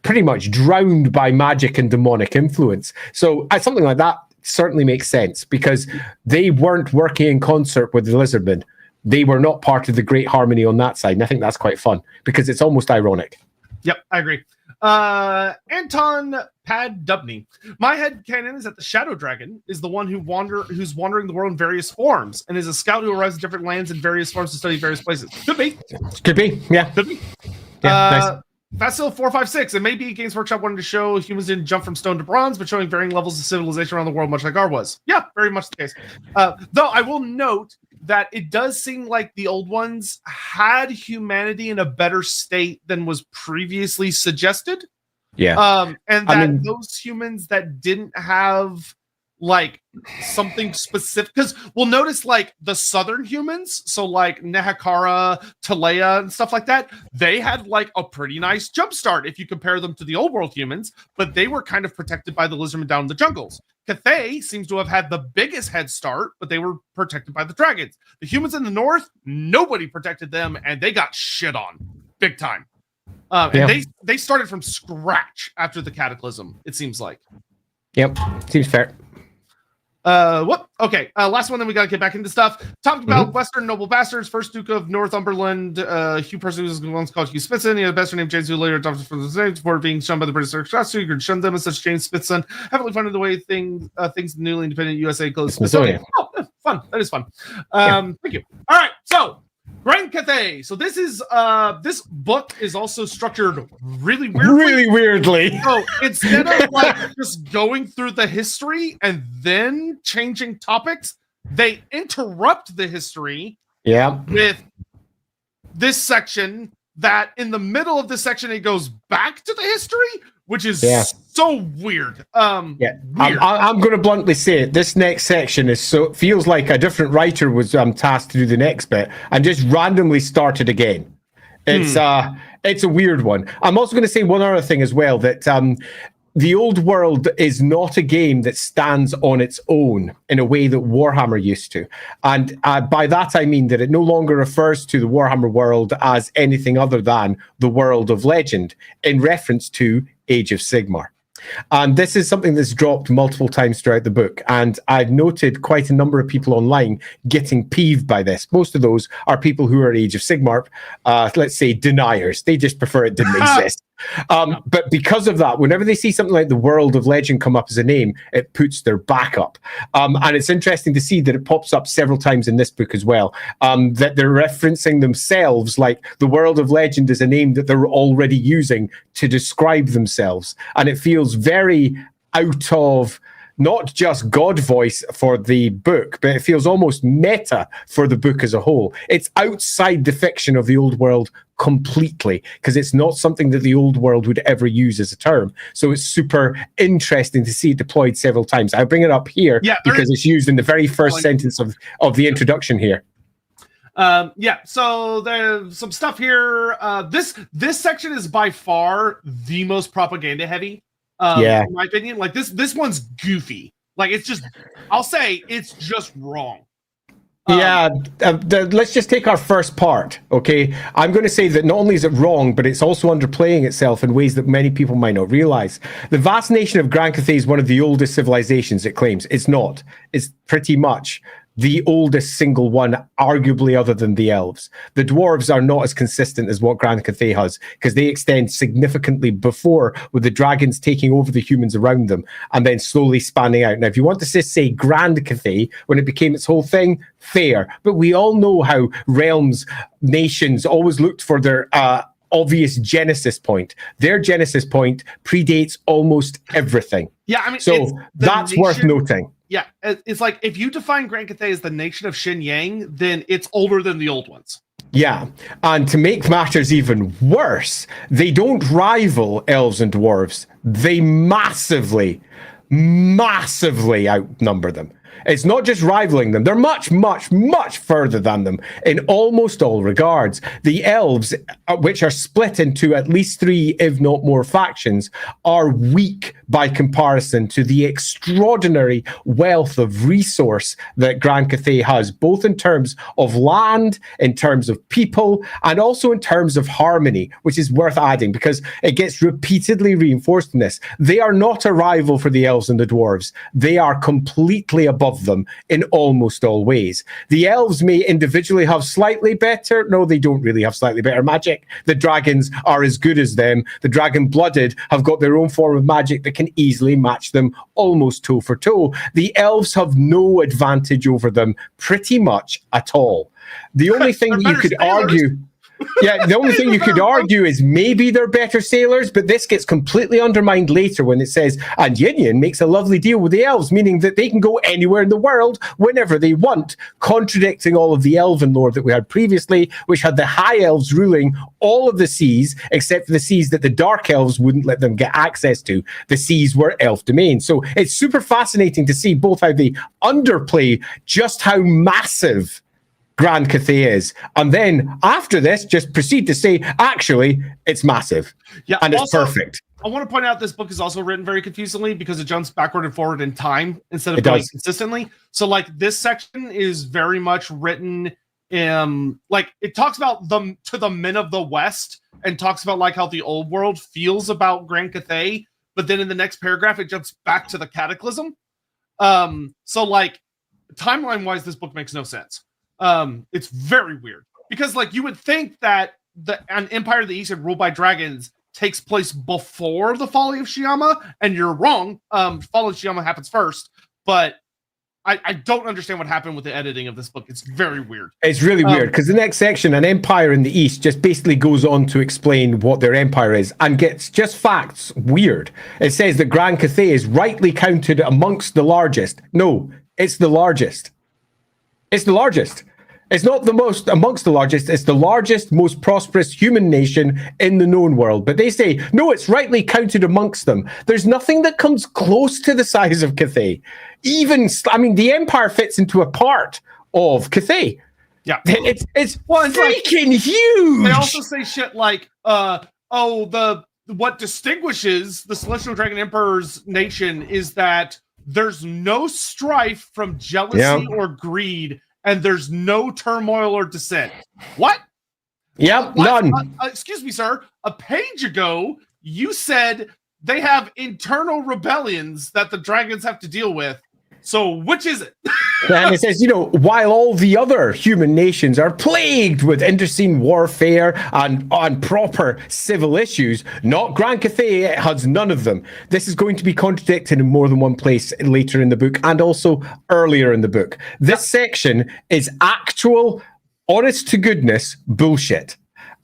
pretty much drowned by magic and demonic influence. So something like that certainly makes sense because they weren't working in concert with the Lizardmen. They were not part of the great harmony on that side. And I think that's quite fun because it's almost ironic. Yep, I agree. Anton Padubny. My head canon is that the Shadow Dragon is the one who's wandering the world in various forms and is a scout who arrives in different lands in various forms to study various places. Could be. Yeah. Could be. Yeah, nice. Facil 456. It may be Games Workshop wanted to show humans didn't jump from stone to bronze, but showing varying levels of civilization around the world, much like ours was. Yeah, very much the case. Though I will note that it does seem like the old ones had humanity in a better state than was previously suggested. Yeah. And that those humans that didn't have like something specific, because we'll notice like the southern humans, so like Nehakara, Talea, and stuff like that, they had like a pretty nice jump start if you compare them to the old world humans, but they were kind of protected by the lizardmen down in the jungles. Cathay seems to have had the biggest head start, but they were protected by the dragons. The humans in the north, nobody protected them, and they got shit on big time. And they started from scratch after the Cataclysm, it seems like. Yep, seems fair. Okay, last one, then we gotta get back into stuff. Talked about Western noble bastards. First Duke of Northumberland, Hugh Percy was once called Hugh Spitzson. He had a bastard named James, who later adopted from the name before being shunned by the British aristocracy. So you could shun them as such. James Spitzson heavily funded the way things in the newly independent USA closed Smithsonian. Oh, fun. That is fun. Thank you. All right, so Grand Cathay. So this is this book is also structured really weirdly. So instead of like just going through the history and then changing topics, they interrupt the history with this section that in the middle of the section it goes back to the history, which is so weird. I'm going to bluntly say it. This next section feels like a different writer was tasked to do the next bit and just randomly started again. It's a weird one. I'm also going to say one other thing as well, that the old world is not a game that stands on its own in a way that Warhammer used to. And by that, I mean that it no longer refers to the Warhammer world as anything other than the world of legend in reference to Age of Sigmar. And this is something that's dropped multiple times throughout the book. And I've noted quite a number of people online getting peeved by this. Most of those are people who are Age of Sigmar, let's say deniers. They just prefer it didn't exist. But because of that, whenever they see something like the World of Legend come up as a name, it puts their back up. And it's interesting to see that it pops up several times in this book as well, that they're referencing themselves, like the World of Legend is a name that they're already using to describe themselves. And it feels very out of not just God voice for the book, but it feels almost meta for the book as a whole. It's outside the fiction of the old world completely, because it's not something that the old world would ever use as a term. So it's super interesting to see it deployed several times. I bring it up here because it's used in the very first sentence of the introduction here. So there's some stuff here. This section is by far the most propaganda heavy. In my opinion, like this one's goofy. Like I'll say it's just wrong. Let's just take our first part, okay? I'm going to say that not only is it wrong, but it's also underplaying itself in ways that many people might not realize. The vast nation of Grand Cathay is one of the oldest civilizations, it claims. It's not. It's pretty much the oldest single one, arguably, other than the elves. The dwarves are not as consistent as what Grand Cathay has, because they extend significantly before, with the dragons taking over the humans around them and then slowly spanning out. Now, if you want to say Grand Cathay, when it became its whole thing, fair. But we all know how realms, nations always looked for their obvious genesis point. Their genesis point predates almost everything. Yeah, I mean, so that's worth noting. Yeah, it's like if you define Grand Cathay as the nation of Xin Yang, then it's older than the old ones. Yeah, and to make matters even worse, they don't rival elves and dwarves. They massively outnumber them. It's not just rivaling them. They're much, much, much further than them in almost all regards. The elves, which are split into at least 3, if not more factions, are weak by comparison to the extraordinary wealth of resource that Grand Cathay has, both in terms of land, in terms of people, and also in terms of harmony, which is worth adding because it gets repeatedly reinforced in this. They are not a rival for the elves and the dwarves. They are completely above them in almost all ways. The elves may individually have slightly better, no, they don't really have slightly better magic. The dragons are as good as them. The dragon-blooded have got their own form of magic that can easily match them almost toe for toe. The elves have no advantage over them pretty much at all. The only thing that you could argue... the only thing you could argue is maybe they're better sailors, but this gets completely undermined later when it says, and Yin Yin makes a lovely deal with the elves, meaning that they can go anywhere in the world whenever they want, contradicting all of the elven lore that we had previously, which had the high elves ruling all of the seas, except for the seas that the dark elves wouldn't let them get access to. The seas were elf domain. So it's super fascinating to see both how they underplay just how massive Grand Cathay is, and then after this just proceed to say actually it's massive, and it's also perfect. I want to point out this book is also written very confusingly because it jumps backward and forward in time instead of going consistently. So like this section is very much written like it talks about them to the men of the West and talks about like how the old world feels about Grand Cathay, but then in the next paragraph it jumps back to the Cataclysm. So like timeline wise this book makes no sense. It's very weird because like you would think that an Empire of the East ruled by dragons takes place before the Folly of Shyama, and you're wrong. Folly of Shyama happens first, but I don't understand what happened with the editing of this book. It's very weird. It's really weird because the next section, an empire in the East, just basically goes on to explain what their empire is and gets just facts weird. It says that Grand Cathay is rightly counted amongst the largest. No, it's the largest. It's the largest. It's not the most amongst the largest. It's the largest, most prosperous human nation in the known world. But they say, no, it's rightly counted amongst them. There's nothing that comes close to the size of Cathay. The Empire fits into a part of Cathay. Yeah. It's freaking like, huge. They also say shit like, what distinguishes the Celestial Dragon Emperor's nation is that there's no strife from jealousy or greed, and there's no turmoil or dissent. What? Yep, none. Excuse me, sir. A page ago, you said they have internal rebellions that the dragons have to deal with. So which is it? And it says, while all the other human nations are plagued with internecine warfare and proper civil issues, not Grand Cathay has none of them. This is going to be contradicted in more than one place later in the book and also earlier in the book. This section is actual, honest to goodness bullshit.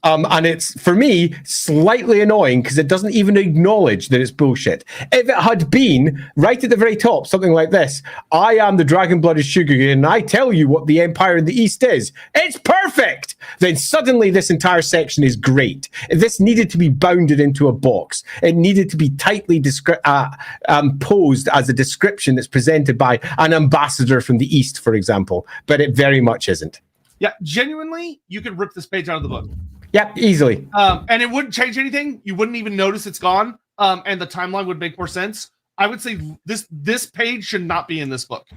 And it's, for me, slightly annoying because it doesn't even acknowledge that it's bullshit. If it had been, right at the very top, something like this, I am the dragon-blooded sugarcane and I tell you what the Empire in the East is. It's perfect! Then suddenly this entire section is great. If this needed to be bounded into a box, it needed to be tightly posed as a description that's presented by an ambassador from the East, for example. But it very much isn't. Yeah, genuinely, you could rip this page out of the book. Yep, easily. And it wouldn't change anything. You wouldn't even notice it's gone. And the timeline would make more sense. I would say this page should not be in this book.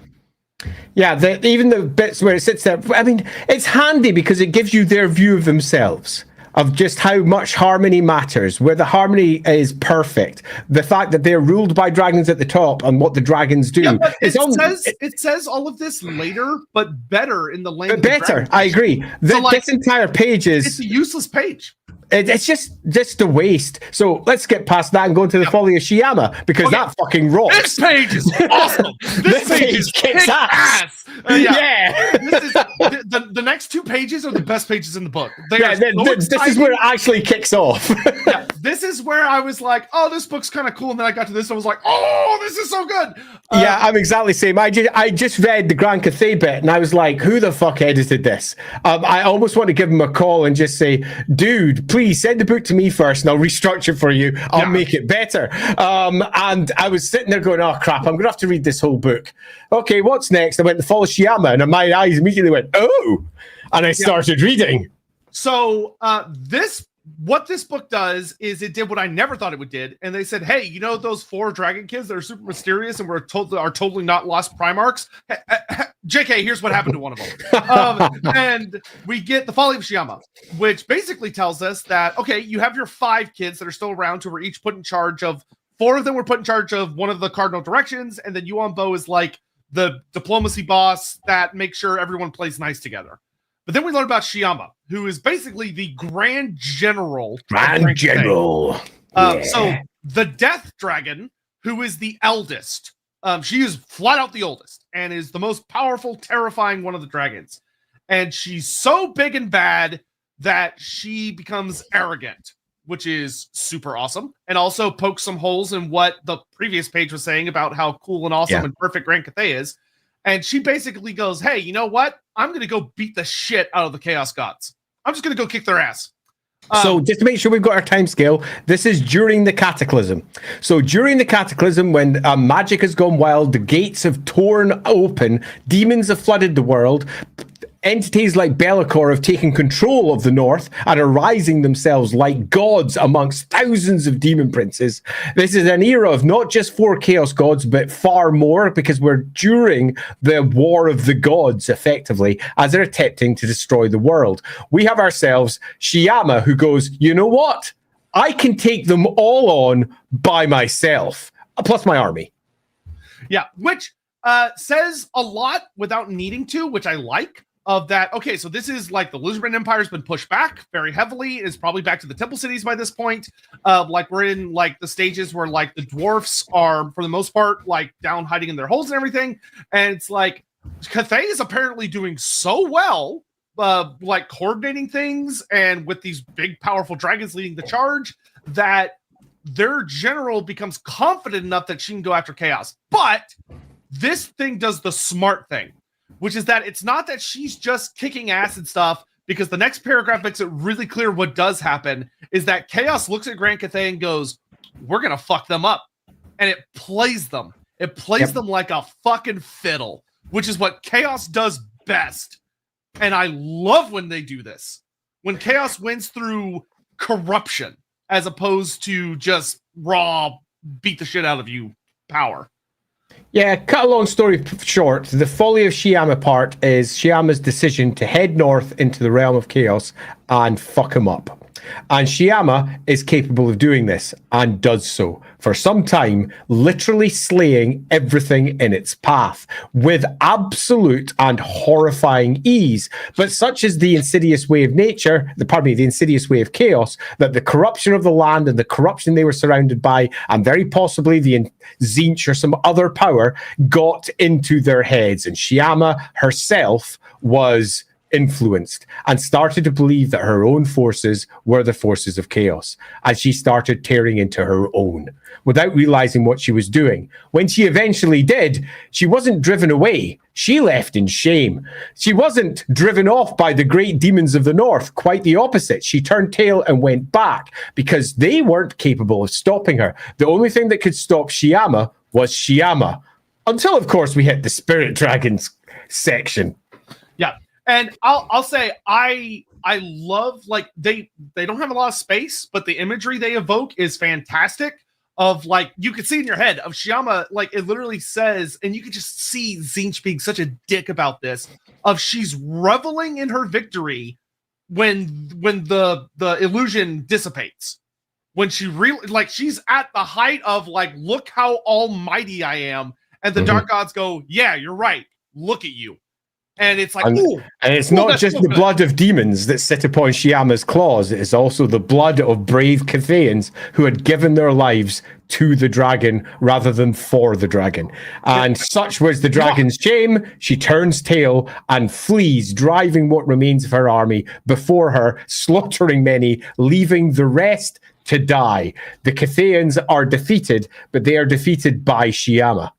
Yeah, even the bits where it sits there. I mean, it's handy because it gives you their view of themselves, of just how much harmony matters, where the harmony is perfect. The fact that they're ruled by dragons at the top and what the dragons do. Yeah, but it says all of this later, but better in the land. But better, I agree. This entire page is... It's a useless page. It's just a waste. So let's get past that and go into the Folly of Shyama, because that fucking rocks. This page is awesome. This page kicks ass. This is, the next 2 pages are the best pages in the book. This is where it actually kicks off. This is where I was like, oh, this book's kind of cool. And then I got to this and I was like, oh, this is so good. I'm exactly the same. I just read the Grand Cathay bit and I was like, who the fuck edited this? I almost want to give him a call and just say, dude, please send the book to me first and I'll restructure for you. I'll make it better. And I was sitting there going, oh crap, I'm gonna have to read this whole book. Okay, what's next? I went to follow Shyama and my eyes immediately went, oh, and I started reading. So what this book does is it did what I never thought it would did. And they said, hey, those 4 dragon kids that are super mysterious and are totally not lost Primarchs? JK, here's what happened to one of them. And we get the Folly of Shyama, which basically tells us that, okay, you have your 5 kids that are still around who were each put in charge of, 4 of them were put in charge of one of the cardinal directions. And then Yuan Bo is like the diplomacy boss that makes sure everyone plays nice together. But then we learn about Shyama, who is basically the Grand General. Grand General. So the Death Dragon, who is the eldest. She is flat out the oldest and is the most powerful, terrifying one of the dragons. And she's so big and bad that she becomes arrogant, which is super awesome. And also pokes some holes in what the previous page was saying about how cool and awesome and perfect Grand Cathay is. And she basically goes, hey, you know what? I'm going to go beat the shit out of the Chaos Gods. I'm just going to go kick their ass. So just to make sure we've got our time scale, this is during the Cataclysm. So during the Cataclysm, when magic has gone wild, the gates have torn open, demons have flooded the world, entities like Be'lakor have taken control of the North and are rising themselves like gods amongst thousands of demon princes. This is an era of not just 4 chaos gods, but far more, because we're during the war of the gods, effectively, as they're attempting to destroy the world. We have ourselves Shyama, who goes, you know what? I can take them all on by myself, plus my army. Yeah, which says a lot without needing to, which I like. Of that, okay, so this is like the Lorebeard Empire has been pushed back very heavily. It's probably back to the Temple Cities by this point. Like we're in like the stages where like the dwarfs are, for the most part, like down hiding in their holes and everything. And it's like Cathay is apparently doing so well, like coordinating things and with these big, powerful dragons leading the charge, that their general becomes confident enough that she can go after chaos. But this thing does the smart thing, which is that it's not that she's just kicking ass and stuff, because the next paragraph makes it really clear what does happen is that Chaos looks at Grand Cathay and goes, we're going to fuck them up. And it plays them. It plays them like a fucking fiddle, which is what Chaos does best. And I love when they do this. When Chaos wins through corruption, as opposed to just raw, beat the shit out of you power. Yeah, cut a long story short, the Folly of Shyama part is Shyama's decision to head north into the realm of chaos and fuck him up. And Shyama is capable of doing this and does so for some time, literally slaying everything in its path with absolute and horrifying ease. But such is the insidious way of nature, the insidious way of chaos, that the corruption of the land and the corruption they were surrounded by, and very possibly the Tzeentch or some other power, got into their heads. And Shyama herself was influenced and started to believe that her own forces were the forces of chaos, as she started tearing into her own without realizing what she was doing. When she eventually did, she wasn't driven away. She left in shame. She wasn't driven off by the great demons of the north. Quite the opposite. She turned tail and went back because they weren't capable of stopping her. The only thing that could stop Shyama was Shyama. Until, of course, we hit the Spirit Dragons section. Yeah. And I'll say I love, like, they don't have a lot of space, but the imagery they evoke is fantastic. Of, like, you can see in your head of Shyama, like, it literally says, and you can just see Tzeentch being such a dick about this, of she's reveling in her victory when the illusion dissipates. When she really, like, she's at the height of, like, look how almighty I am, and the dark gods go, yeah, you're right, look at you. And it's like, ooh. And it's not just the blood of demons that sit upon Shyama's claws. It is also the blood of brave Cathayans who had given their lives to the dragon rather than for the dragon. And such was the dragon's shame. She turns tail and flees, driving what remains of her army before her, slaughtering many, leaving the rest to die. The Cathayans are defeated, but they are defeated by Shyama.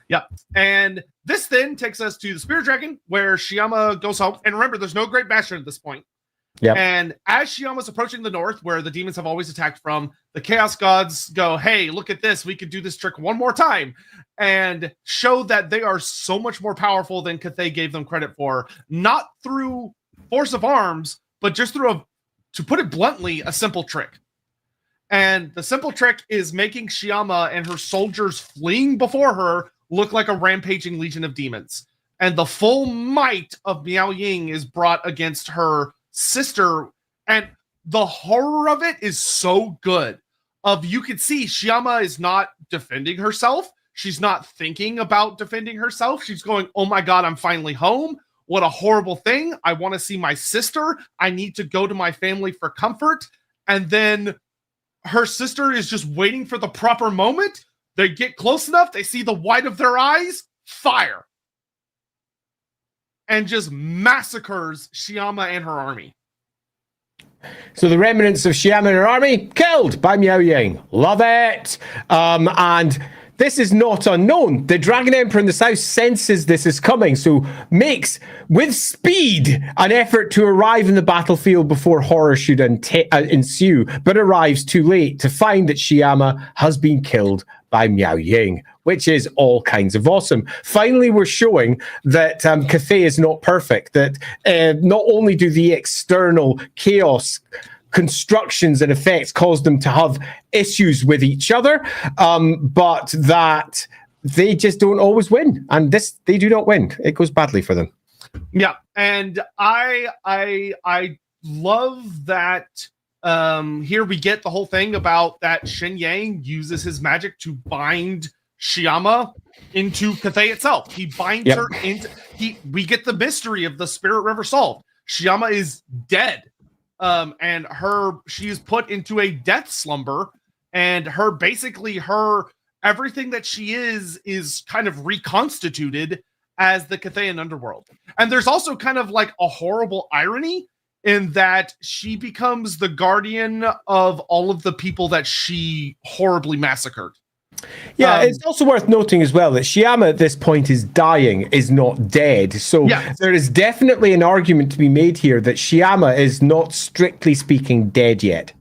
Yep. And this then takes us to the Spirit Dragon, where Shyama goes home. And remember, there's no Great Bastion at this point. Yep. And as Shyama's approaching the north, where the demons have always attacked from, the Chaos Gods go, hey, look at this. We could do this trick one more time. And show that they are so much more powerful than Cathay gave them credit for. Not through force of arms, but just through, to put it bluntly, a simple trick. And the simple trick is making Shyama and her soldiers fleeing before her look like a rampaging legion of demons. And the full might of Miao Ying is brought against her sister. And the horror of it is so good. You can see Shyama is not defending herself. She's not thinking about defending herself. She's going, oh my God, I'm finally home. What a horrible thing. I want to see my sister. I need to go to my family for comfort. And then her sister is just waiting for the proper moment. They get close enough, they see the white of their eyes, fire. And just massacres Shyama and her army. So the remnants of Shyama and her army, killed by Miao Ying. Love it. And this is not unknown. The Dragon Emperor in the south senses this is coming, so makes, with speed, an effort to arrive in the battlefield before horror should ensue, but arrives too late to find that Shyama has been killed by Miao Ying, which is all kinds of awesome. Finally, we're showing that Cathay is not perfect, that not only do the external chaos constructions and effects cause them to have issues with each other, but that they just don't always win. And they do not win. It goes badly for them. Yeah, and I love that. Here we get the whole thing about that Shen Yang uses his magic to bind Shyama into Cathay itself. He binds her into. We get the mystery of the Spirit River solved. Shyama is dead. And she is put into a death slumber, and everything that she is kind of reconstituted as the Cathayan underworld. And there's also kind of like a horrible irony in that she becomes the guardian of all of the people that she horribly massacred. Yeah, it's also worth noting as well that Shyama at this point is dying, is not dead. So there is definitely an argument to be made here that Shyama is not, strictly speaking, dead yet.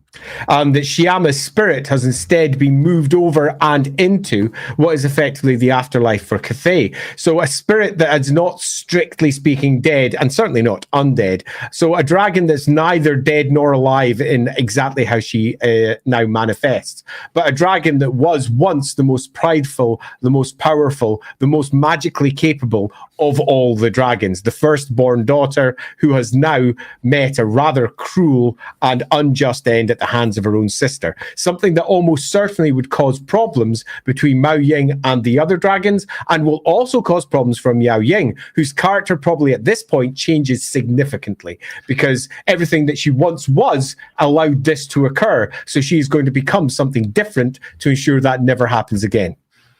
that Shyama's spirit has instead been moved over and into what is effectively the afterlife for Cathay. So a spirit that is not strictly speaking dead, and certainly not undead. So a dragon that's neither dead nor alive in exactly how she now manifests, but a dragon that was once the most prideful, the most powerful, the most magically capable of all the dragons, the firstborn daughter who has now met a rather cruel and unjust end at the hands of her own sister. Something that almost certainly would cause problems between Mao Ying and the other dragons, and will also cause problems for Miao Ying, whose character probably at this point changes significantly because everything that she once was allowed this to occur. So she's going to become something different to ensure that never happens again.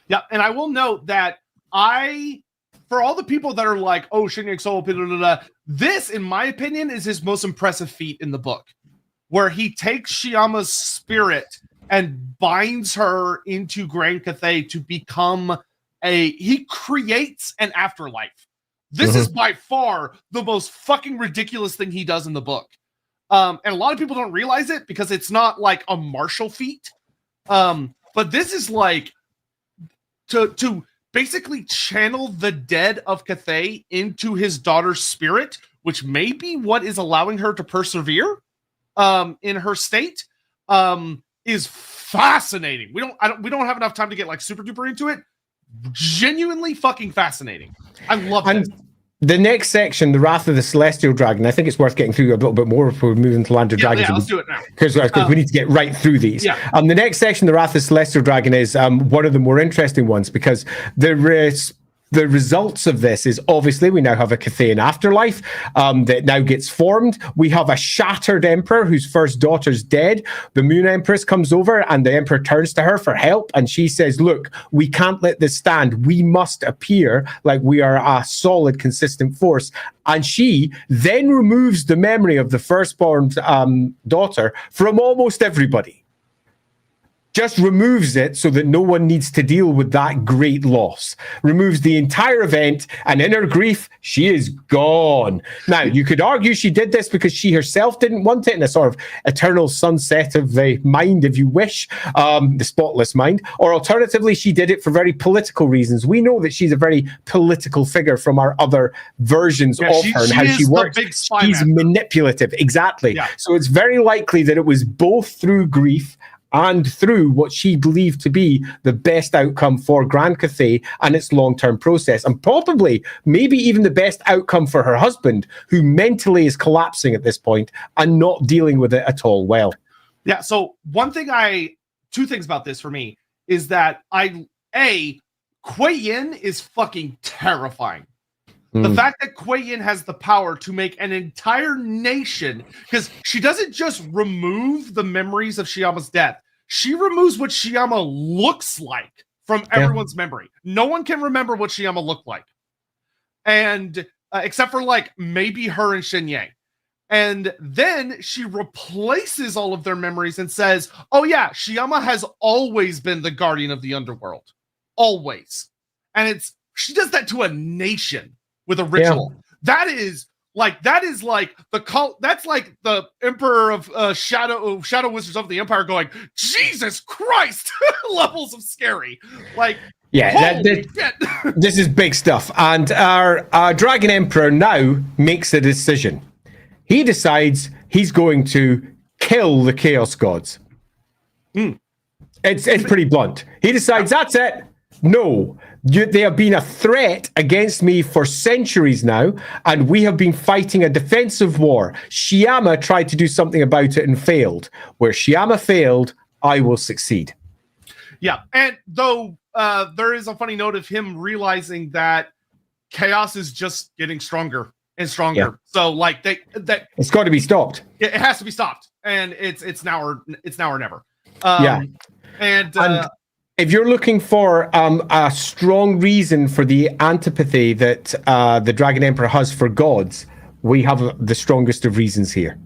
Yeah, and I will note that for all the people that are like, oh, Shinyang Soul, blah, blah, blah, this, in my opinion, is his most impressive feat in the book, where he takes Shyama's spirit and binds her into Grand Cathay to become he creates an afterlife. This is by far the most fucking ridiculous thing he does in the book. And a lot of people don't realize it because it's not like a martial feat. But this is like to basically channel the dead of Cathay into his daughter's spirit, which may be what is allowing her to persevere in her state, is fascinating. We don't have enough time to get like super duper into it. Genuinely fucking fascinating. I love it. The next section, the Wrath of the Celestial Dragon, I think it's worth getting through a little bit more before we move into Land of Dragons. Yeah, let's do it now. Because we need to get right through these. Yeah. The next section, the Wrath of the Celestial Dragon, is one of the more interesting ones because the results of this is obviously we now have a Cathayan afterlife that now gets formed. We have a shattered emperor whose first daughter's dead. The Moon Empress comes over and the emperor turns to her for help. And she says, look, we can't let this stand. We must appear like we are a solid, consistent force. And she then removes the memory of the firstborn daughter from almost everybody. Just removes it so that no one needs to deal with that great loss. Removes the entire event, and in her grief, she is gone. Now, you could argue she did this because she herself didn't want it in a sort of eternal sunset of the mind, if you wish, the spotless mind. Or alternatively, she did it for very political reasons. We know that she's a very political figure from our other versions of her and how she works. She's manipulative, exactly. Yeah. So it's very likely that it was both through grief and through what she believed to be the best outcome for Grand Cathay and its long-term process, and probably maybe even the best outcome for her husband, who mentally is collapsing at this point and not dealing with it at all well. Yeah, so two things about this for me is that Kuei Yin is fucking terrifying. The fact that Kuei Yin has the power to make an entire nation, because she doesn't just remove the memories of Shyama's death, she removes what Shyama looks like from everyone's memory. No one can remember what Shyama looked like. And except for like maybe her and Shen Yang. And then she replaces all of their memories and says, oh yeah, Shyama has always been the guardian of the underworld. Always. And she does that to a nation. With a ritual. That is like that's like the Emperor of Shadow Wizards of the Empire going, Jesus Christ, levels of scary. Like, this is big stuff. And our Dragon Emperor now makes a decision. He decides he's going to kill the Chaos Gods. It's pretty blunt. He decides that's it. No, they have been a threat against me for centuries now, and we have been fighting a defensive war. Shyama tried to do something about it and failed. Where Shyama failed, I will succeed. Yeah, and though there is a funny note of him realizing that chaos is just getting stronger and stronger. Yeah. So like it's got to be stopped. It has to be stopped, and it's now or never. And if you're looking for a strong reason for the antipathy that the Dragon Emperor has for gods, we have the strongest of reasons here.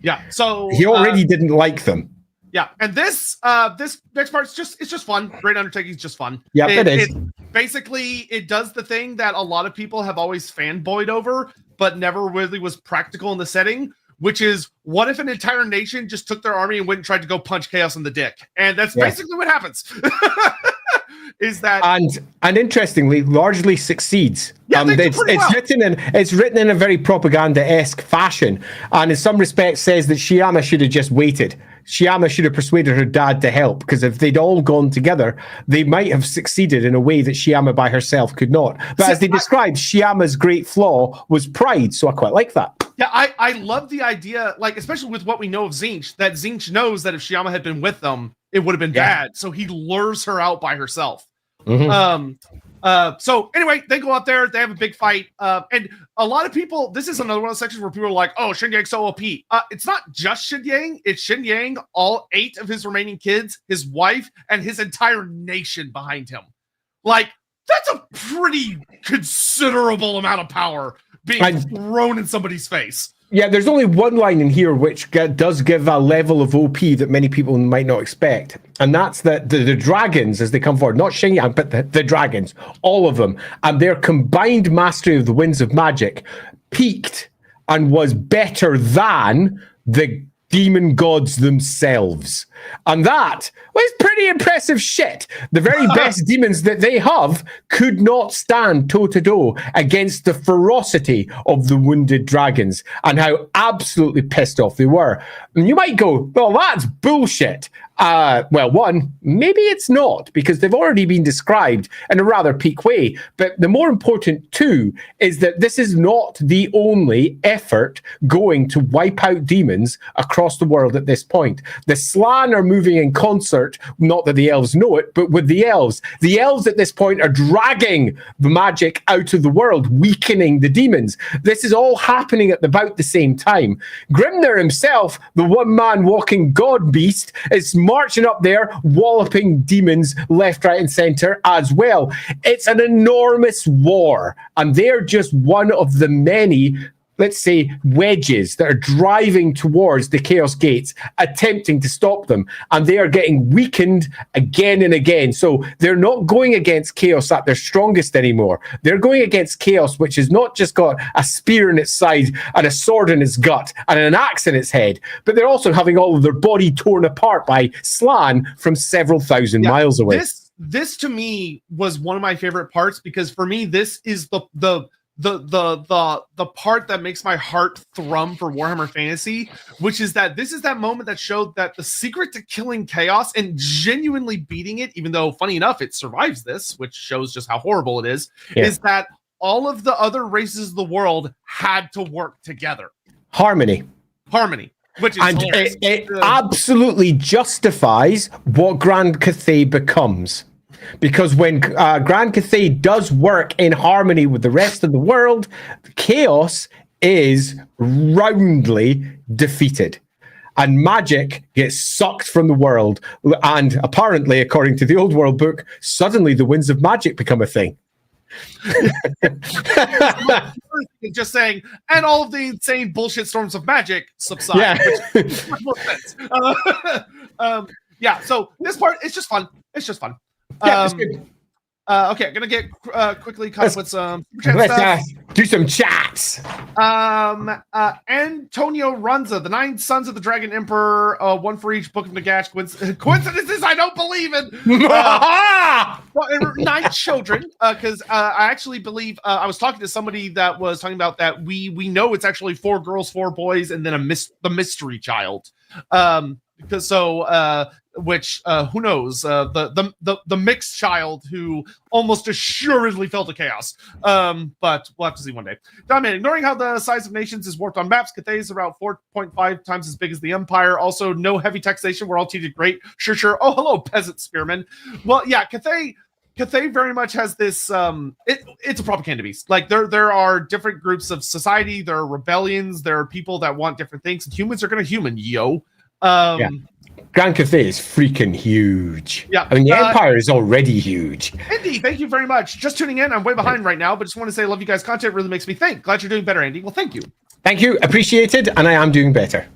Yeah, so he already didn't like them. Yeah, and this next part's just fun. Great Undertaking is just fun. Yeah, it is. Basically, it does the thing that a lot of people have always fanboyed over, but never really was practical in the setting, which is, what if an entire nation just took their army and went and tried to go punch Chaos in the dick? And that's basically what happens. Is that and interestingly, largely succeeds. Yeah, it's written in a very propaganda-esque fashion, and in some respects says that Shyama should have just waited. Shyama should have persuaded her dad to help, because if they'd all gone together, they might have succeeded in a way that Shyama by herself could not. But as they described, Shyama's great flaw was pride, so I quite like that. Yeah, I love the idea, like, especially with what we know of Tzeentch, that Tzeentch knows that if Shyama had been with them, it would have been bad. So he lures her out by herself. So anyway, they go out there, they have a big fight. And a lot of people, this is another one of the sections where people are like, oh, Xinjiang's so OP. It's not just Xinjiang, it's Xinjiang, all 8 of his remaining kids, his wife, and his entire nation behind him. Like, that's a pretty considerable amount of power being thrown in somebody's face. Yeah, there's only one line in here which does give a level of OP that many people might not expect. And that's that the dragons, as they come forward, not Xinjiang, but the dragons, all of them, and their combined mastery of the winds of magic peaked and was better than the demon gods themselves. And that was pretty impressive shit. The very best demons that they have could not stand toe-to-toe against the ferocity of the wounded dragons and how absolutely pissed off they were. And you might go, well, that's bullshit. Well, one, maybe it's not, because they've already been described in a rather peak way. But the more important, too, is that this is not the only effort going to wipe out demons across the world at this point. The Slann are moving in concert, not that the elves know it, but with the elves. The elves at this point are dragging the magic out of the world, weakening the demons. This is all happening at about the same time. Grimnir himself, the one-man walking god beast, is marching up there, walloping demons left, right, and center as well. It's an enormous war, and they're just one of the many, let's say, wedges that are driving towards the Chaos Gates, attempting to stop them. And they are getting weakened again and again. So they're not going against Chaos at their strongest anymore. They're going against Chaos, which has not just got a spear in its side and a sword in its gut and an axe in its head, but they're also having all of their body torn apart by Slann from several thousand miles away. This to me was one of my favorite parts, because for me, this is the part that makes my heart thrum for Warhammer Fantasy, which is that this is that moment that showed that the secret to killing Chaos and genuinely beating it, even though funny enough it survives this, which shows just how horrible it is that all of the other races of the world had to work together. Harmony, which is it absolutely justifies what Grand Cathay becomes. Because when Grand Cathay does work in harmony with the rest of the world, Chaos is roundly defeated. And magic gets sucked from the world. And apparently, according to the Old World book, suddenly the winds of magic become a thing. Just saying, and all of the insane bullshit storms of magic subside. Which makes more sense. So this part, it's just fun. Yeah, it's good. Okay, I'm gonna get quickly caught up with some super chat stuff. Do some chats. Antonio Runza, the 9 sons of the Dragon Emperor, 1 for each book of Nagash. Coincidences I don't believe in. 9 children, because I actually believe I was talking to somebody that was talking about that we know it's actually 4 girls, 4 boys, and then the mystery child. Which who knows, the mixed child who almost assuredly fell to Chaos, but we'll have to see one day. Dominating, ignoring how the size of nations is warped on maps, Cathay is about 4.5 times as big as the Empire. Also, no heavy taxation. We're all treated great. Sure. Oh, hello, peasant spearmen. Well, yeah, Cathay very much has this. It's a propaganda beast. Like there are different groups of society. There are rebellions. There are people that want different things. And humans are going to human. Grand Cathay is freaking huge. Yeah. I mean, the Empire is already huge. Andy, thank you very much. Just tuning in. I'm way behind right now, but just want to say I love you guys' content. Really makes me think. Glad you're doing better, Andy. Well, thank you. Thank you. Appreciated. And I am doing better.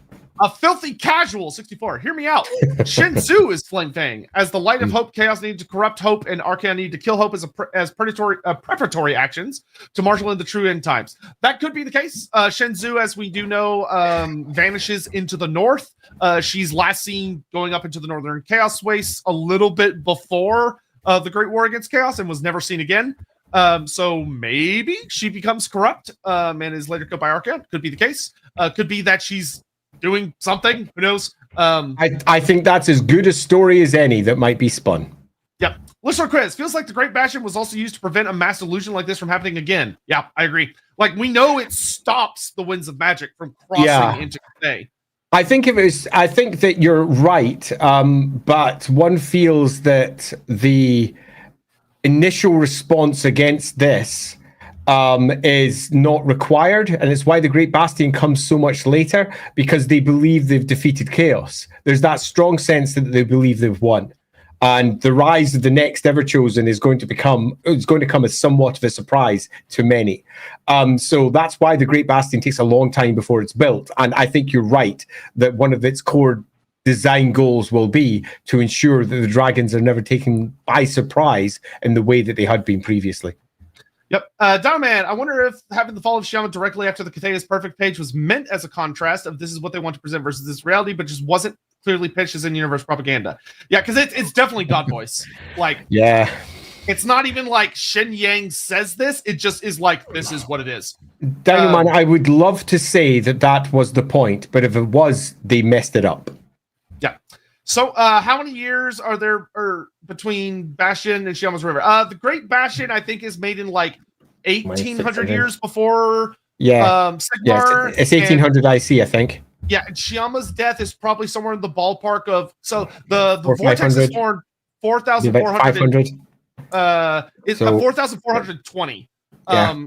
A filthy casual 64. Hear me out. Shen Tzu is Flame Fang. As the light of hope, chaos needed to corrupt hope, and Archaon needed to kill hope as preparatory actions to marshal in the true end times. That could be the case. Shen Tzu, as we do know, vanishes into the north. She's last seen going up into the northern chaos wastes a little bit before the Great War against Chaos and was never seen again. So maybe she becomes corrupt and is later killed by Archaon. Could be the case. Could be that she's doing something. Who knows? I think that's as good a story as any that might be spun. Yep. Listener quiz. Feels like the Great Bastion was also used to prevent a mass illusion like this from happening again. Yeah, I agree. Like, we know it stops the winds of magic from crossing into Cathay. I think that you're right, but one feels that the initial response against this is not required, and it's why the Great Bastion comes so much later, because they believe they've defeated chaos. There's that strong sense that they believe they've won, and the rise of the next Everchosen is going to come as somewhat of a surprise to many. So that's why the Great Bastion takes a long time before it's built, and I think you're right that one of its core design goals will be to ensure that the dragons are never taken by surprise in the way that they had been previously. Yep. Downman, I wonder if having the fall of Shyama directly after the Cathaya's Perfect page was meant as a contrast of this is what they want to present versus this reality, but just wasn't clearly pitched as in-universe propaganda. Yeah, because it's definitely God voice. Like, yeah, it's not even like Shen Yang says this. It just is like, this is what it is. Downman, I would love to say that was the point, but if it was, they messed it up. Yeah. So, how many years are there between Bastion and Shyama's River? The Great Bastion, I think, is made in like 1800 years before. Yeah. Sigmar, it's 1800 IC, I think. Yeah, and Shyama's death is probably somewhere in the ballpark of. So the vortex is formed 4,400. It's 4,420.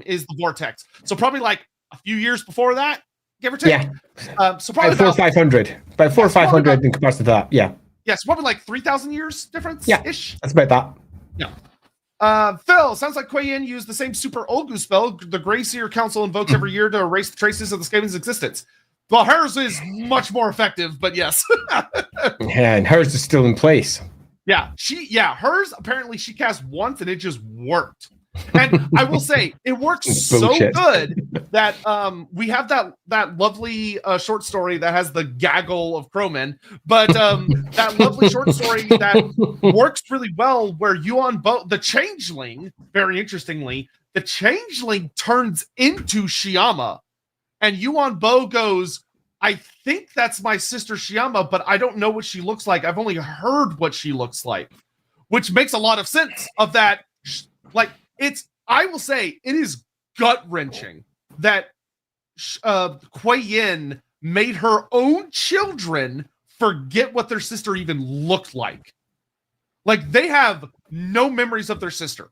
Is the vortex. So probably like a few years before that. Give or take. Yeah. So probably about 500. About 400 or 500 in comparison to that. Yeah. Yeah, so probably like 3,000 years difference. Yeah. Ish. That's about that. Yeah. Phil, sounds like Kuei Yin used the same super Olgu spell the Grey Seer Council invokes every year to erase the traces of the Skaven's existence. Well, hers is much more effective, but yes. Yeah, and hers is still in place. Yeah, hers apparently she cast once and it just worked. And I will say it works so good that we have that lovely short story that has the gaggle of crowmen, but that lovely short story that works really well where Yuan Bo, the changeling, very interestingly, the changeling turns into Shyama, and Yuan Bo goes, I think that's my sister Shyama, but I don't know what she looks like. I've only heard what she looks like, which makes a lot of sense of that. Like, I will say it is gut-wrenching that Kuei Yin made her own children forget what their sister even looked like. Like, they have no memories of their sister.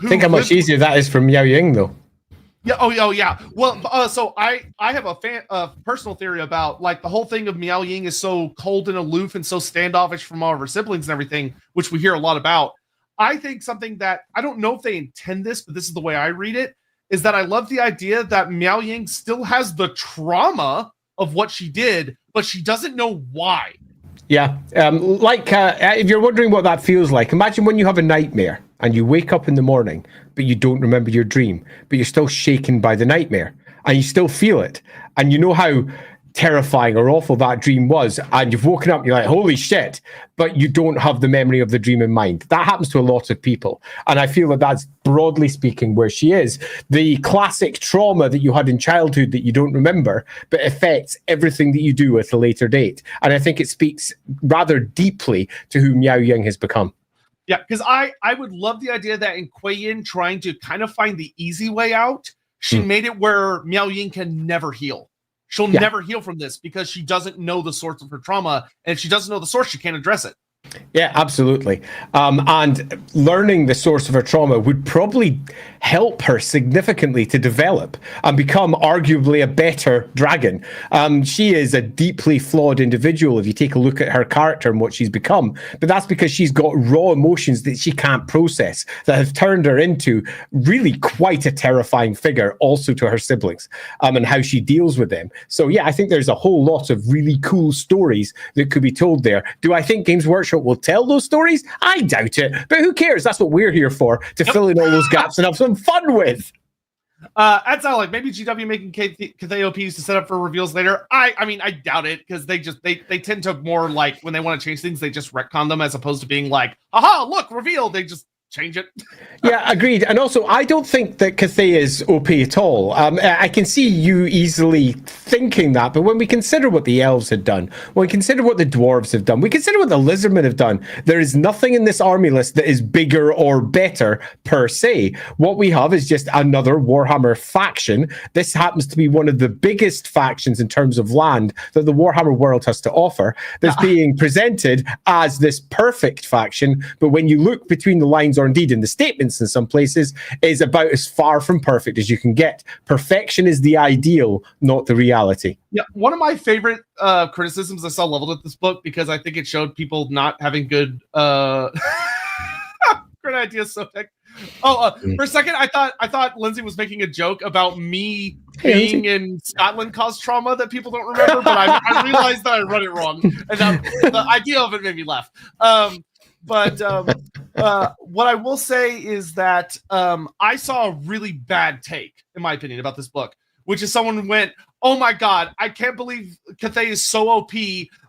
Think how much easier that is for Miao Ying, though. Yeah. Oh, yeah. Well, so I have a personal theory about like the whole thing of Miao Ying is so cold and aloof and so standoffish from all of her siblings and everything, which we hear a lot about. I think something that I don't know if they intend this, but this is the way I read it, is that I love the idea that Miao Ying still has the trauma of what she did, but she doesn't know why. Yeah. If you're wondering what that feels like, imagine when you have a nightmare and you wake up in the morning, but you don't remember your dream, but you're still shaken by the nightmare and you still feel it. And you know how terrifying or awful that dream was, and you've woken up and you're like, holy shit, but you don't have the memory of the dream in mind. That happens to a lot of people, and I feel that that's broadly speaking where she is. The classic trauma that you had in childhood that you don't remember but affects everything that you do at a later date, and I think it speaks rather deeply to who Miao Ying has become. Yeah, because I would love the idea that in Kuei Yin trying to kind of find the easy way out, she made it where Miao Ying can never heal. She'll never heal from this because she doesn't know the source of her trauma. And if she doesn't know the source, she can't address it. Yeah, absolutely. And learning the source of her trauma would probably help her significantly to develop and become arguably a better dragon. She is a deeply flawed individual if you take a look at her character and what she's become. But that's because she's got raw emotions that she can't process that have turned her into really quite a terrifying figure also to her siblings, and how she deals with them. So yeah, I think there's a whole lot of really cool stories that could be told there. Do I think Games Workshop will tell those stories? I doubt it, but who cares? That's what we're here for, to fill in all those gaps and have some fun with. That's how, like, maybe GW making Cathay OPs to set up for reveals later. I mean, I doubt it, because they tend to more, like, when they want to change things, they just retcon them as opposed to being like, aha, look, reveal. They just change it. Yeah, agreed. And also, I don't think that Cathay is OP at all. I can see you easily thinking that, but when we consider what the elves had done, when we consider what the dwarves have done, we consider what the lizardmen have done, there is nothing in this army list that is bigger or better per se. What we have is just another Warhammer faction. This happens to be one of the biggest factions in terms of land that the Warhammer world has to offer, that's being presented as this perfect faction, but when you look between the lines, or indeed in the statements in some places, is about as far from perfect as you can get. Perfection is the ideal, not the reality. Yeah, one of my favorite criticisms I saw leveled at this book, because I think it showed people not having good great ideas, Sotek. For a second, I thought Lindsay was making a joke about me being in Scotland caused trauma that people don't remember, but I realized that I read it wrong, and the idea of it made me laugh. But what I will say is that I saw a really bad take, in my opinion, about this book, which is someone who went, oh my god, I can't believe Cathay is so OP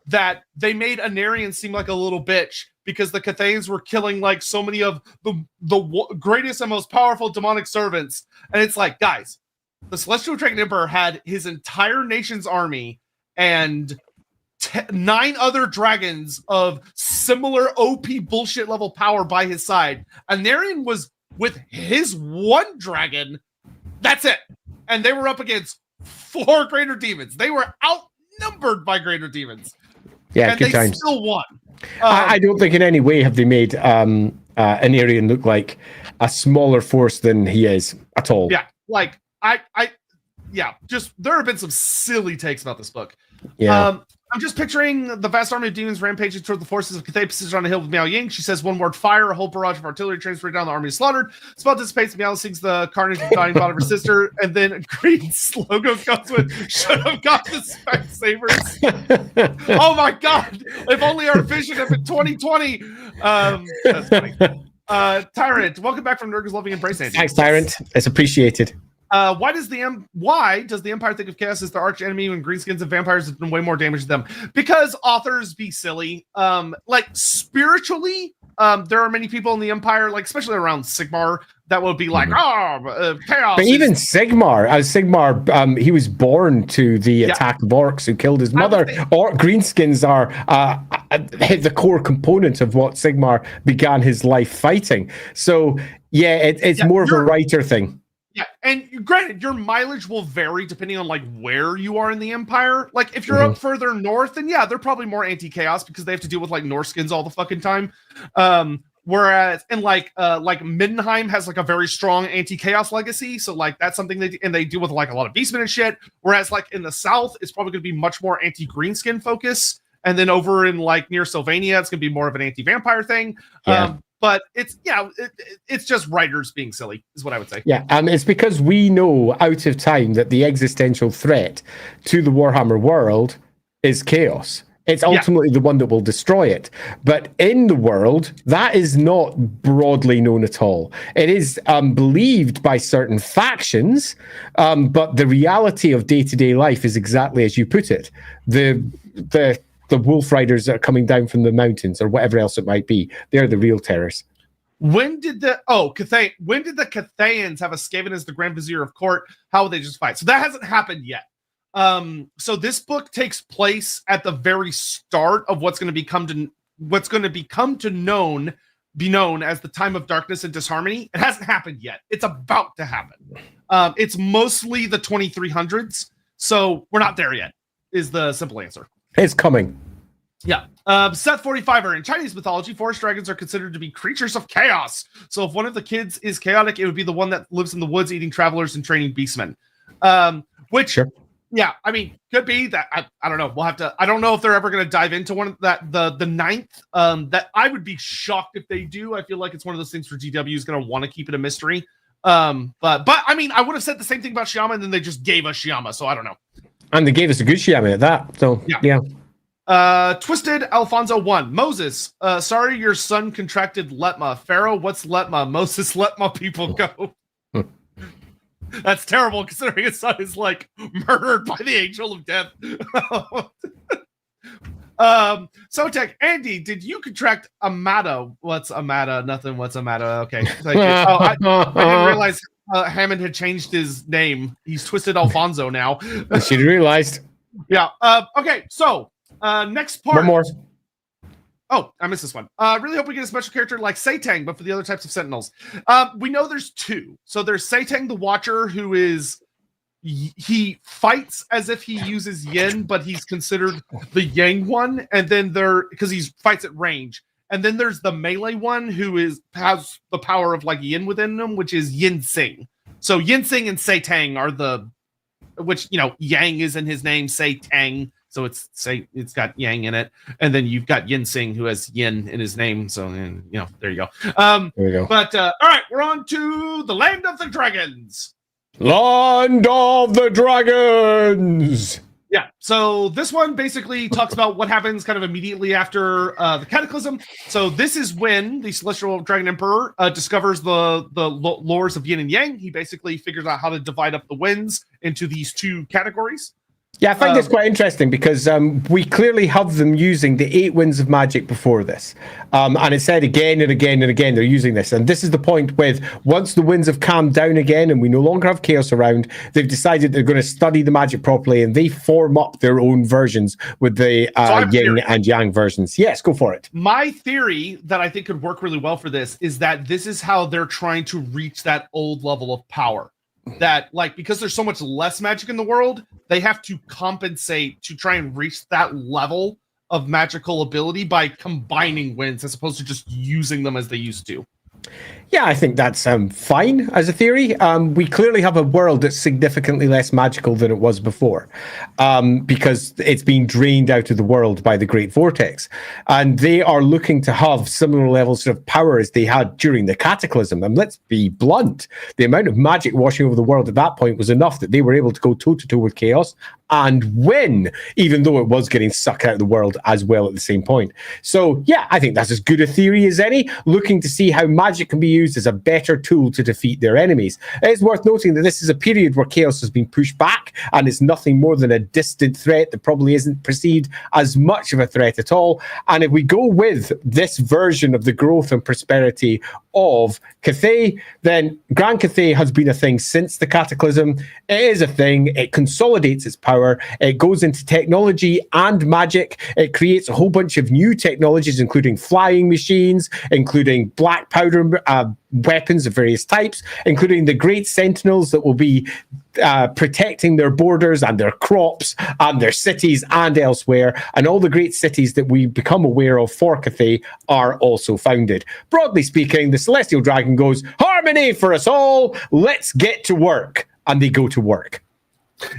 that they made Anarian seem like a little bitch, because the Cathayans were killing like so many of the greatest and most powerful demonic servants. And it's like, guys, the Celestial Dragon Emperor had his entire nation's army and 9 other dragons of similar OP bullshit level power by his side. Anarian was with his one dragon. That's it. And they were up against 4 greater demons. They were outnumbered by greater demons. Yeah, and good they times. Still won. I don't think in any way have they made Anarian look like a smaller force than he is at all. Yeah, like just there have been some silly takes about this book. Yeah. I'm just picturing the vast army of demons rampaging toward the forces of Cathay positioned on a hill with Miao Ying. She says one word, fire, a whole barrage of artillery trains right down, the army is slaughtered. Spell dissipates, Miao sings the carnage of dying body of her sister, and then Green's logo comes with, should have got the Specsavers. Oh my god, if only our vision had been 2020. That's funny. Tyrant, welcome back from Nurgle's Loving Embrace, Andy. Thanks, Tyrant. It's appreciated. Why does the Empire think of Chaos as their arch enemy when greenskins and vampires have done way more damage to them? Because authors be silly. Like spiritually, there are many people in the Empire, like especially around Sigmar, that would be like, chaos. But even Sigmar, he was born to the attack of orcs who killed his mother. Or greenskins are the core component of what Sigmar began his life fighting. So yeah, it's more of a writer thing. Yeah, and granted, your mileage will vary depending on like where you are in the Empire. Like if you're up further north, then yeah, they're probably more anti-chaos because they have to deal with like Norskins all the fucking time. Whereas in like Middenheim has like a very strong anti-chaos legacy, so like that's something they deal with like a lot of beastmen and shit. Whereas like in the south, it's probably going to be much more anti-greenskin focus, and then over in like near Sylvania, it's going to be more of an anti-vampire thing. Yeah. But it's it's just writers being silly, is what I would say. Yeah, and it's because we know out of time that the existential threat to the Warhammer world is chaos. It's ultimately the one that will destroy it. But in the world, that is not broadly known at all. It is believed by certain factions, but the reality of day-to-day life is exactly as you put it. The wolf riders that are coming down from the mountains or whatever else it might be, they're the real terrors. When did the Cathayans have a Skaven as the Grand Vizier of Court? How would they just fight? So that hasn't happened yet. So this book takes place at the very start of what's going to become to be known as the Time of Darkness and Disharmony. It hasn't happened yet. It's about to happen. It's mostly the 2300s, so we're not there yet, is the simple answer. It's coming. Yeah. Seth 45er. In Chinese mythology, forest dragons are considered to be creatures of chaos. So if one of the kids is chaotic, it would be the one that lives in the woods eating travelers and training beastmen. Which, sure. Yeah, I mean, could be that. I don't know. We'll have to. I don't know if they're ever going to dive into one of that. The ninth. That I would be shocked if they do. I feel like it's one of those things where GW is going to want to keep it a mystery. But I mean, I would have said the same thing about Shyama, and then they just gave us Shyama. So I don't know. And they gave us a good Shyama at that. So yeah. Twisted Alfonso 1. Moses, sorry your son contracted Letma. Pharaoh, what's Letma? Moses, let my people go. That's terrible considering his son is like murdered by the angel of death. Sotek, Andy, did you contract Amata? What's Amata? Nothing. What's Amata? Okay. Thank you. I didn't realize Hammond had changed his name. He's Twisted Alfonso now. She realized. Yeah. Okay. So, next part. One more. Oh, I missed this one. Really hope we get a special character like Satang, but for the other types of Sentinels. We know there's two. So there's Satang the Watcher, who is he fights as if he uses yin, but he's considered the yang one. And then because he fights at range. And then there's the melee one who has the power of like yin within him, which is Yin Sing. So Yin Sing and Satang are which, yang is in his name, Satang. So it's got yang in it, and then you've got Yin Sing who has yin in his name. So there you go. There you go. But all right, we're on to the Land of the Dragons. Land of the Dragons. Yeah. So this one basically talks about what happens kind of immediately after the Cataclysm. So this is when the Celestial Dragon Emperor discovers the lores of yin and yang. He basically figures out how to divide up the winds into these two categories. Yeah, I find this quite interesting because we clearly have them using the 8 winds of magic before this. And it said again and again and again they're using this. And this is the point with once the winds have calmed down again and we no longer have chaos around, they've decided they're going to study the magic properly and they form up their own versions with the yin and yang versions. Yes, go for it. My theory that I think could work really well for this is that this is how they're trying to reach that old level of power. That because there's so much less magic in the world, they have to compensate to try and reach that level of magical ability by combining winds as opposed to just using them as they used to. Yeah, I think that's fine as a theory. We clearly have a world that's significantly less magical than it was before because it's been drained out of the world by the Great Vortex. And they are looking to have similar levels of power as they had during the Cataclysm. And let's be blunt, the amount of magic washing over the world at that point was enough that they were able to go toe-to-toe with chaos and win, even though it was getting sucked out of the world as well at the same point. So, yeah, I think that's as good a theory as any, looking to see how magic can be used as a better tool to defeat their enemies. It's worth noting that this is a period where chaos has been pushed back and it's nothing more than a distant threat that probably isn't perceived as much of a threat at all. And if we go with this version of the growth and prosperity of Cathay, then Grand Cathay has been a thing since the Cataclysm. It is a thing. It consolidates its power. It goes into technology and magic. It creates a whole bunch of new technologies, including flying machines, including black powder weapons of various types, including the great sentinels that will be protecting their borders and their crops and their cities and elsewhere. And all the great cities that we become aware of for Cathay are also founded. Broadly speaking, the Celestial Dragon goes, harmony for us all, let's get to work. And they go to work.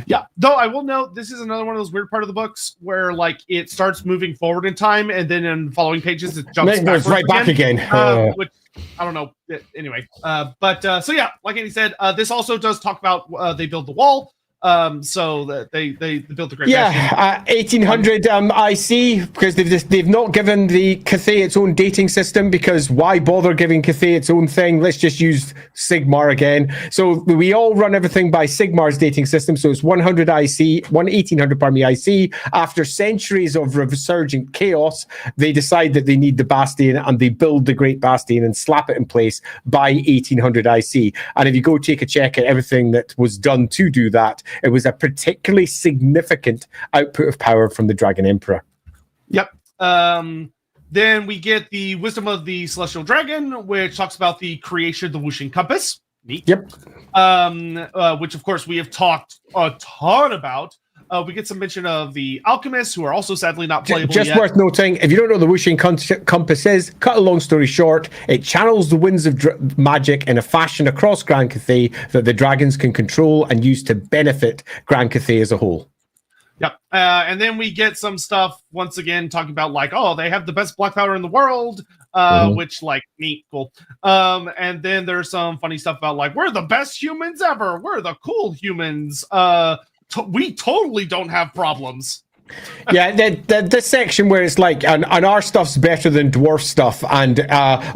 Yeah, though I will note this is another one of those weird part of the books where it starts moving forward in time and then in following pages it jumps back again. Which I don't know. Anyway, so yeah, like Andy said, this also does talk about they build the wall. So that they built the great 1800 IC, because they've not given the Cathay its own dating system, because why bother giving Cathay its own thing? Let's just use Sigmar again. So we all run everything by Sigmar's dating system. So it's 1800 IC. After centuries of resurgent chaos, they decide that they need the Bastion and they build the Great Bastion and slap it in place by 1800 IC. And if you go take a check at everything that was done to do that, it was a particularly significant output of power from the Dragon Emperor. Yep. Then we get the Wisdom of the Celestial Dragon, which talks about the creation of the Whooshing Compass. Neat. Yep. Which, of course, we have talked a ton about. We get some mention of the alchemists, who are also sadly not playable Just yet. worth noting, if you don't know what the whooshing compass is, cut a long story short, it channels the winds of magic in a fashion across Grand Cathay that the dragons can control and use to benefit Grand Cathay as a whole. Yep. And then we get some stuff, once again, talking about, like, oh, they have the best black powder in the world, which, like, neat, cool. And then there's some funny stuff about, like, we're the best humans ever. We're the cool humans. We totally don't have problems. Yeah, this section where it's like, and our stuff's better than dwarf stuff, and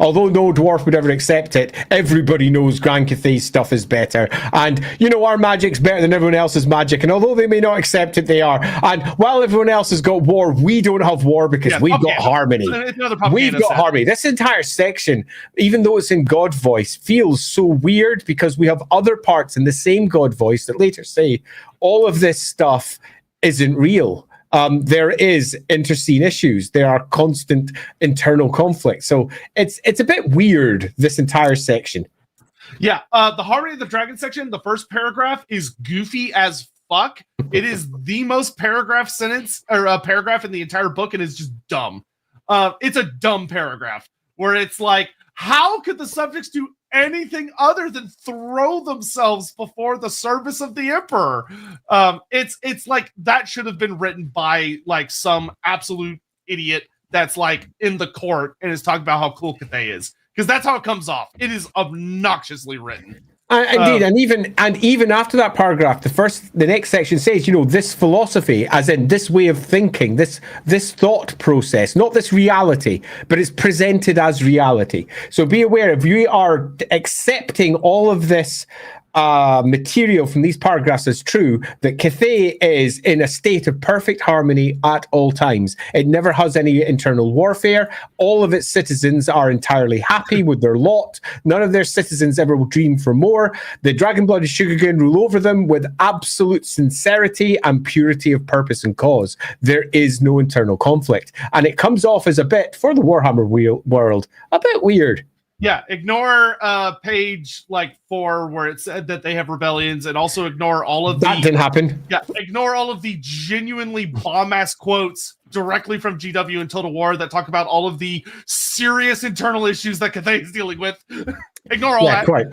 although no dwarf would ever accept it, everybody knows Grand Cathay's stuff is better, and you know, our magic's better than everyone else's magic, and although they may not accept it, they are. And while everyone else has got war, we don't have war because we've got harmony. We've got harmony. This entire section, even though it's in God voice, feels so weird because we have other parts in the same God voice that later say all of this stuff isn't real. There is interscene issues. There are constant internal conflicts. So it's a bit weird, this entire section. Yeah, the Harmony of the Dragon section, the first paragraph is goofy as fuck. It is the most paragraph in the entire book, and it's just dumb. It's a dumb paragraph where it's like, how could the subjects do anything other than throw themselves before the service of the emperor? It's like that should have been written by like some absolute idiot that's like in the court and is talking about how cool Cathay is, because that's how it comes off. It is obnoxiously written. Indeed, and even after that paragraph, the next section says, you know, this philosophy, as in this way of thinking, this thought process, not this reality, but it's presented as reality. So be aware, if you are accepting all of this material from these paragraphs as true, that Cathay is in a state of perfect harmony at all times. It never has any internal warfare. All of its citizens are entirely happy with their lot. None of their citizens ever will dream for more. The dragon-blooded sugargen rule over them with absolute sincerity and purity of purpose and cause. There is no internal conflict. And it comes off as a bit, for the Warhammer world, a bit weird. Yeah, ignore page like 4 where it said that they have rebellions, and also ignore all of that didn't happen. Yeah, ignore all of the genuinely bomb-ass quotes directly from GW and Total War that talk about all of the serious internal issues that Cathay is dealing with. Ignore all that. Quite.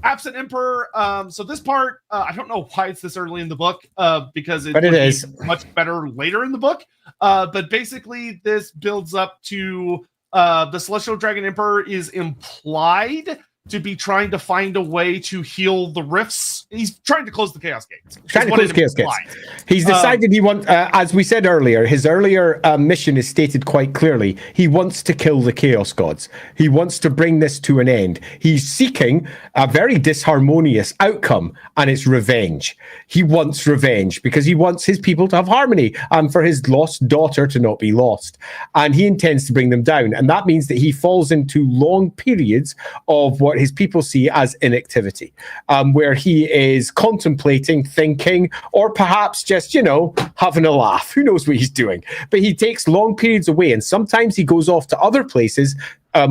Absent Emperor. So this part, I don't know why it's this early in the book, because it is much better later in the book. But basically, this builds up to the Celestial Dragon Emperor is implied to be trying to find a way to heal the rifts. He's trying to close the Chaos Gates. He's decided he wants, as we said earlier, his earlier mission is stated quite clearly. He wants to kill the Chaos Gods. He wants to bring this to an end. He's seeking a very disharmonious outcome, and it's revenge. He wants revenge because he wants his people to have harmony and for his lost daughter to not be lost. And he intends to bring them down. And that means that he falls into long periods of what his people see as inactivity, where he is contemplating, thinking, or perhaps just, you know, having a laugh. Who knows what he's doing? But he takes long periods away, and sometimes he goes off to other places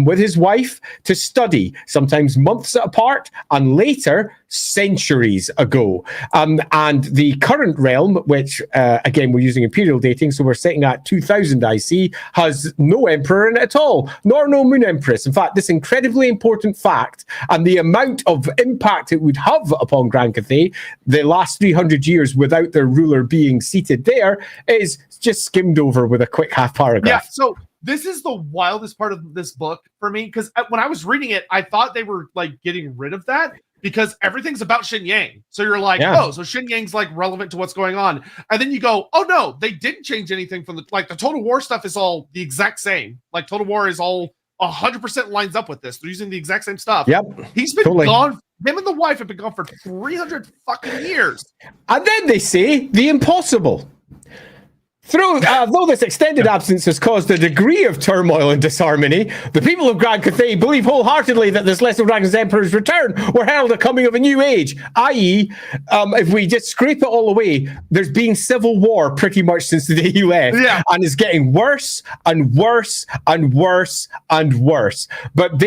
with his wife to study, sometimes months apart, and later centuries ago. And the current realm, which again, we're using imperial dating, so we're sitting at 2000 IC, has no emperor in it at all, nor no moon empress. In fact, this incredibly important fact and the amount of impact it would have upon Grand Cathay, the last 300 years without their ruler being seated there, is just skimmed over with a quick half paragraph. Yeah, so this is the wildest part of this book for me, because when I was reading it, I thought they were like getting rid of that because everything's about Xin Yang. So you're like, oh, so Xin Yang's like relevant to what's going on. And then you go, oh no, they didn't change anything from the Total War stuff is all the exact same. Like Total War is all 100% lines up with this. They're using the exact same stuff. Yep. He's been gone. Him and the wife have been gone for 300 fucking years. And then they say the impossible. Though this extended absence has caused a degree of turmoil and disharmony, the people of Grand Cathay believe wholeheartedly that the Celestial Dragon's Emperor's return were herald a coming of a new age, i.e., if we just scrape it all away, there's been civil war pretty much since the day he left, and it's getting worse and worse and worse and worse. But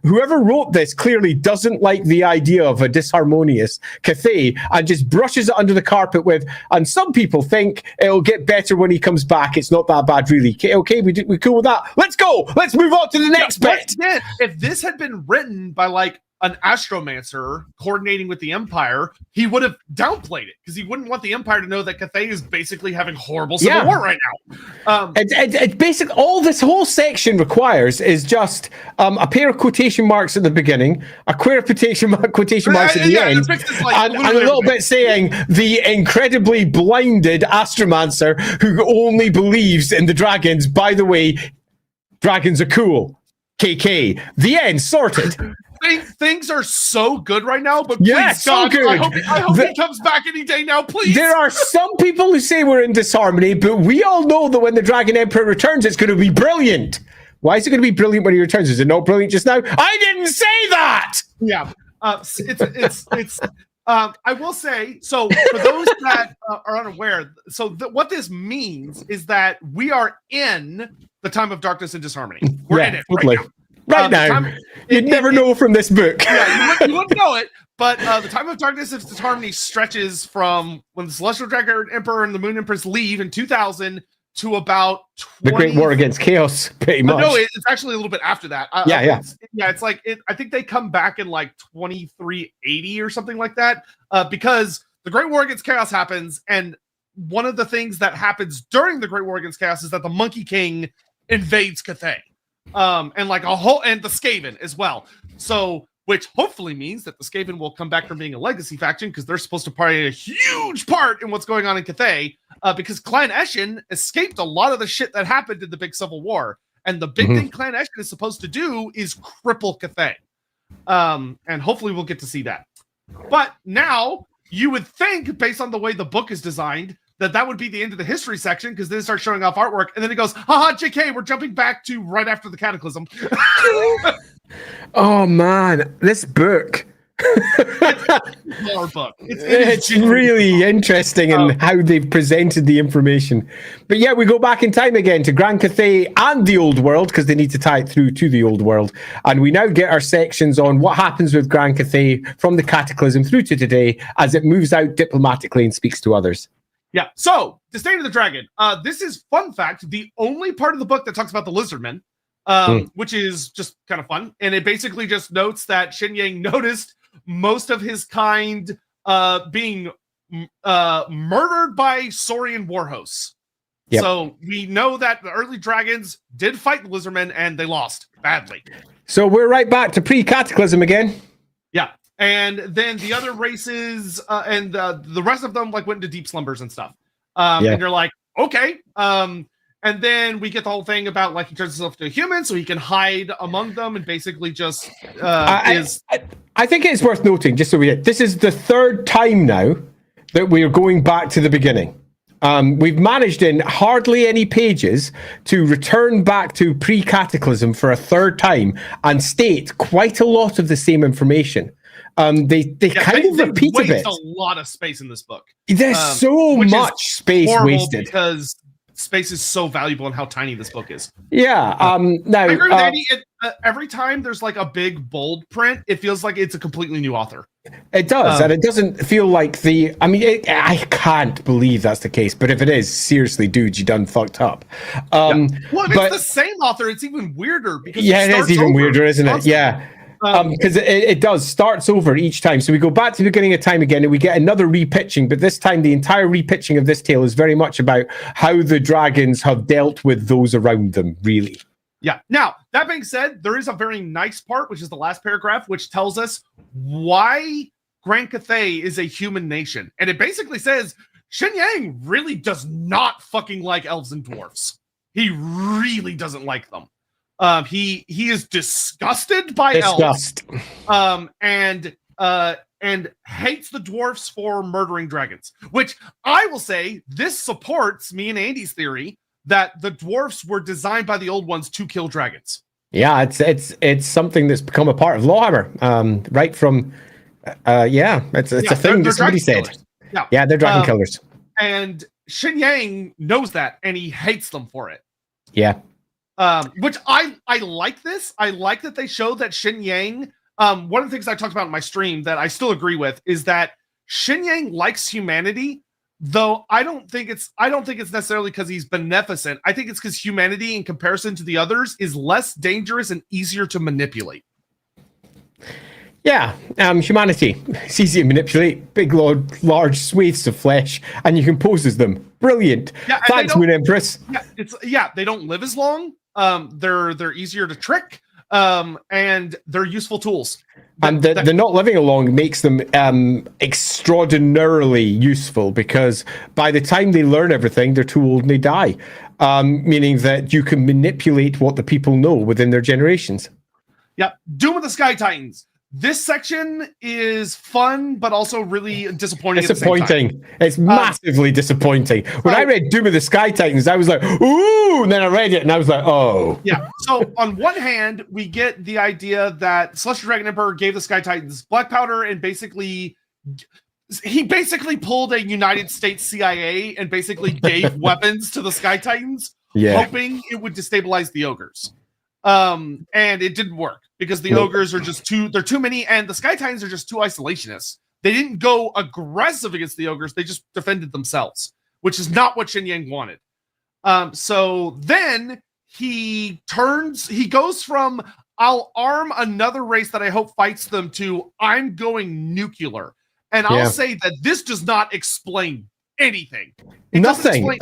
whoever wrote this clearly doesn't like the idea of a disharmonious Cathay and just brushes it under the carpet with, and some people think it'll get better when he comes back. It's not that bad, really. Okay, we cool with that. Let's go. Let's move on to the next bit. If this had been written by like an astromancer coordinating with the Empire, he would have downplayed it because he wouldn't want the Empire to know that Cathay is basically having horrible civil war right now. It's basically all this whole section requires is just a pair of quotation marks at the beginning, a pair of quotation marks at the end, and a little bit saying the incredibly blinded astromancer who only believes in the dragons. By the way, dragons are cool. KK. The end. Sorted. Things are so good right now, but please, so God, good. I hope he comes back any day now, please. There are some people who say we're in disharmony, but we all know that when the Dragon Emperor returns, it's going to be brilliant. Why is it going to be brilliant when he returns? Is it not brilliant just now? I didn't say that! Yeah. I will say, so for those that are unaware, so what this means is that we are in the time of darkness and disharmony. We're in it right now. Right now, you'd never know from this book. Yeah, you wouldn't know it, but the time of darkness and disharmony stretches from when the Celestial Dragon Emperor and the Moon Empress leave in 2000 to about the Great War Against Chaos, pretty much. No, it's actually a little bit after that. It's like I think they come back in like 2380 or something like that, because the Great War Against Chaos happens, and one of the things that happens during the Great War Against Chaos is that the Monkey King invades Cathay. And the Skaven as well. So, which hopefully means that the Skaven will come back from being a legacy faction because they're supposed to play a huge part in what's going on in Cathay. Because Clan Eshin escaped a lot of the shit that happened in the big Civil War, and the big thing Clan Eshin is supposed to do is cripple Cathay. And hopefully we'll get to see that. But now you would think, based on the way the book is designed, that would be the end of the history section, because then it starts showing off artwork, and then it goes, haha, JK, we're jumping back to right after the Cataclysm. Oh man, this book. It's really interesting in how they've presented the information. But yeah, we go back in time again to Grand Cathay and the Old World, because they need to tie it through to the Old World. And we now get our sections on what happens with Grand Cathay from the Cataclysm through to today as it moves out diplomatically and speaks to others. Yeah, so the State of the Dragon. This is, fun fact, the only part of the book that talks about the Lizardmen, which is just kind of fun. And it basically just notes that Shin Yang noticed most of his kind being murdered by Saurian warhosts. Yep. So we know that the early dragons did fight the Lizardmen, and they lost badly. So we're right back to pre-Cataclysm again. Yeah. And then the other races and the rest of them like went into deep slumbers and stuff. And you're like, okay. And then we get the whole thing about like he turns himself to a human so he can hide among them and basically just I think it's worth noting, just so this is the third time now that we are going back to the beginning. We've managed in hardly any pages to return back to pre-Cataclysm for a third time and state quite a lot of the same information. They kind of repeat a bit. A lot of space in this book. There's so much space wasted because space is so valuable in how tiny this book is. Yeah. Now I agree with Andy. Every time there's like a big bold print, it feels like it's a completely new author. It does, and it doesn't feel like the. I mean, I can't believe that's the case. But if it is, seriously, dude, you done fucked up. Well, if it's the same author, it's even weirder. Because it is even weirder, isn't it? Yeah. Because it does starts over each time. So we go back to the beginning of time again, and we get another repitching. But this time, the entire repitching of this tale is very much about how the dragons have dealt with those around them. Really. Yeah. Now, that being said, there is a very nice part, which is the last paragraph, which tells us why Grand Cathay is a human nation. And it basically says Shin Yang really does not fucking like elves and dwarves. He really doesn't like them. He is disgusted by elves. And and hates the dwarfs for murdering dragons, which I will say this supports me and Andy's theory that the dwarfs were designed by the old ones to kill dragons. Yeah, it's something that's become a part of LAWhammer, right from it's a thing that somebody said. Killers. Yeah, they're dragon killers. And Shin Yang knows that, and he hates them for it. Yeah. Which I like this. I like that they show that Shin Yang. One of the things I talked about in my stream that I still agree with is that Shin Yang likes humanity, though I don't think it's necessarily because he's beneficent. I think it's because humanity, in comparison to the others, is less dangerous and easier to manipulate. Yeah, humanity. It's easy to manipulate. Big, large swathes of flesh, and you can pose as them. Brilliant. Yeah, thanks, Moon Empress. Yeah, they don't live as long. They're easier to trick. And they're useful tools. And the not living along makes them extraordinarily useful, because by the time they learn everything, they're too old and they die. Meaning that you can manipulate what the people know within their generations. Yeah, Doom of the Sky Titans. This section is fun, but also really disappointing. Disappointing. It's massively disappointing. When I read Doom of the Sky Titans, I was like, ooh, and then I read it and I was like, oh. Yeah. So on one hand, we get the idea that Celestial Dragon Emperor gave the Sky Titans black powder, and he basically pulled a United States CIA and basically gave weapons to the Sky Titans, hoping it would destabilize the ogres. And it didn't work, because the ogres are just they're too many, and the Sky Titans are just too isolationists. They didn't go aggressive against the ogres, they just defended themselves, which is not what Shin Yang wanted. So then he goes from, I'll arm another race that I hope fights them, to I'm going nucular. And I'll say that this does not explain anything. Nothing.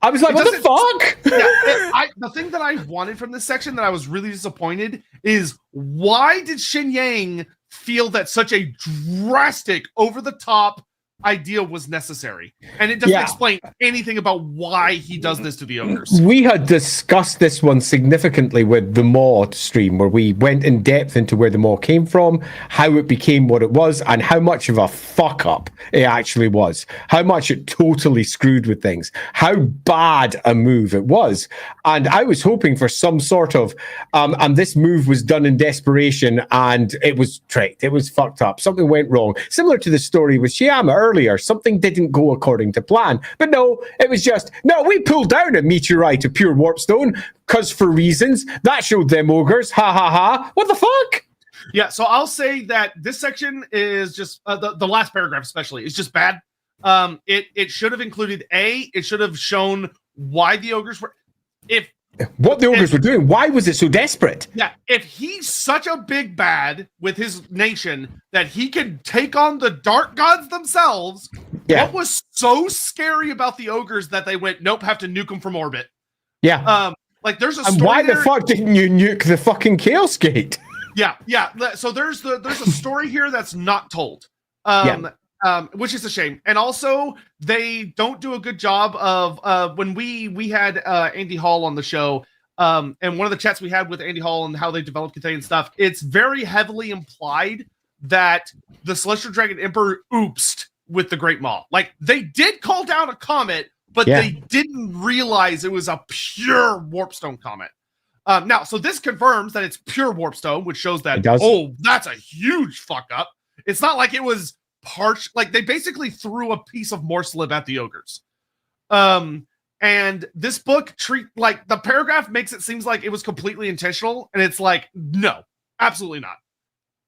I was like, what the fuck? The thing that I wanted from this section that I was really disappointed is, why did Shin Yang feel that such a drastic, over-the-top idea was necessary? And it doesn't explain anything about why he does this to the ogres. We had discussed this one significantly with the Maw stream, where we went in depth into where the Maw came from, how it became what it was, and how much of a fuck up it actually was. How much it totally screwed with things. How bad a move it was. And I was hoping for some sort of, and this move was done in desperation, and it was tricked. It was fucked up. Something went wrong. Similar to the story with Shiama earlier, something didn't go according to plan. But no, it was just, we pulled down a meteorite of pure warpstone, because for reasons, that showed them ogres, ha ha ha, what the fuck? Yeah, so I'll say that this section is just, the last paragraph especially, is just bad. It should have included it should have shown why the ogres were, what the ogres were doing. Why was it so desperate? Yeah, if he's such a big bad with his nation that he can take on the dark gods themselves, what was so scary about the ogres that they went, nope, have to nuke them from orbit? Yeah. There's a story. And why the fuck didn't you nuke the fucking Chaos Gate? Yeah. So there's a story here that's not told. Which is a shame. And also, they don't do a good job of when we had Andy Hall on the show, and one of the chats we had with Andy Hall and how they developed Cathay stuff, it's very heavily implied that the Celestial Dragon Emperor oopsed with the Great Maw. Like, they did call down a comet, but they didn't realize it was a pure warpstone comet. Now, so this confirms that it's pure warpstone, which shows that, that's a huge fuck up. It's not like it was like they basically threw a piece of Morslib at the ogres. And this book the paragraph makes it seems like it was completely intentional, and it's like, no, absolutely not.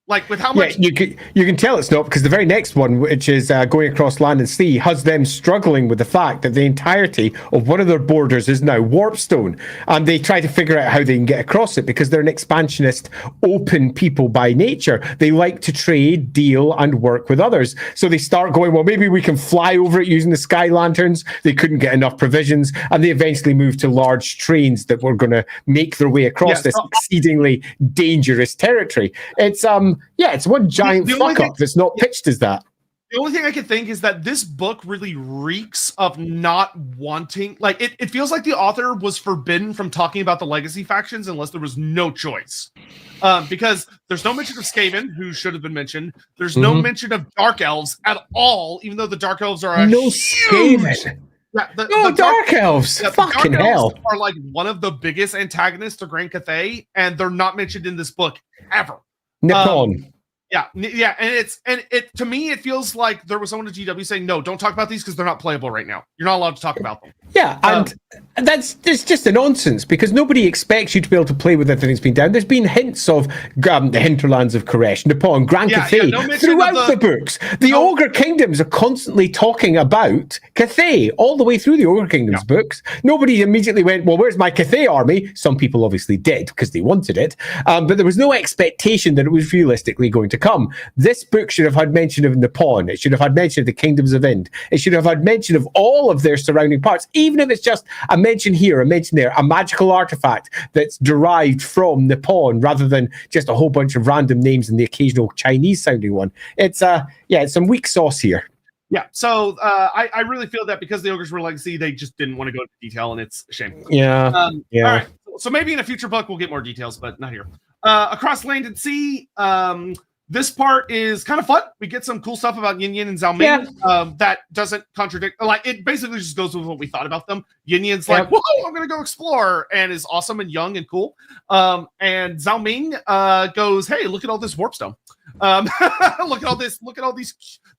Like, with how much you can tell it's not, because the very next one, which is going across land and sea, has them struggling with the fact that the entirety of one of their borders is now warpstone, and they try to figure out how they can get across it, because they're an expansionist, open people by nature. They like to trade, deal, and work with others. So they start going, well, maybe we can fly over it using the sky lanterns. They couldn't get enough provisions, and they eventually moved to large trains that were going to make their way across this exceedingly dangerous territory. It's it's one giant fuck up that's not pitched as that. The only thing I can think is that this book really reeks of not wanting, like, it feels like the author was forbidden from talking about the legacy factions unless there was no choice. Because there's no mention of Skaven, who should have been mentioned. There's no mention of Dark Elves at all, even though the Dark Elves are Skaven. Yeah, the Dark Elves. Yeah, fucking hell. Are like one of the biggest antagonists to Grand Cathay, and they're not mentioned in this book ever. Nippon. Yeah, and it to me it feels like there was someone at GW saying, no, don't talk about these because they're not playable right now. You're not allowed to talk about them. Yeah, and that's just a nonsense because nobody expects you to be able to play with everything that's been down. There's been hints of the hinterlands of Koresh, Nippon, Grand Cathay throughout the books. The Ogre Kingdoms are constantly talking about Cathay all the way through the Ogre Kingdoms books. Nobody immediately went, well, where's my Cathay army? Some people obviously did because they wanted it, but there was no expectation that it was realistically going to come. This book should have had mention of Nippon. It should have had mention of the Kingdoms of Ind. It should have had mention of all of their surrounding parts, even if it's just a mention here, a mention there, a magical artifact that's derived from Nippon rather than just a whole bunch of random names and the occasional Chinese sounding one. It's some weak sauce here. Yeah, so I really feel that because the Ogres were legacy, they just didn't want to go into detail, and it's a shame. Yeah. All right, so maybe in a future book we'll get more details, but not here. Across Land and Sea, this part is kind of fun. We get some cool stuff about Yin Yin and Zhao Ming that doesn't contradict. Like, it basically just goes with what we thought about them. Yin Yin's like, whoa, I'm going to go explore, and is awesome and young and cool. And Zhao Ming goes, hey, look at all this warpstone. Look at all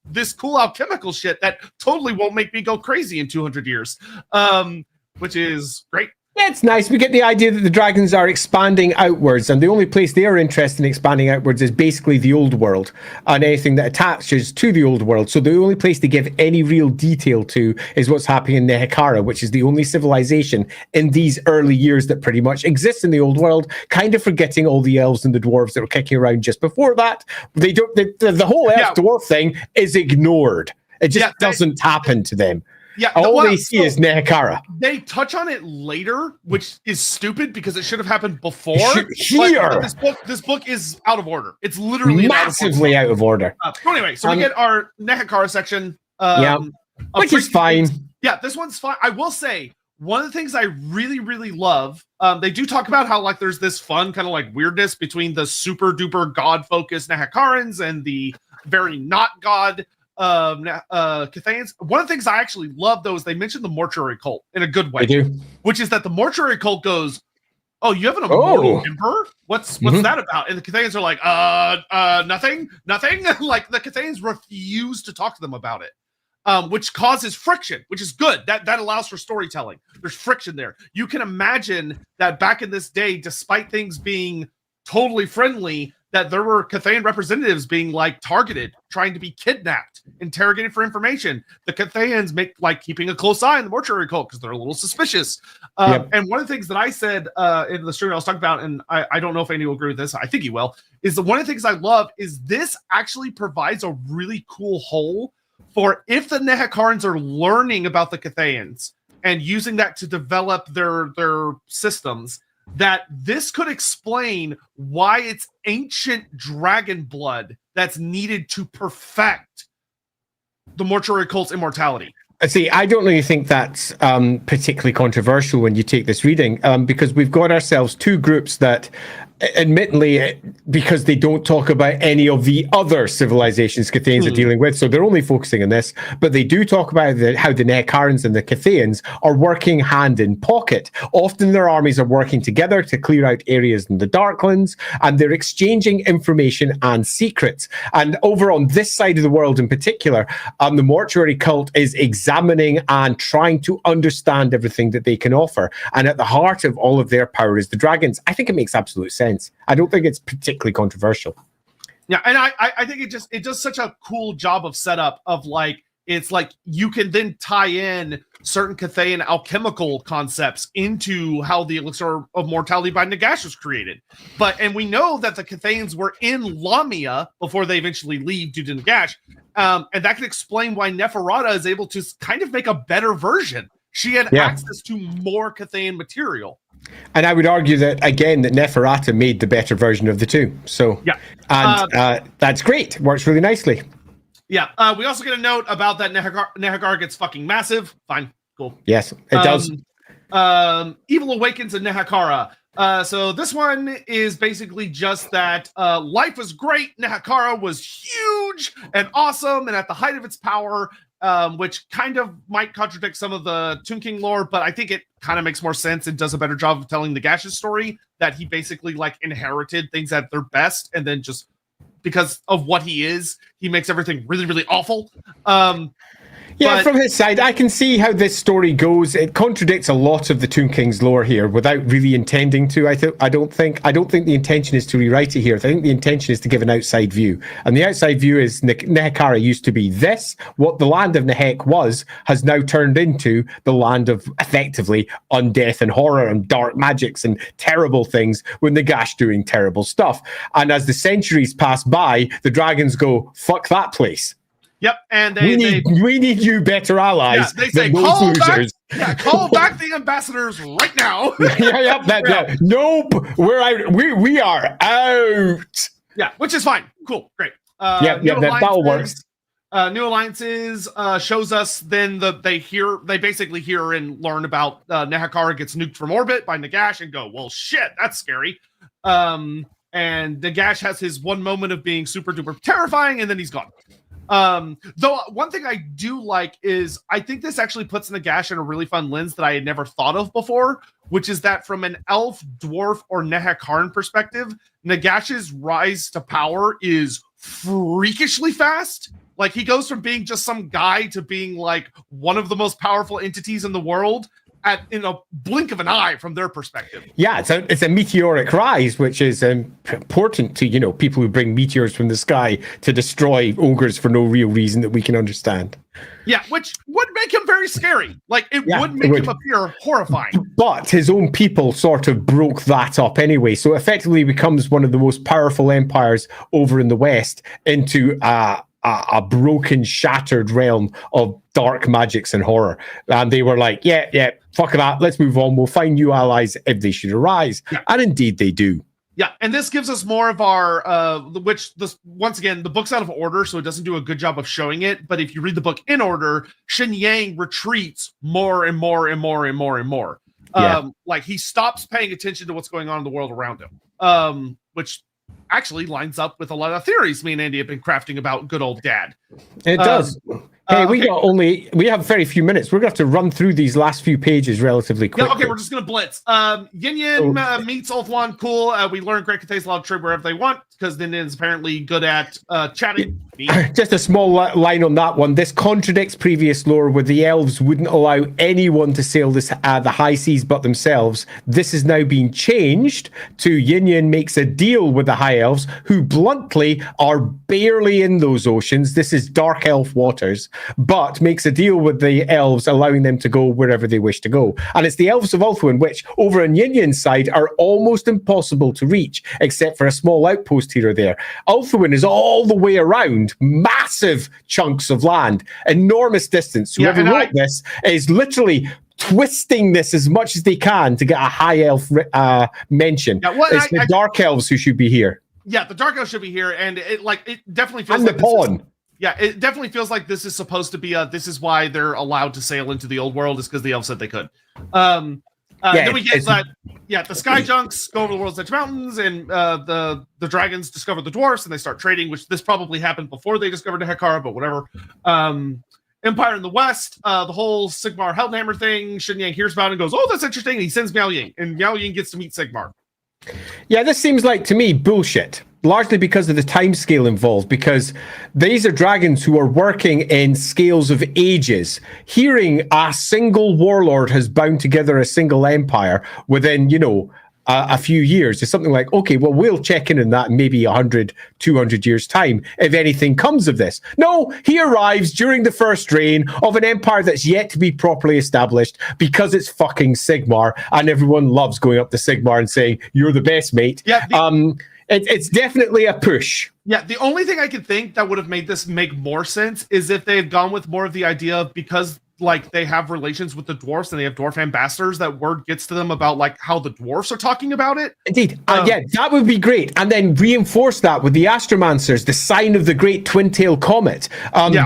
this cool alchemical shit that totally won't make me go crazy in 200 years, which is great. Yeah, it's nice. We get the idea that the dragons are expanding outwards, and the only place they are interested in expanding outwards is basically the old world and anything that attaches to the old world. So the only place they give any real detail to is what's happening in Nehekara, which is the only civilization in these early years that pretty much exists in the old world, kind of forgetting all the elves and the dwarves that were kicking around just before that. They don't. The whole elf-dwarf thing is ignored. It just doesn't happen to them. Yeah, all they see is Nehekara. They touch on it later, which is stupid because it should have happened before. Here, this book is out of order. It's literally massively out of order. Anyway, so we get our Nehekara section. Which is fine. Yeah, this one's fine. I will say one of the things I really, really love. They do talk about how like there's this fun kind of like weirdness between the super duper god focused Nehekarans and the very not god Cathayans. One of the things I actually love though is they mention the mortuary cult in a good way. They do. Which is that the mortuary cult goes, oh, you have an immortal emperor? What's that about? And the Cathayans are like, nothing. Like the Cathayans refuse to talk to them about it. Which causes friction, which is good. That allows for storytelling. There's friction there. You can imagine that back in this day, despite things being totally friendly, that there were Cathayan representatives being like targeted, trying to be kidnapped, interrogated for information. The Cathayans make like keeping a close eye on the mortuary cult because they're a little suspicious. And one of the things that I said in the stream I was talking about, and I don't know if Andy will agree with this, I think he will, is that one of the things I love is this actually provides a really cool hole for if the Nehekarans are learning about the Cathayans and using that to develop their systems, that this could explain why it's ancient dragon blood that's needed to perfect the mortuary cult's immortality. See, I don't really think that's particularly controversial when you take this reading, because we've got ourselves two groups that, admittedly, because they don't talk about any of the other civilizations Cathayans are dealing with, so they're only focusing on this, but they do talk about how the Nehekarans and the Cathayans are working hand in pocket. Often their armies are working together to clear out areas in the Darklands, and they're exchanging information and secrets. And over on this side of the world in particular, the mortuary cult is examining and trying to understand everything that they can offer. And at the heart of all of their power is the dragons. I think it makes absolute sense. I don't think it's particularly controversial. Yeah, and I think it does such a cool job of setup of like, it's like you can then tie in certain Cathayan alchemical concepts into how the elixir of mortality by Nagash was created. And we know that the Cathayans were in Lamia before they eventually leave due to Nagash. And that can explain why Neferata is able to kind of make a better version. She had access to more Cathayan material. And I would argue that, again, that Neferata made the better version of the two. So, that's great. Works really nicely. Yeah. We also get a note about that Nehagar gets fucking massive. Fine. Cool. Yes, it does. Evil awakens in Nehakara. So this one is basically just that life was great. Nehakara was huge and awesome and at the height of its power, which kind of might contradict some of the Tomb King lore, but I think it kind of makes more sense and does a better job of telling Nagash's story, that he basically like inherited things at their best, and then just because of what he is, he makes everything really, really awful. Yeah, from his side, I can see how this story goes. It contradicts a lot of the Tomb King's lore here without really intending to. I don't think the intention is to rewrite it here. I think the intention is to give an outside view. And the outside view is Nehekara used to be this. What the land of Nehek was has now turned into the land of, effectively, undeath and horror and dark magics and terrible things, with Nagash doing terrible stuff. And as the centuries pass by, the dragons go, fuck that place. Yep, and we need you better allies. Yeah, they say call back the ambassadors right now. Nope, we're out. We are out. Yeah, which is fine. Cool, great. That'll work. New alliances shows us then they basically hear and learn about Nehekara gets nuked from orbit by Nagash and go, well, shit, that's scary. And Nagash has his one moment of being super duper terrifying, and then he's gone. Though one thing I do like is I think this actually puts Nagash in a really fun lens that I had never thought of before, which is that from an elf, dwarf, or Nehekaran perspective, Nagash's rise to power is freakishly fast. Like, he goes from being just some guy to being like one of the most powerful entities in the world in a blink of an eye from their perspective. Yeah, it's a meteoric rise, which is important to, people who bring meteors from the sky to destroy ogres for no real reason that we can understand. Yeah, which would make him very scary. Like, it would make him appear horrifying. But his own people sort of broke that up anyway, so effectively becomes one of the most powerful empires over in the West into a broken, shattered realm of dark magics and horror. And they were like, yeah, fuck that, let's move on. We'll find new allies if they should arise. Yeah. And indeed they do. Yeah, and this gives us more of our, once again, the book's out of order, so it doesn't do a good job of showing it. But if you read the book in order, Shen Yang retreats more and more and more and more and more. Yeah. Like, he stops paying attention to what's going on in the world around him, which actually lines up with a lot of theories me and Andy have been crafting about good old dad. It does. Hey, we have very few minutes. We're going to have to run through these last few pages relatively quickly. Yeah, okay, we're just going to blitz. Yin meets Ulthuan. Cool. We learn Grand Cathay's allowed to trade wherever they want, because Ninja's apparently good at chatting. Just a small line on that one. This contradicts previous lore where the elves wouldn't allow anyone to sail the high seas but themselves. This is now being changed to Yin makes a deal with the high elves, who bluntly are barely in those oceans. This is dark elf waters, but makes a deal with the elves, allowing them to go wherever they wish to go. And it's the elves of Ulthuan, which over on Yinyan's side are almost impossible to reach, except for a small outpost here or there. Ulthuan is all the way around, massive chunks of land, enormous distance. Whoever wrote this is literally twisting this as much as they can to get a high elf mention. It's the dark elves who should be here. Yeah, the dark elves should be here, and it definitely feels like the pawn. Yeah, it definitely feels like this is supposed to be this is why they're allowed to sail into the old world, is because the elves said they could. Then we get the sky junks go over the world's edge mountains, and the dragons discover the dwarfs, and they start trading, which this probably happened before they discovered Nehekara, but whatever. Empire in the West, the whole Sigmar Hellhammer thing, Shen Yang hears about it and goes, oh, that's interesting, and he sends Miao Ying, and Miao Ying gets to meet Sigmar. Yeah, this seems like, to me, bullshit. Largely because of the time scale involved, because these are dragons who are working in scales of ages. Hearing a single warlord has bound together a single empire within, a few years is something like, okay, well, we'll check in on that in maybe 100, 200 years' time, if anything comes of this. No, he arrives during the first reign of an empire that's yet to be properly established, because it's fucking Sigmar, and everyone loves going up to Sigmar and saying, you're the best, mate. Yeah, it's definitely a push. Yeah, the only thing I could think that would have made this make more sense is if they had gone with more of the idea of, because like they have relations with the dwarfs and they have dwarf ambassadors, that word gets to them about like how the dwarfs are talking about it. Indeed. Yeah, that would be great. And then reinforce that with the Astromancers, the sign of the great twin-tailed comet.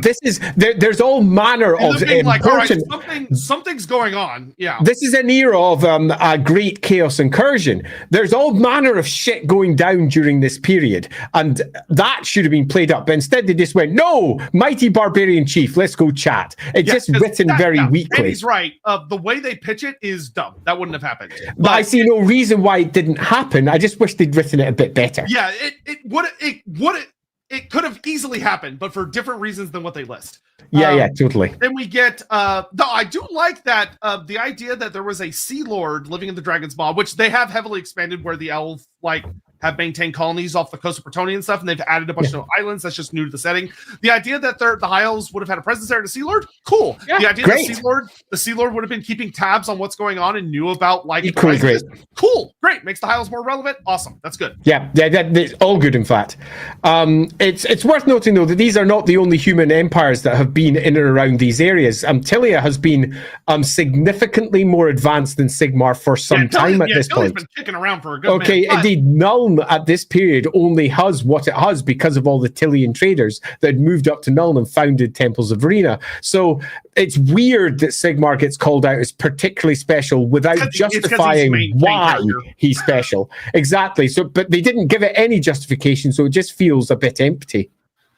This is there's all manner of like, important... all right, something's going on. Yeah. This is an era of a great chaos incursion. There's all manner of shit going down during this period. And that should have been played up. But instead they just went, no, mighty barbarian chief, let's go chat. It's just written very weakly. Andy's right. The way they pitch it is dumb. That wouldn't have happened. But I see no reason why it didn't happen. I just wish they'd written it a bit better. Yeah, it could have easily happened, but for different reasons than what they list. Yeah, totally. Then we get though I do like that the idea that there was a Sea Lord living in the Dragon's Maw, which they have heavily expanded, where the elves like have maintained colonies off the coast of Bretonnia and stuff, and they've added a bunch of islands. That's just new to the setting. The idea that the High Elves would have had a presence there in the Sea Lord, cool. Yeah, the idea that the Sea Lord would have been keeping tabs on what's going on and knew about like equally great. Cool, great. Makes the High Elves more relevant. Awesome, that's good. Yeah, that's all good. In fact, it's worth noting though that these are not the only human empires that have been in and around these areas. Tilia has been significantly more advanced than Sigmar for some time at this point. Been kicking around for a good minute, indeed. Null at this period only has what it has because of all the Tilian traders that had moved up to Null and founded Temples of Verena. So it's weird that Sigmar gets called out as particularly special without justifying why he's special. Exactly. So, but they didn't give it any justification, so it just feels a bit empty.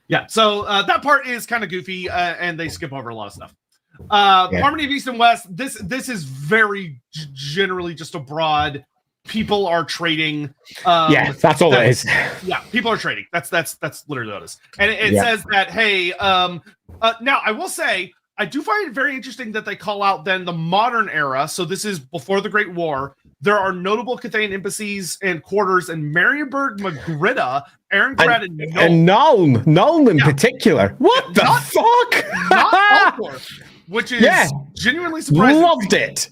Yeah. So that part is kind of goofy, and they skip over a lot of stuff. Harmony of East and West. This is very generally just a broad. People are trading. That's all it is. Yeah, people are trading. That's literally what it is. And it says that, hey, now I will say, I do find it very interesting that they call out then the modern era. So this is before the Great War. There are notable Cathayan embassies and quarters in Marienburg, Magritta, Ehrengrad, and Nuln. Nuln in particular. What the fuck? Not Altdorf. Which is genuinely surprising. Loved it.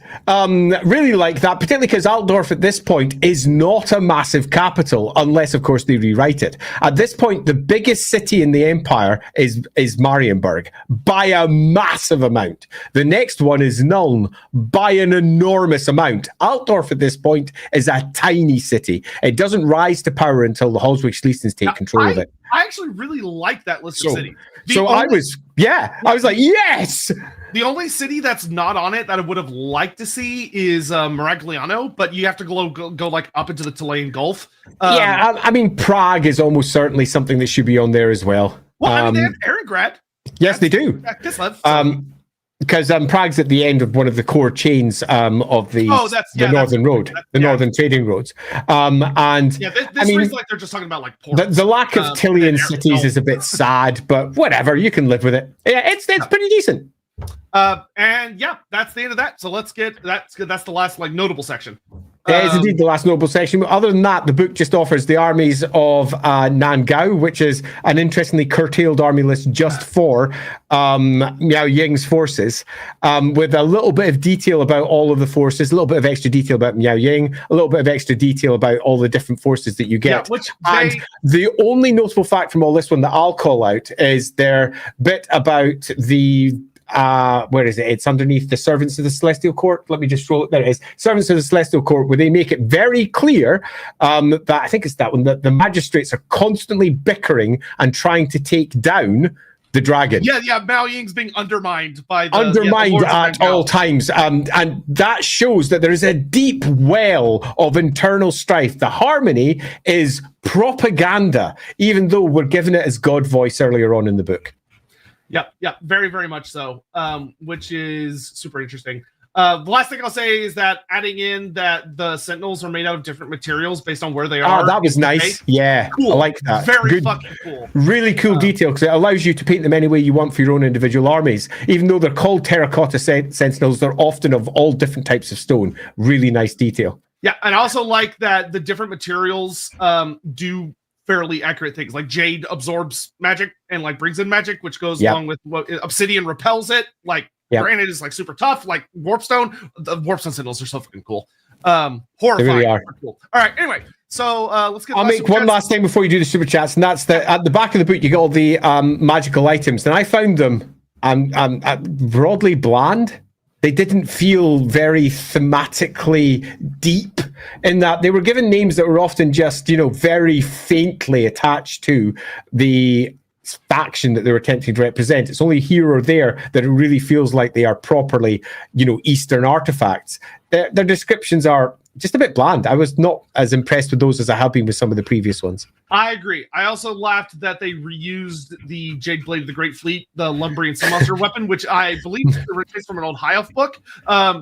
Really like that, particularly because Altdorf at this point is not a massive capital, unless, of course, they rewrite it. At this point, the biggest city in the empire is Marienburg by a massive amount. The next one is Nuln by an enormous amount. Altdorf at this point is a tiny city. It doesn't rise to power until the Holzwig-Schlesens take control of it. I actually really like that list of cities. I was like, yes! The only city that's not on it that I would have liked to see is Maragliano, but you have to go like up into the Chilean Gulf. I mean, Prague is almost certainly something that should be on there as well. Well, I mean, they have Ehrengrad. Yes, they do. Kislev. Because Prague's at the end of one of the core chains of the Northern Road, Northern trading roads. This reads like they're just talking about like ports. The lack of Tilian cities is a bit sad, but whatever, you can live with it. Yeah, it's pretty decent. And that's the end of that. So let's get that's the last like notable section. It is indeed the last notable section. Other than that, the book just offers the armies of Nangao, which is an interestingly curtailed army list just for Miao Ying's forces, with a little bit of detail about all of the forces, a little bit of extra detail about Miao Ying, a little bit of extra detail about all the different forces that you get. The only notable fact from all this one that I'll call out is their bit about the where is it? It's underneath the Servants of the Celestial Court. Let me just scroll it. There it is. Servants of the Celestial Court, where they make it very clear that I think it's that one, that the magistrates are constantly bickering and trying to take down the dragon. Mao Ying's being undermined by at all times, and that shows that there is a deep well of internal strife. The harmony is propaganda, even though we're given it as God voice earlier on in the book. Yeah, very, very much so, which is super interesting. The last thing I'll say is that adding in that the Sentinels are made out of different materials based on where they are. Oh, that was nice. Yeah, cool. I like that. Very fucking cool. Really cool detail, because it allows you to paint them any way you want for your own individual armies. Even though they're called terracotta Sentinels, they're often of all different types of stone. Really nice detail. Yeah, and I also like that the different materials do fairly accurate things. Like jade absorbs magic and like brings in magic, which goes along with what obsidian repels it. Like granite is like super tough. Like warpstone, the warpstone Sentinels are so fucking cool. Horrifying. They really are. Cool. All right. Anyway, so let's get. I'll make one last thing before you do the super chats, and that's that at the back of the book you get all the magical items, and I found them broadly bland. They didn't feel very thematically deep in that they were given names that were often just, very faintly attached to the faction that they were attempting to represent. It's only here or there that it really feels like they are properly, Eastern artifacts. Their descriptions are just a bit bland. I was not as impressed with those as I have been with some of the previous ones. I agree. I also laughed that they reused the Jade Blade of the Great Fleet, the Lumbrian Sea Monster weapon, which I believe is from an old High Elf book.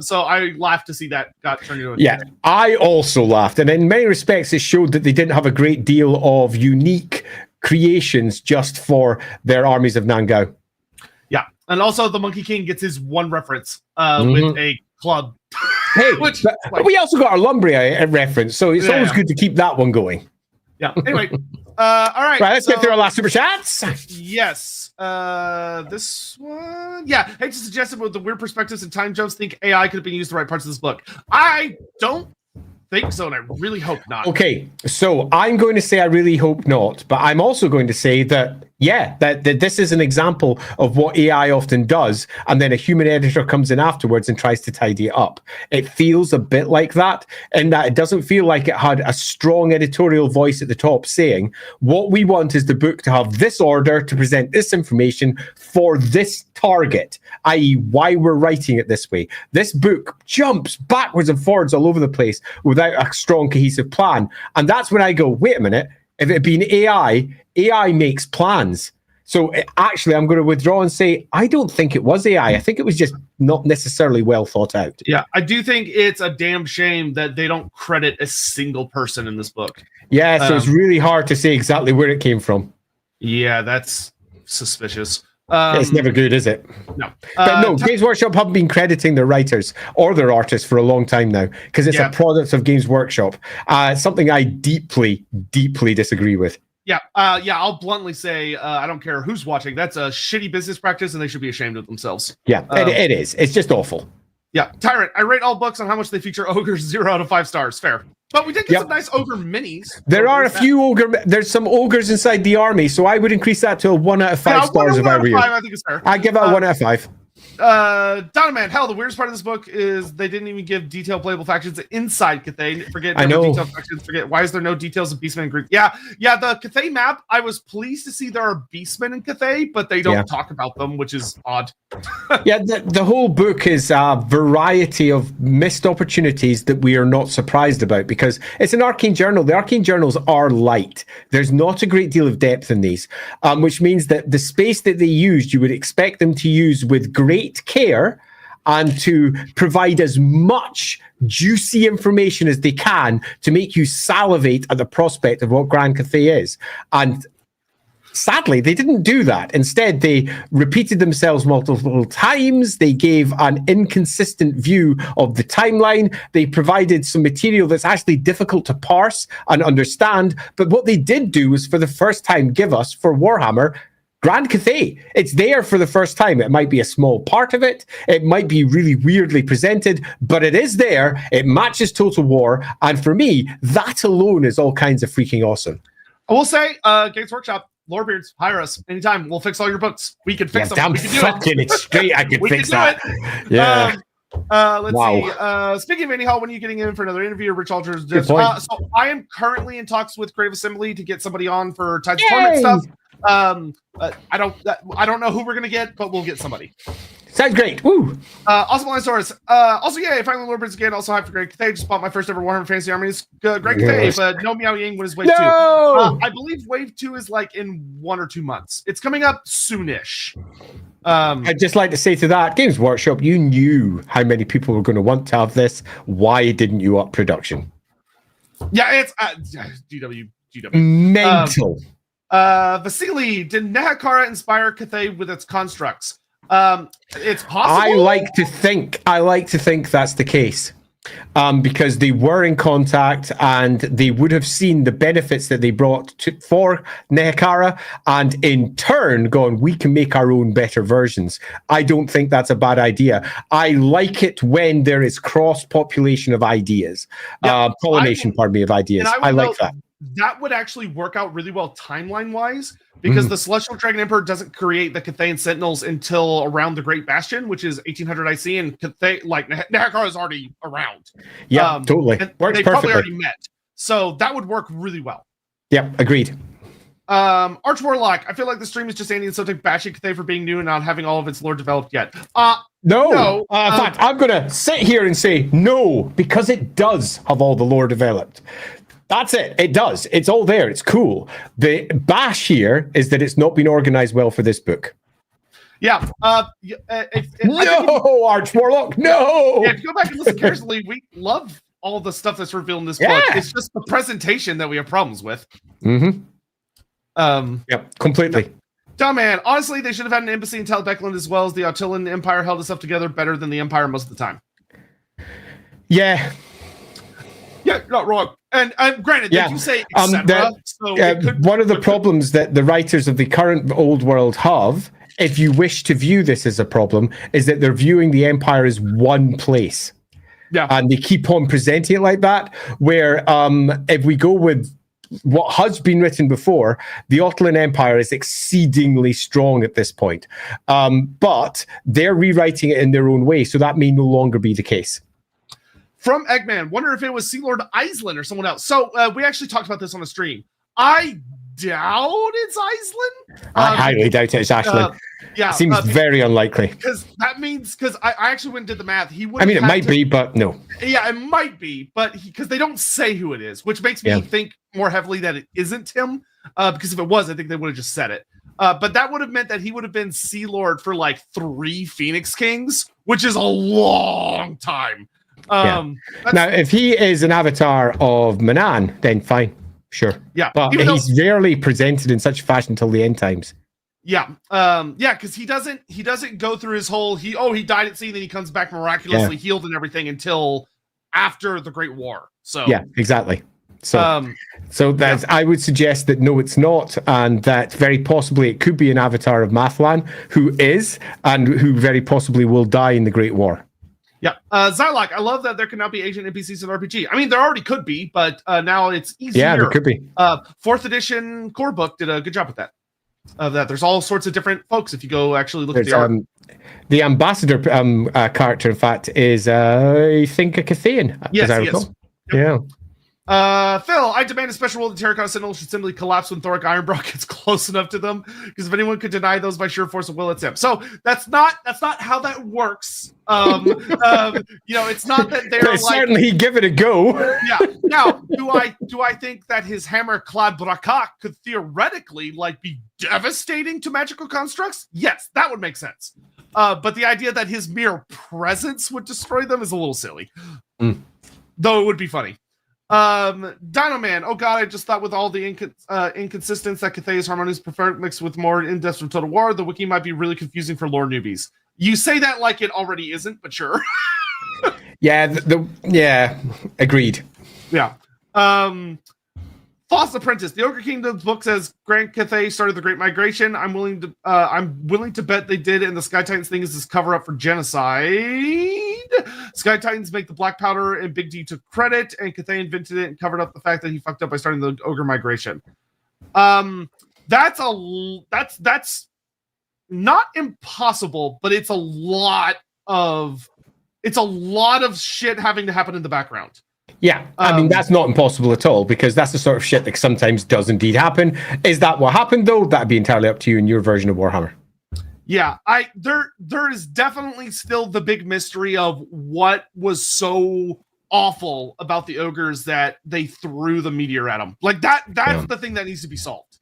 So I laughed to see that got turned into a thing. I also laughed. And in many respects, it showed that they didn't have a great deal of unique creations just for their armies of Nangao. Yeah. And also the Monkey King gets his one reference with a club. Hey, we also got our Lumbria reference, so it's always good to keep that one going. Yeah. Anyway, all right. Let's get through our last super chats. Yes. This one. Yeah. Hey, just suggested with the weird perspectives and time jumps, think AI could have been used the right parts of this book. I don't think so, and I really hope not. Okay, so I'm going to say I really hope not, but I'm also going to say that that this is an example of what AI often does, and then a human editor comes in afterwards and tries to tidy it up. It feels a bit like that, in that it doesn't feel like it had a strong editorial voice at the top saying, what we want is the book to have this order to present this information for this target, i.e. why we're writing it this way. This book jumps backwards and forwards all over the place without a strong cohesive plan. And that's when I go, wait a minute, if it had been AI makes plans. So actually, I'm going to withdraw and say, I don't think it was AI. I think it was just not necessarily well thought out. Yeah, I do think it's a damn shame that they don't credit a single person in this book. Yeah, so it's really hard to say exactly where it came from. Yeah, that's suspicious. It's never good, is it? No. But no, Games Workshop have been crediting their writers or their artists for a long time now, because it's a product of Games Workshop. Something I deeply, deeply disagree with. Yeah, I'll bluntly say I don't care who's watching. That's a shitty business practice, and they should be ashamed of themselves. Yeah, it is. It's just awful. Yeah, Tyrant, I rate all books on how much they feature ogres 0 out of 5 stars. Fair. But we did get some nice ogre minis. There are a few ogre. There's some ogres inside the army, so I would increase that to a 1 out of 5 stars if I were you. I think it's fair. I'd give it a 1 out of 5. Donovan, hell, the weirdest part of this book is they didn't even give detailed playable factions inside Cathay. Forget detailed factions. Forget why is there no details of Beastmen and Greek? Yeah, the Cathay map. I was pleased to see there are Beastmen in Cathay, but they don't talk about them, which is odd. The whole book is a variety of missed opportunities that we are not surprised about, because it's an arcane journal. The arcane journals are light. There's not a great deal of depth in these, which means that the space that they used, you would expect them to use with great care and to provide as much juicy information as they can to make you salivate at the prospect of what Grand Cathay is. And sadly, they didn't do that. Instead, they repeated themselves multiple times. They gave an inconsistent view of the timeline. They provided some material that's actually difficult to parse and understand. But what they did do was, for the first time, give us, for Warhammer, Grand Cathay. It's there for the first time. It might be a small part of it. It might be really weirdly presented, but it is there. It matches Total War. And for me, that alone is all kinds of freaking awesome. I will say, Games Workshop, Lorebeards, hire us anytime. We'll fix all your books. We can fix them. Damn, we can do fucking it straight. I can fix that. Yeah. Let's see. Speaking of Andy Hall, when are you getting in for another interview? Rich Aldridge. So I am currently in talks with Creative Assembly to get somebody on for Tides of Torment stuff. I don't know who we're gonna get, but we'll get somebody. Sounds great. Woo. Awesome Allosaurus. Also, finally Lorebeards again. Also hyped for Grand Cathay. Just bought my first ever Warhammer Fantasy Armies. Grand Cathay, but no Meow Ying. When is Wave 2? I believe Wave 2 is like in 1 or 2 months. It's coming up soonish. I'd just like to say to that, Games Workshop, you knew how many people were going to want to have this. Why didn't you up production? Yeah, it's GW. Mental. Vasily, did Nehakara inspire Cathay with its constructs? It's possible. I like to think that's the case. Because they were in contact and they would have seen the benefits that they brought for Nehakara, and in turn gone, we can make our own better versions. I don't think that's a bad idea. I like it when there is cross-population of ideas, pollination, of ideas. I like that. that would actually work out really well timeline-wise, because the Celestial Dragon Emperor doesn't create the Cathayan Sentinels until around the Great Bastion, which is 1800 IC, and Nahakar is already around. Yeah, totally. Works perfectly. Probably already met. So that would work really well. Yeah, agreed. Arch Warlock, I feel like the stream is just Andy and Sotek bashing Cathay for being new and not having all of its lore developed yet. No. In fact, I'm going to sit here and say no, because it does have all the lore developed. That's it. It does. It's all there. It's cool. The bash here is that it's not been organized well for this book. Yeah. Arch Warlock, no! Yeah, if you go back and listen carefully, we love all the stuff that's revealed in this book. It's just the presentation that we have problems with. Completely. Dumb man. Honestly, they should have had an embassy in Talbeckland as well, as the Attilan Empire held itself together better than the Empire most of the time. Yeah, not wrong. And granted, they do say etc. One of the problems that the writers of the current Old World have, if you wish to view this as a problem, is that they're viewing the Empire as one place. Yeah. And they keep on presenting it like that, where if we go with what has been written before, the Ottoman Empire is exceedingly strong at this point. But they're rewriting it in their own way, so that may no longer be the case. From Eggman, wonder if it was Sea Lord Iceland or someone else. So we actually talked about this on a stream. I doubt it's Iceland. I highly doubt it's Ashland. Seems very unlikely. Because that means, because I actually went and did the math. He would. I mean, it might be, but no. Yeah, it might be, but because they don't say who it is, which makes me think more heavily that it isn't him. Because if it was, I think they would have just said it. But that would have meant that he would have been Sea Lord for like 3 Phoenix Kings, which is a long time. Now, if he is an avatar of Manan, then fine, sure. Yeah, but he's rarely presented in such fashion till the end times. Yeah, because he doesn't go through his whole he died at sea, and then he comes back miraculously healed and everything until after the Great War. So yeah, exactly. So that's I would suggest that no, it's not, and that very possibly it could be an avatar of Mathlan, who is and who very possibly will die in the Great War. Yeah, Zylok, I love that there can now be Asian NPCs in RPG. I mean, there already could be, but now it's easier. Yeah, there could be. 4th edition core book did a good job with that. There's all sorts of different folks if you go actually look at the art. The ambassador character, in fact, is I think a Cathayan. Yes, as I recall. Yeah. Phil, I demand a special rule that Terracotta Sentinels should simply collapse when Thoric Ironbrook gets close enough to them, because if anyone could deny those by sheer force of will, it's him. So that's not how that works. It's not that they're certainly give it a go. Yeah. Now, do I think that his hammer clad Brakak could theoretically be devastating to magical constructs? Yes, that would make sense. But the idea that his mere presence would destroy them is a little silly. Though it would be funny. Dino Man, oh god, I just thought with all the inconsistence that Cathay's Harmonious Preferred mixed with more in-depth from Total War, the wiki might be really confusing for lore newbies. You say that like it already isn't, but sure. Agreed. Yeah. False Apprentice. The Ogre Kingdom's book says Grand Cathay started the Great Migration. I'm willing to bet they did, and the Sky Titans thing is this cover up for genocide. Sky Titans make the black powder, and Big D took credit, and Cathay invented it and covered up the fact that he fucked up by starting the Ogre Migration. That's not impossible, but it's a lot of shit having to happen in the background. Yeah, I mean, that's not impossible at all, because that's the sort of shit that sometimes does indeed happen. Is that what happened, though? That'd be entirely up to you and your version of Warhammer. Yeah, there is definitely still the big mystery of what was so awful about the ogres that they threw the meteor at them. That's the thing that needs to be solved.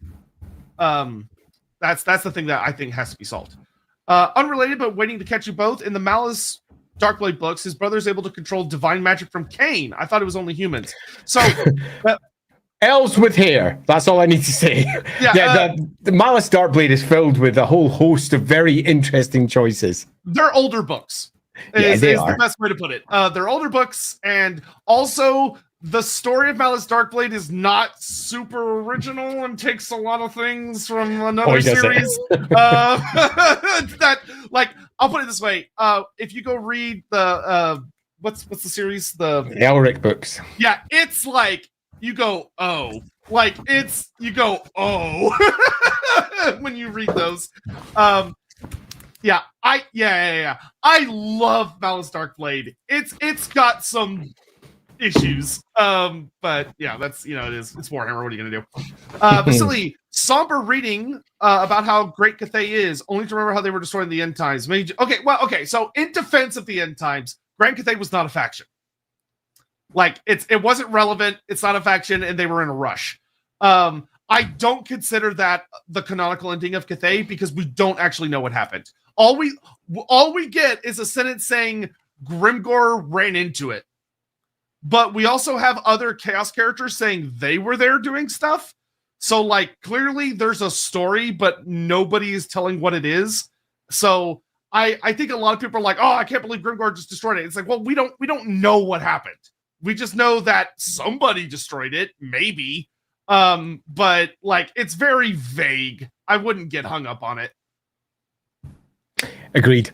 That's the thing that I think has to be solved. Unrelated, but waiting to catch you both. In the Malice Darkblade books, his brother is able to control divine magic from Cain. I thought it was only humans. So elves with hair. That's all I need to say. The Malice Darkblade is filled with a whole host of very interesting choices. They're older books. Is the best way to put it. They're older books, and also the story of Malice Darkblade is not super original and takes a lot of things from another series. I'll put it this way: if you go read the what's the series, the Elric books. Yeah, it's like you go, oh, Like you go, oh, when you read those. Yeah. I love Malice Darkblade. It's got some issues. But yeah, that's it's Warhammer. What are you gonna do? Vasily, somber reading about how great Cathay is, only to remember how they were destroying the end times. Okay, so in defense of the end times, Grand Cathay was not a faction. Like it wasn't relevant, it's not a faction, and they were in a rush. I don't consider that the canonical ending of Cathay because we don't actually know what happened. All we get is a sentence saying Grimgor ran into it. But we also have other Chaos characters saying they were there doing stuff. So, like, clearly there's a story, but nobody is telling what it is. So I think a lot of people are like, oh, I can't believe Grimgor just destroyed it. It's like, well, we don't know what happened. We just know that somebody destroyed it, maybe. But like, it's very vague. I wouldn't get hung up on it. Agreed.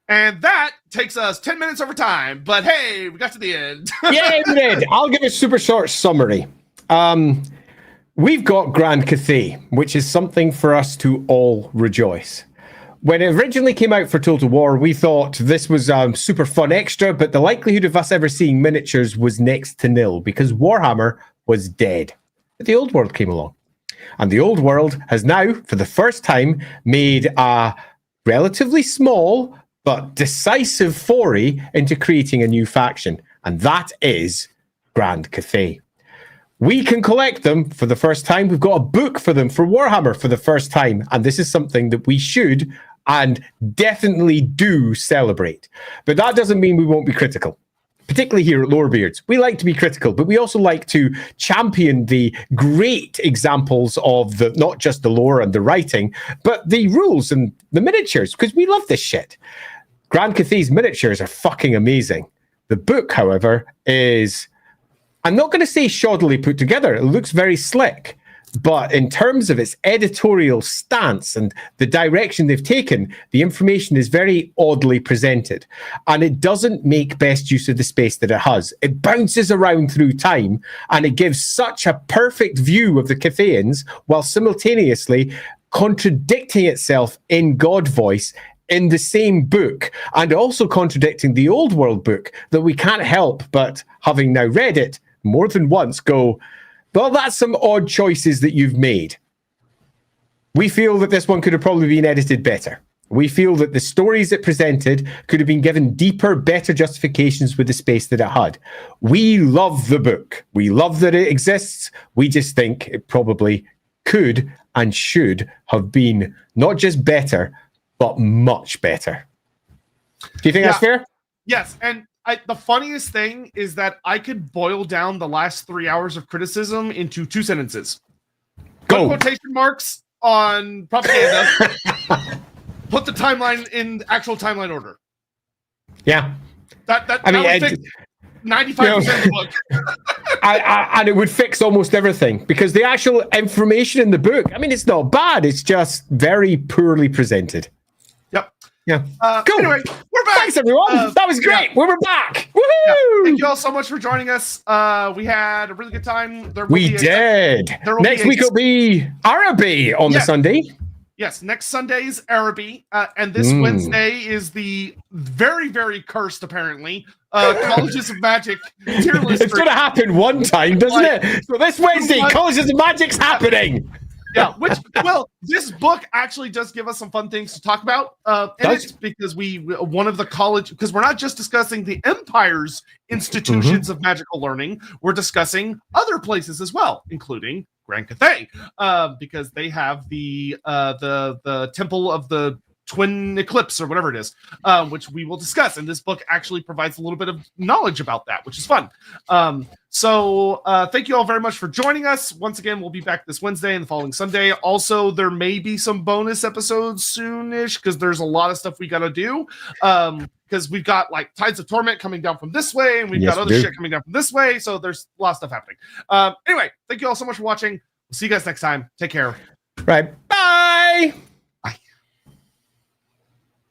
And that takes us 10 minutes over time. But hey, we got to the end. Yeah, we did. I'll give a super short summary. We've got Grand Cathay, which is something for us to all rejoice. When it originally came out for Total War, we thought this was a super fun extra, but the likelihood of us ever seeing miniatures was next to nil because Warhammer was dead. But the Old World came along. And the Old World has now, for the first time, made a relatively small but decisive foray into creating a new faction. And that is Grand Cathay. We can collect them for the first time. We've got a book for them for Warhammer for the first time. And this is something that we should and definitely do celebrate. But that doesn't mean we won't be critical. Particularly here at Lorebeards. We like to be critical, but we also like to champion the great examples of the not just the lore and the writing, but the rules and the miniatures, because we love this shit. Grand Cathay's miniatures are fucking amazing. The book, however, is, I'm not going to say shoddily put together. It looks very slick. But in terms of its editorial stance and the direction they've taken, the information is very oddly presented. And it doesn't make best use of the space that it has. It bounces around through time, and it gives such a perfect view of the Cathayans while simultaneously contradicting itself in God voice in the same book, and also contradicting the Old World book, that we can't help but, having now read it more than once, go, well, that's some odd choices that you've made. We feel that this one could have probably been edited better. We feel that the stories it presented could have been given deeper, better justifications with the space that it had. We love the book. We love that it exists. We just think it probably could and should have been not just better, but much better. Do you think that's fair? Yes, and the funniest thing is that I could boil down the last 3 hours of criticism into 2 sentences. Go. Put quotation marks on propaganda. Put the timeline in actual timeline order. Yeah. That would fix 95% of the book. And it would fix almost everything, because the actual information in the book, I mean, it's not bad. It's just very poorly presented. Yep. Yeah. Cool. Anyway, we're back. Thanks, everyone. That was great. Yeah. We were back. Woohoo! Yeah. Thank you all so much for joining us. We had a really good time. We did. Next week will be Araby on the Sunday. Yes, next Sunday's Araby, and this Wednesday is the very, very cursed, apparently, Colleges of Magic tier list. It's going to happen one time, doesn't it? So this Wednesday, Colleges of Magic's happening. Yeah, this book actually does give us some fun things to talk about. Because one of the college, because we're not just discussing the Empire's institutions of magical learning, we're discussing other places as well, including Grand Cathay, because they have the Temple of the Twin Eclipse, or whatever it is, which we will discuss. And this book actually provides a little bit of knowledge about that, which is fun. So thank you all very much for joining us. Once again, we'll be back this Wednesday and the following Sunday. Also, there may be some bonus episodes soonish, because there's a lot of stuff we got to do. Because we've got like Tides of Torment coming down from this way, and we've got other shit coming down from this way. So there's a lot of stuff happening. Anyway, thank you all so much for watching. We'll see you guys next time. Take care. Right. Bye.